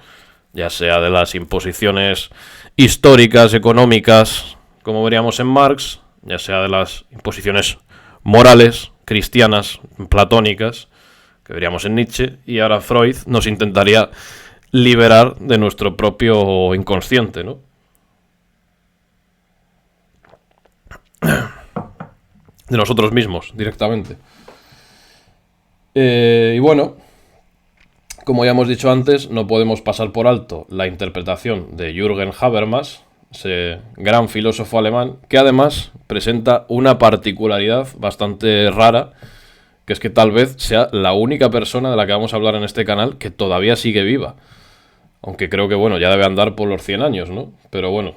Ya sea de las imposiciones históricas, económicas, como veríamos en Marx, ya sea de las imposiciones morales, cristianas, platónicas, que veríamos en Nietzsche, y ahora Freud nos intentaría liberar de nuestro propio inconsciente, ¿no? De nosotros mismos, directamente. Y bueno, como ya hemos dicho antes, no podemos pasar por alto la interpretación de Jürgen Habermas, ese gran filósofo alemán, que además presenta una particularidad bastante rara, que es que tal vez sea la única persona de la que vamos a hablar en este canal que todavía sigue viva. Aunque creo que, bueno, ya debe andar por los 100 años, ¿no? Pero bueno,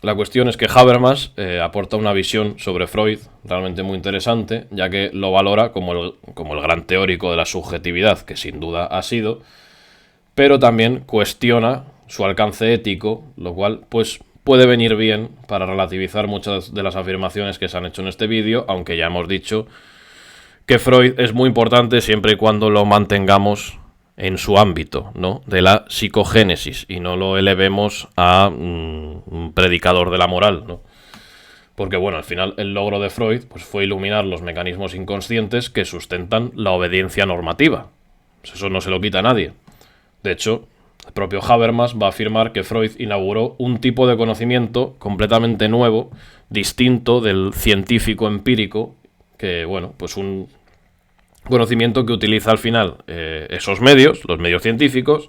la cuestión es que Habermas aporta una visión sobre Freud realmente muy interesante, ya que lo valora como el gran teórico de la subjetividad, que sin duda ha sido, pero también cuestiona su alcance ético, lo cual pues puede venir bien para relativizar muchas de las afirmaciones que se han hecho en este vídeo, aunque ya hemos dicho que Freud es muy importante siempre y cuando lo mantengamos en su ámbito, ¿no? De la psicogénesis, y no lo elevemos a un predicador de la moral, ¿no? Porque, bueno, al final el logro de Freud pues, fue iluminar los mecanismos inconscientes que sustentan la obediencia normativa. Pues eso no se lo quita a nadie. De hecho, el propio Habermas va a afirmar que Freud inauguró un tipo de conocimiento completamente nuevo, distinto del científico empírico, que, bueno, pues un conocimiento que utiliza al final esos medios, los medios científicos,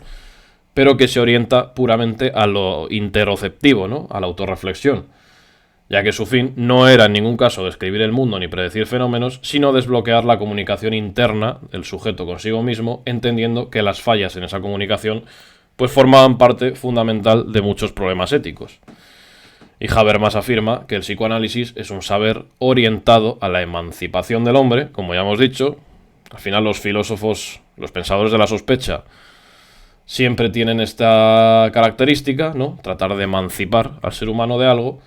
pero que se orienta puramente a lo interoceptivo, ¿no? A la autorreflexión, ya que su fin no era en ningún caso describir el mundo ni predecir fenómenos, sino desbloquear la comunicación interna del sujeto consigo mismo, entendiendo que las fallas en esa comunicación pues formaban parte fundamental de muchos problemas éticos. Y Habermas afirma que el psicoanálisis es un saber orientado a la emancipación del hombre, como ya hemos dicho. Al final los filósofos, los pensadores de la sospecha, siempre tienen esta característica, ¿no? Tratar de emancipar al ser humano de algo.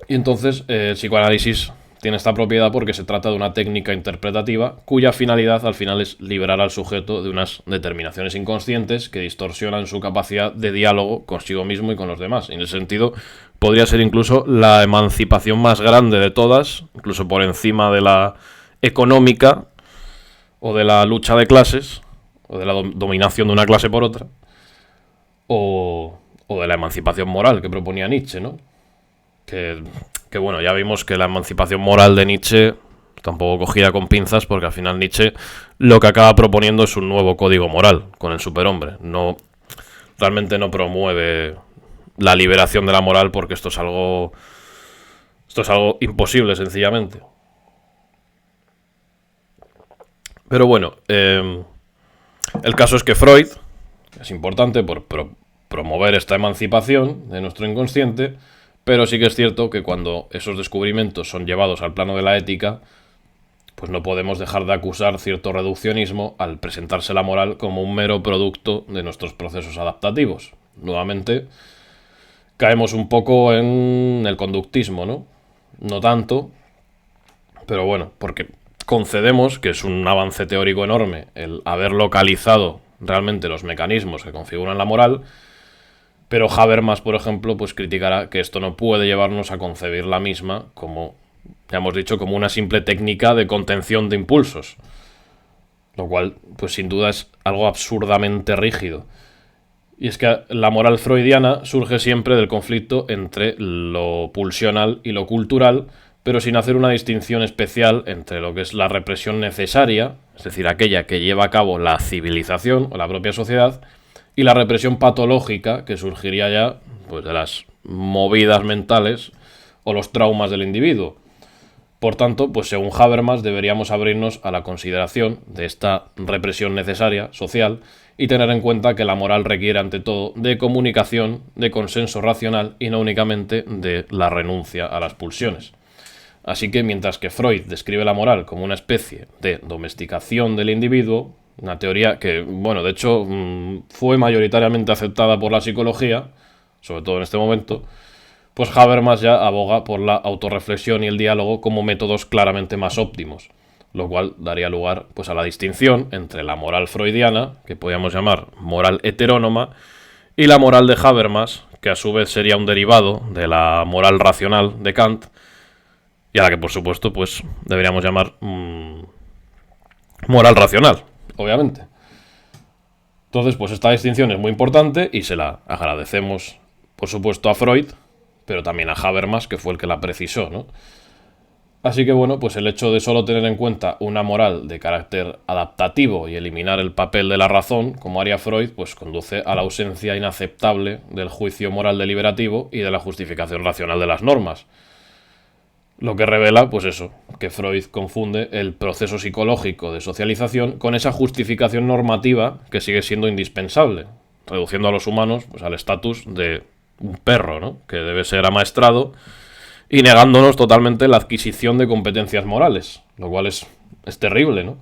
Y entonces el psicoanálisis tiene esta propiedad porque se trata de una técnica interpretativa cuya finalidad al final es liberar al sujeto de unas determinaciones inconscientes que distorsionan su capacidad de diálogo consigo mismo y con los demás. Y en ese sentido podría ser incluso la emancipación más grande de todas, incluso por encima de la económica o de la lucha de clases o de la dominación de una clase por otra o de la emancipación moral que proponía Nietzsche, ¿no? Que bueno, ya vimos que la emancipación moral de Nietzsche tampoco cogida con pinzas, porque al final Nietzsche lo que acaba proponiendo es un nuevo código moral con el superhombre. No, realmente no promueve la liberación de la moral, porque esto es algo imposible, sencillamente. Pero bueno, el caso es que Freud es importante por promover esta emancipación de nuestro inconsciente, pero sí que es cierto que cuando esos descubrimientos son llevados al plano de la ética, pues no podemos dejar de acusar cierto reduccionismo al presentarse la moral como un mero producto de nuestros procesos adaptativos. Nuevamente, caemos un poco en el conductismo, ¿no? No tanto, pero bueno, porque concedemos que es un avance teórico enorme el haber localizado realmente los mecanismos que configuran la moral, pero Habermas, por ejemplo, pues criticará que esto no puede llevarnos a concebir la misma como, ya hemos dicho, como una simple técnica de contención de impulsos. Lo cual, pues sin duda es algo absurdamente rígido. Y es que la moral freudiana surge siempre del conflicto entre lo pulsional y lo cultural, pero sin hacer una distinción especial entre lo que es la represión necesaria, es decir, aquella que lleva a cabo la civilización o la propia sociedad, y la represión patológica, que surgiría ya pues, de las movidas mentales o los traumas del individuo. Por tanto, pues según Habermas, deberíamos abrirnos a la consideración de esta represión necesaria, social, y tener en cuenta que la moral requiere ante todo de comunicación, de consenso racional y no únicamente de la renuncia a las pulsiones. Así que mientras que Freud describe la moral como una especie de domesticación del individuo, una teoría que, bueno, de hecho fue mayoritariamente aceptada por la psicología, sobre todo en este momento, pues Habermas ya aboga por la autorreflexión y el diálogo como métodos claramente más óptimos, lo cual daría lugar pues a la distinción entre la moral freudiana, que podríamos llamar moral heterónoma, y la moral de Habermas, que a su vez sería un derivado de la moral racional de Kant, y a la que por supuesto pues deberíamos llamar moral racional, obviamente. Entonces pues esta distinción es muy importante y se la agradecemos por supuesto a Freud, pero también a Habermas, que fue el que la precisó, ¿no? Así que bueno, pues el hecho de solo tener en cuenta una moral de carácter adaptativo y eliminar el papel de la razón, como haría Freud, pues conduce a la ausencia inaceptable del juicio moral deliberativo y de la justificación racional de las normas. Lo que revela, pues eso, que Freud confunde el proceso psicológico de socialización con esa justificación normativa que sigue siendo indispensable, reduciendo a los humanos pues, al estatus de un perro, ¿no? Que debe ser amaestrado y negándonos totalmente la adquisición de competencias morales, lo cual es terrible, ¿no?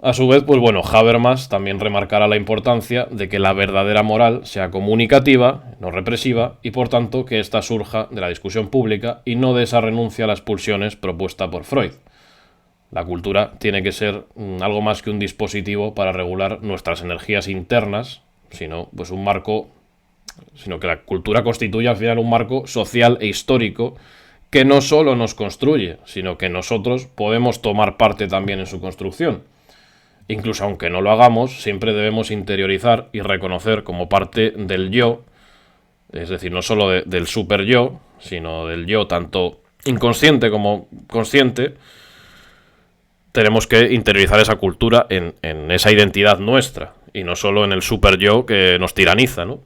A su vez, pues bueno, Habermas también remarcará la importancia de que la verdadera moral sea comunicativa, no represiva, y por tanto que ésta surja de la discusión pública y no de esa renuncia a las pulsiones propuesta por Freud. La cultura tiene que ser algo más que un dispositivo para regular nuestras energías internas, sino pues un marco, sino que la cultura constituye al final un marco social e histórico que no solo nos construye, sino que nosotros podemos tomar parte también en su construcción. Incluso aunque no lo hagamos, siempre debemos interiorizar y reconocer como parte del yo, es decir, no solo del super yo, sino del yo tanto inconsciente como consciente. Tenemos que interiorizar esa cultura en esa identidad nuestra y no solo en el super yo que nos tiraniza, ¿no?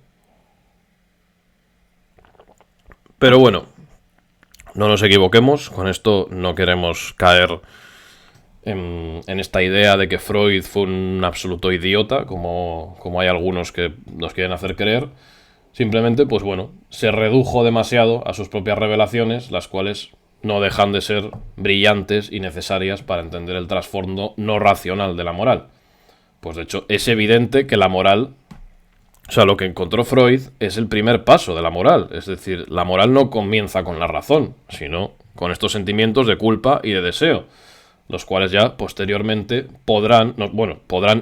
Pero bueno, no nos equivoquemos, con esto no queremos caer en esta idea de que Freud fue un absoluto idiota, como hay algunos que nos quieren hacer creer. Simplemente, pues bueno, se redujo demasiado a sus propias revelaciones, las cuales no dejan de ser brillantes y necesarias para entender el trasfondo no racional de la moral. Pues de hecho, es evidente que la moral, o sea, lo que encontró Freud es el primer paso de la moral. Es decir, la moral no comienza con la razón, sino con estos sentimientos de culpa y de deseo, los cuales ya posteriormente podrán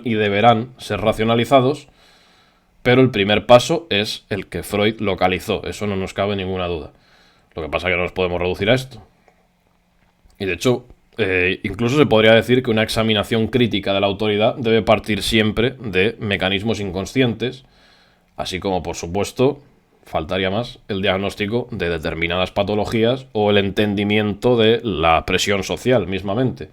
y deberán ser racionalizados, pero el primer paso es el que Freud localizó, eso no nos cabe ninguna duda. Lo que pasa es que no nos podemos reducir a esto. Y de hecho, incluso se podría decir que una examinación crítica de la autoridad debe partir siempre de mecanismos inconscientes, así como, por supuesto, faltaría más el diagnóstico de determinadas patologías o el entendimiento de la presión social mismamente.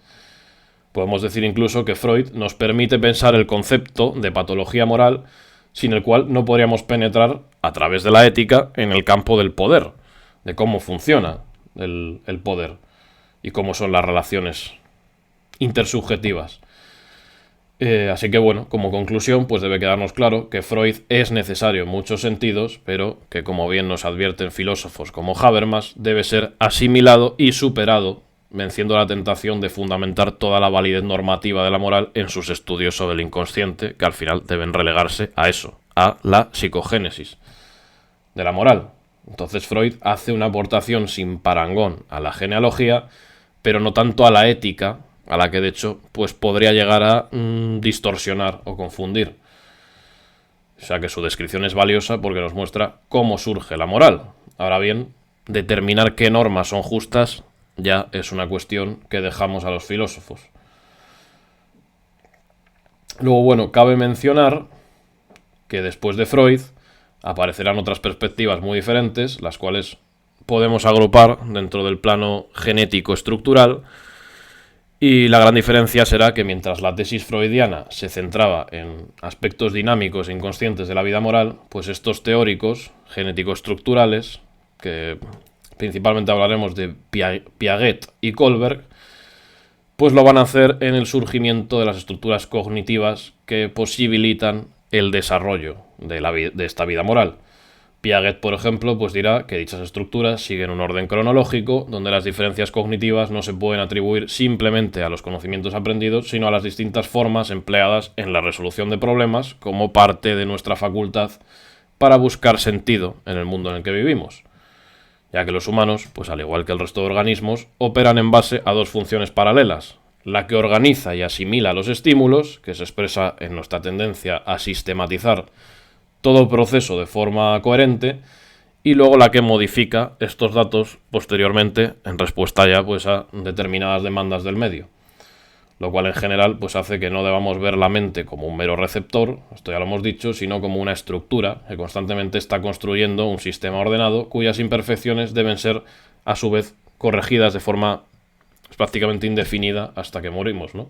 Podemos decir incluso que Freud nos permite pensar el concepto de patología moral sin el cual no podríamos penetrar a través de la ética en el campo del poder, de cómo funciona el poder y cómo son las relaciones intersubjetivas. Así que bueno, como conclusión, pues debe quedarnos claro que Freud es necesario en muchos sentidos, pero que como bien nos advierten filósofos como Habermas, debe ser asimilado y superado, venciendo la tentación de fundamentar toda la validez normativa de la moral en sus estudios sobre el inconsciente, que al final deben relegarse a eso, a la psicogénesis de la moral. Entonces Freud hace una aportación sin parangón a la genealogía, pero no tanto a la ética, a la que de hecho pues podría llegar a distorsionar o confundir. O sea que su descripción es valiosa porque nos muestra cómo surge la moral. Ahora bien, determinar qué normas son justas ya es una cuestión que dejamos a los filósofos. Luego, bueno, cabe mencionar que después de Freud aparecerán otras perspectivas muy diferentes, las cuales podemos agrupar dentro del plano genético estructural. Y la gran diferencia será que mientras la tesis freudiana se centraba en aspectos dinámicos e inconscientes de la vida moral, pues estos teóricos genético-estructurales, que principalmente hablaremos de Piaget y Kohlberg, pues lo van a hacer en el surgimiento de las estructuras cognitivas que posibilitan el desarrollo de esta vida moral. Piaget, por ejemplo, pues dirá que dichas estructuras siguen un orden cronológico, donde las diferencias cognitivas no se pueden atribuir simplemente a los conocimientos aprendidos, sino a las distintas formas empleadas en la resolución de problemas como parte de nuestra facultad para buscar sentido en el mundo en el que vivimos, ya que los humanos, pues al igual que el resto de organismos, operan en base a dos funciones paralelas: la que organiza y asimila los estímulos, que se expresa en nuestra tendencia a sistematizar todo proceso de forma coherente, y luego la que modifica estos datos posteriormente en respuesta ya pues a determinadas demandas del medio. Lo cual en general pues hace que no debamos ver la mente como un mero receptor, esto ya lo hemos dicho, sino como una estructura que constantemente está construyendo un sistema ordenado cuyas imperfecciones deben ser a su vez corregidas de forma prácticamente indefinida hasta que morimos, ¿no?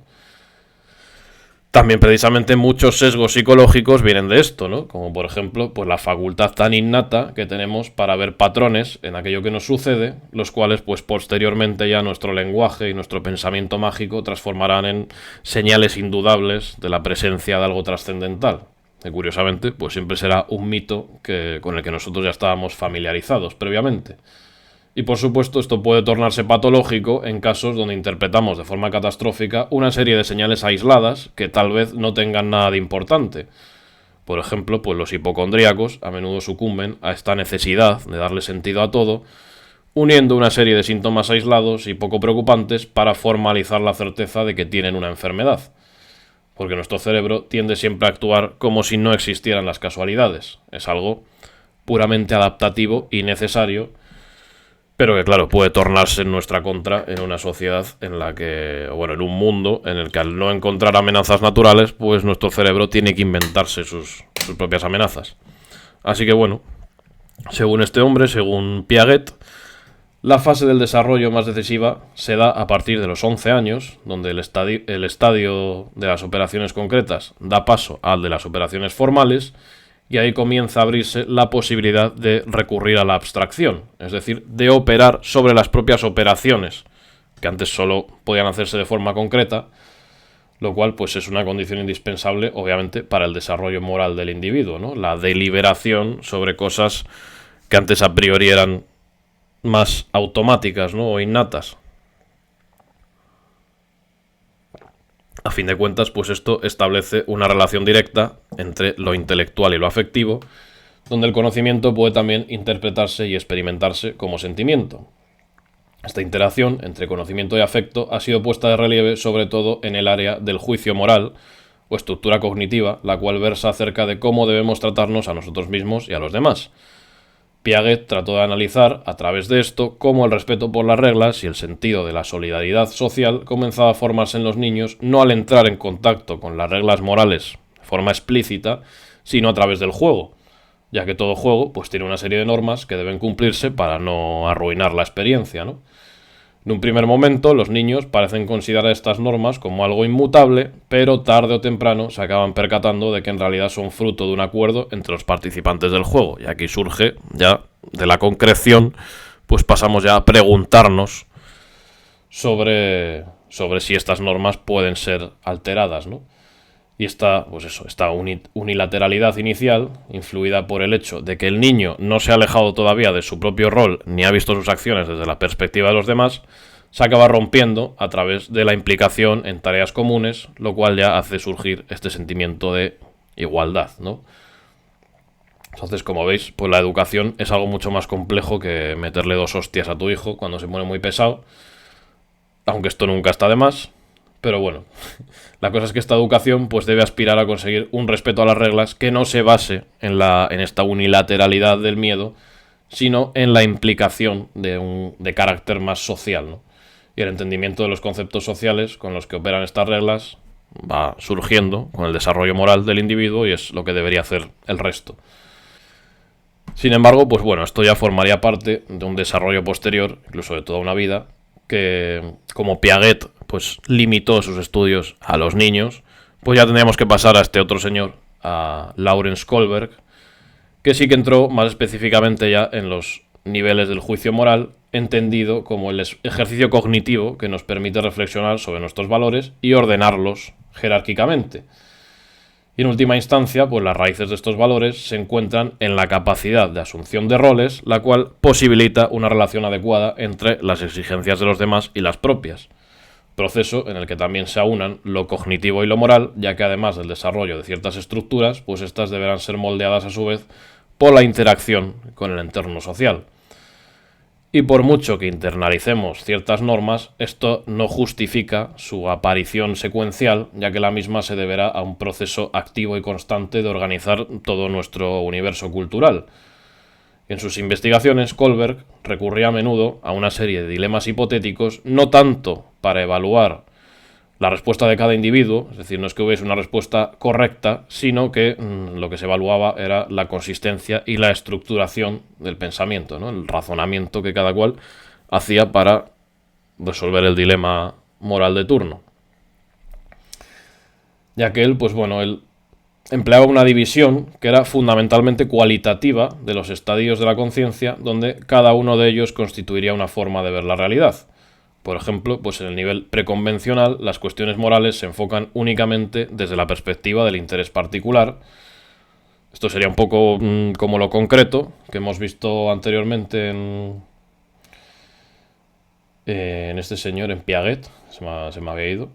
También precisamente muchos sesgos psicológicos vienen de esto, ¿no? Como por ejemplo, pues la facultad tan innata que tenemos para ver patrones en aquello que nos sucede, los cuales pues posteriormente ya nuestro lenguaje y nuestro pensamiento mágico transformarán en señales indudables de la presencia de algo trascendental, que curiosamente pues siempre será un mito con el que nosotros ya estábamos familiarizados previamente. Y por supuesto esto puede tornarse patológico en casos donde interpretamos de forma catastrófica una serie de señales aisladas que tal vez no tengan nada de importante. Por ejemplo, pues los hipocondríacos a menudo sucumben a esta necesidad de darle sentido a todo, uniendo una serie de síntomas aislados y poco preocupantes para formalizar la certeza de que tienen una enfermedad. Porque nuestro cerebro tiende siempre a actuar como si no existieran las casualidades. Es algo puramente adaptativo y necesario, pero que claro, puede tornarse en nuestra contra en una sociedad en la que, bueno, en un mundo en el que al no encontrar amenazas naturales, pues nuestro cerebro tiene que inventarse sus propias amenazas. Así que bueno, según este hombre, según Piaget, la fase del desarrollo más decisiva se da a partir de los 11 años, donde el estadio de las operaciones concretas da paso al de las operaciones formales, y ahí comienza a abrirse la posibilidad de recurrir a la abstracción, es decir, de operar sobre las propias operaciones, que antes solo podían hacerse de forma concreta, lo cual pues es una condición indispensable, obviamente, para el desarrollo moral del individuo, ¿no? La deliberación sobre cosas que antes a priori eran más automáticas, ¿no? O innatas. A fin de cuentas, pues esto establece una relación directa entre lo intelectual y lo afectivo, donde el conocimiento puede también interpretarse y experimentarse como sentimiento. Esta interacción entre conocimiento y afecto ha sido puesta de relieve sobre todo en el área del juicio moral o estructura cognitiva, la cual versa acerca de cómo debemos tratarnos a nosotros mismos y a los demás. Piaget trató de analizar, a través de esto, cómo el respeto por las reglas y el sentido de la solidaridad social comenzaba a formarse en los niños no al entrar en contacto con las reglas morales de forma explícita, sino a través del juego, ya que todo juego pues tiene una serie de normas que deben cumplirse para no arruinar la experiencia, ¿no? En un primer momento, los niños parecen considerar estas normas como algo inmutable, pero tarde o temprano se acaban percatando de que en realidad son fruto de un acuerdo entre los participantes del juego. Y aquí surge ya de la concreción, pues pasamos ya a preguntarnos sobre si estas normas pueden ser alteradas, ¿no? Y esta unilateralidad inicial, influida por el hecho de que el niño no se ha alejado todavía de su propio rol ni ha visto sus acciones desde la perspectiva de los demás, se acaba rompiendo a través de la implicación en tareas comunes, lo cual ya hace surgir este sentimiento de igualdad, ¿no? Entonces, como veis, pues la educación es algo mucho más complejo que meterle 2 hostias a tu hijo cuando se pone muy pesado, aunque esto nunca está de más. Pero bueno, la cosa es que esta educación pues debe aspirar a conseguir un respeto a las reglas que no se base en esta unilateralidad del miedo, sino en la implicación de carácter más social, ¿no? Y el entendimiento de los conceptos sociales con los que operan estas reglas va surgiendo con el desarrollo moral del individuo y es lo que debería hacer el resto. Sin embargo, pues bueno, esto ya formaría parte de un desarrollo posterior, incluso de toda una vida, que como Piaget pues limitó sus estudios a los niños, pues ya tendríamos que pasar a este otro señor, a Lawrence Kohlberg, que sí que entró más específicamente ya en los niveles del juicio moral, entendido como el ejercicio cognitivo que nos permite reflexionar sobre nuestros valores y ordenarlos jerárquicamente. Y en última instancia, pues las raíces de estos valores se encuentran en la capacidad de asunción de roles, la cual posibilita una relación adecuada entre las exigencias de los demás y las propias. Proceso en el que también se aunan lo cognitivo y lo moral, ya que además del desarrollo de ciertas estructuras, pues estas deberán ser moldeadas a su vez por la interacción con el entorno social. Y por mucho que internalicemos ciertas normas, esto no justifica su aparición secuencial, ya que la misma se deberá a un proceso activo y constante de organizar todo nuestro universo cultural. En sus investigaciones, Kohlberg recurría a menudo a una serie de dilemas hipotéticos, no tanto para evaluar la respuesta de cada individuo, es decir, no es que hubiese una respuesta correcta, sino que lo que se evaluaba era la consistencia y la estructuración del pensamiento, ¿no? El razonamiento que cada cual hacía para resolver el dilema moral de turno. Ya que él, pues bueno, él empleaba una división que era fundamentalmente cualitativa de los estadios de la conciencia, donde cada uno de ellos constituiría una forma de ver la realidad. Por ejemplo, pues en el nivel preconvencional, las cuestiones morales se enfocan únicamente desde la perspectiva del interés particular. Esto sería un poco como lo concreto que hemos visto anteriormente en este señor, en Piaget, se me había ido.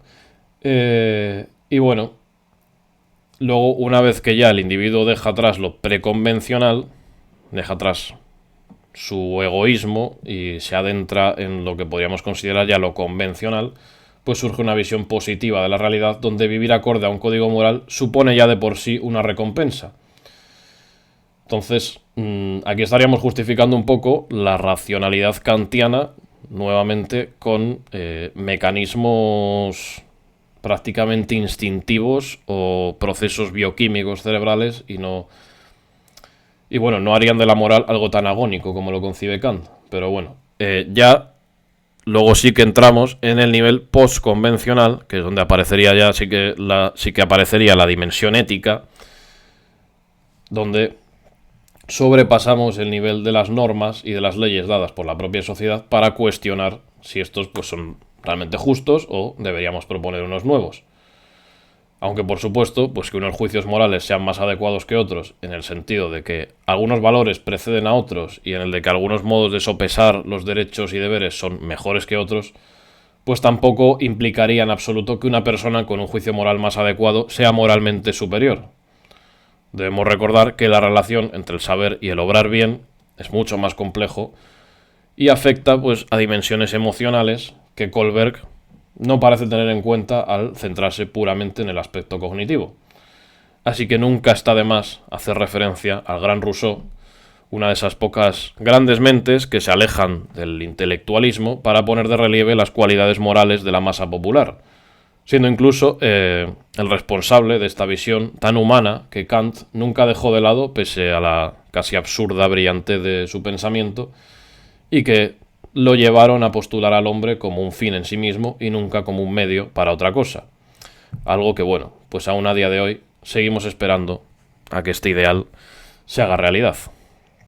Y bueno, luego una vez que ya el individuo deja atrás lo preconvencional, deja atrás su egoísmo y se adentra en lo que podríamos considerar ya lo convencional, pues surge una visión positiva de la realidad donde vivir acorde a un código moral supone ya de por sí una recompensa. Entonces, aquí estaríamos justificando un poco la racionalidad kantiana, nuevamente con mecanismos prácticamente instintivos o procesos bioquímicos cerebrales y bueno, no harían de la moral algo tan agónico como lo concibe Kant. Pero bueno, ya luego sí que entramos en el nivel postconvencional, que es donde aparecería ya sí que aparecería la dimensión ética, donde sobrepasamos el nivel de las normas y de las leyes dadas por la propia sociedad para cuestionar si estos pues son realmente justos o deberíamos proponer unos nuevos. Aunque por supuesto, pues que unos juicios morales sean más adecuados que otros, en el sentido de que algunos valores preceden a otros y en el de que algunos modos de sopesar los derechos y deberes son mejores que otros, pues tampoco implicaría en absoluto que una persona con un juicio moral más adecuado sea moralmente superior. Debemos recordar que la relación entre el saber y el obrar bien es mucho más complejo y afecta pues a dimensiones emocionales que Kohlberg no parece tener en cuenta al centrarse puramente en el aspecto cognitivo. Así que nunca está de más hacer referencia al gran Rousseau, una de esas pocas grandes mentes que se alejan del intelectualismo para poner de relieve las cualidades morales de la masa popular, siendo incluso el responsable de esta visión tan humana que Kant nunca dejó de lado pese a la casi absurda brillantez de su pensamiento y que lo llevaron a postular al hombre como un fin en sí mismo y nunca como un medio para otra cosa. Algo que, bueno, pues aún a día de hoy seguimos esperando a que este ideal se haga realidad.